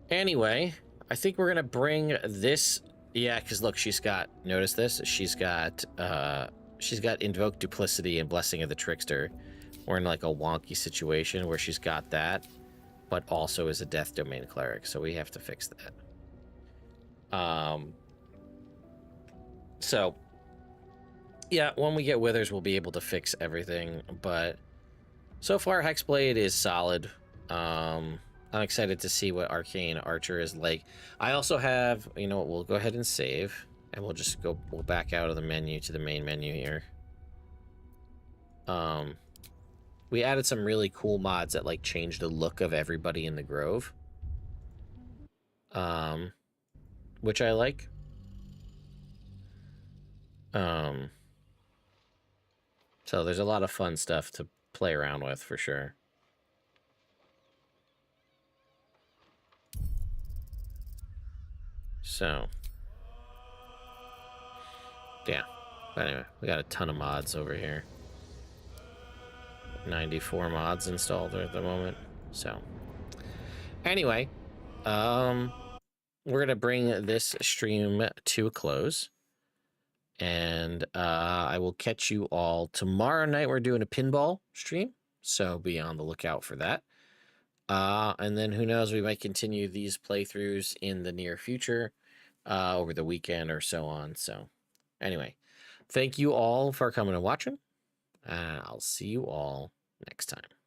anyway, I think we're gonna bring this. Yeah, because look, she's got. Notice this. She's got Invoke Duplicity and Blessing of the Trickster. We're in like a wonky situation where she's got that, but also is a Death Domain Cleric. So we have to fix that. So Yeah, when we get withers, we'll be able to fix everything. But so far, Hexblade is solid. I'm excited to see what Arcane Archer is like. I also have, you know what, we'll go ahead and save. And we'll just go, we'll back out of the menu to the main menu here. We added some really cool mods that like change the look of everybody in the Grove. Which I like. So there's a lot of fun stuff to play around with for sure. So, yeah. But anyway, we got a ton of mods over here. 94 mods installed at the moment. So, anyway, we're gonna bring this stream to a close. And I will catch you all tomorrow night. We're doing a pinball stream, so be on the lookout for that. And then who knows, we might continue these playthroughs in the near future, over the weekend or so on. So anyway, thank you all for coming and watching. I'll see you all next time.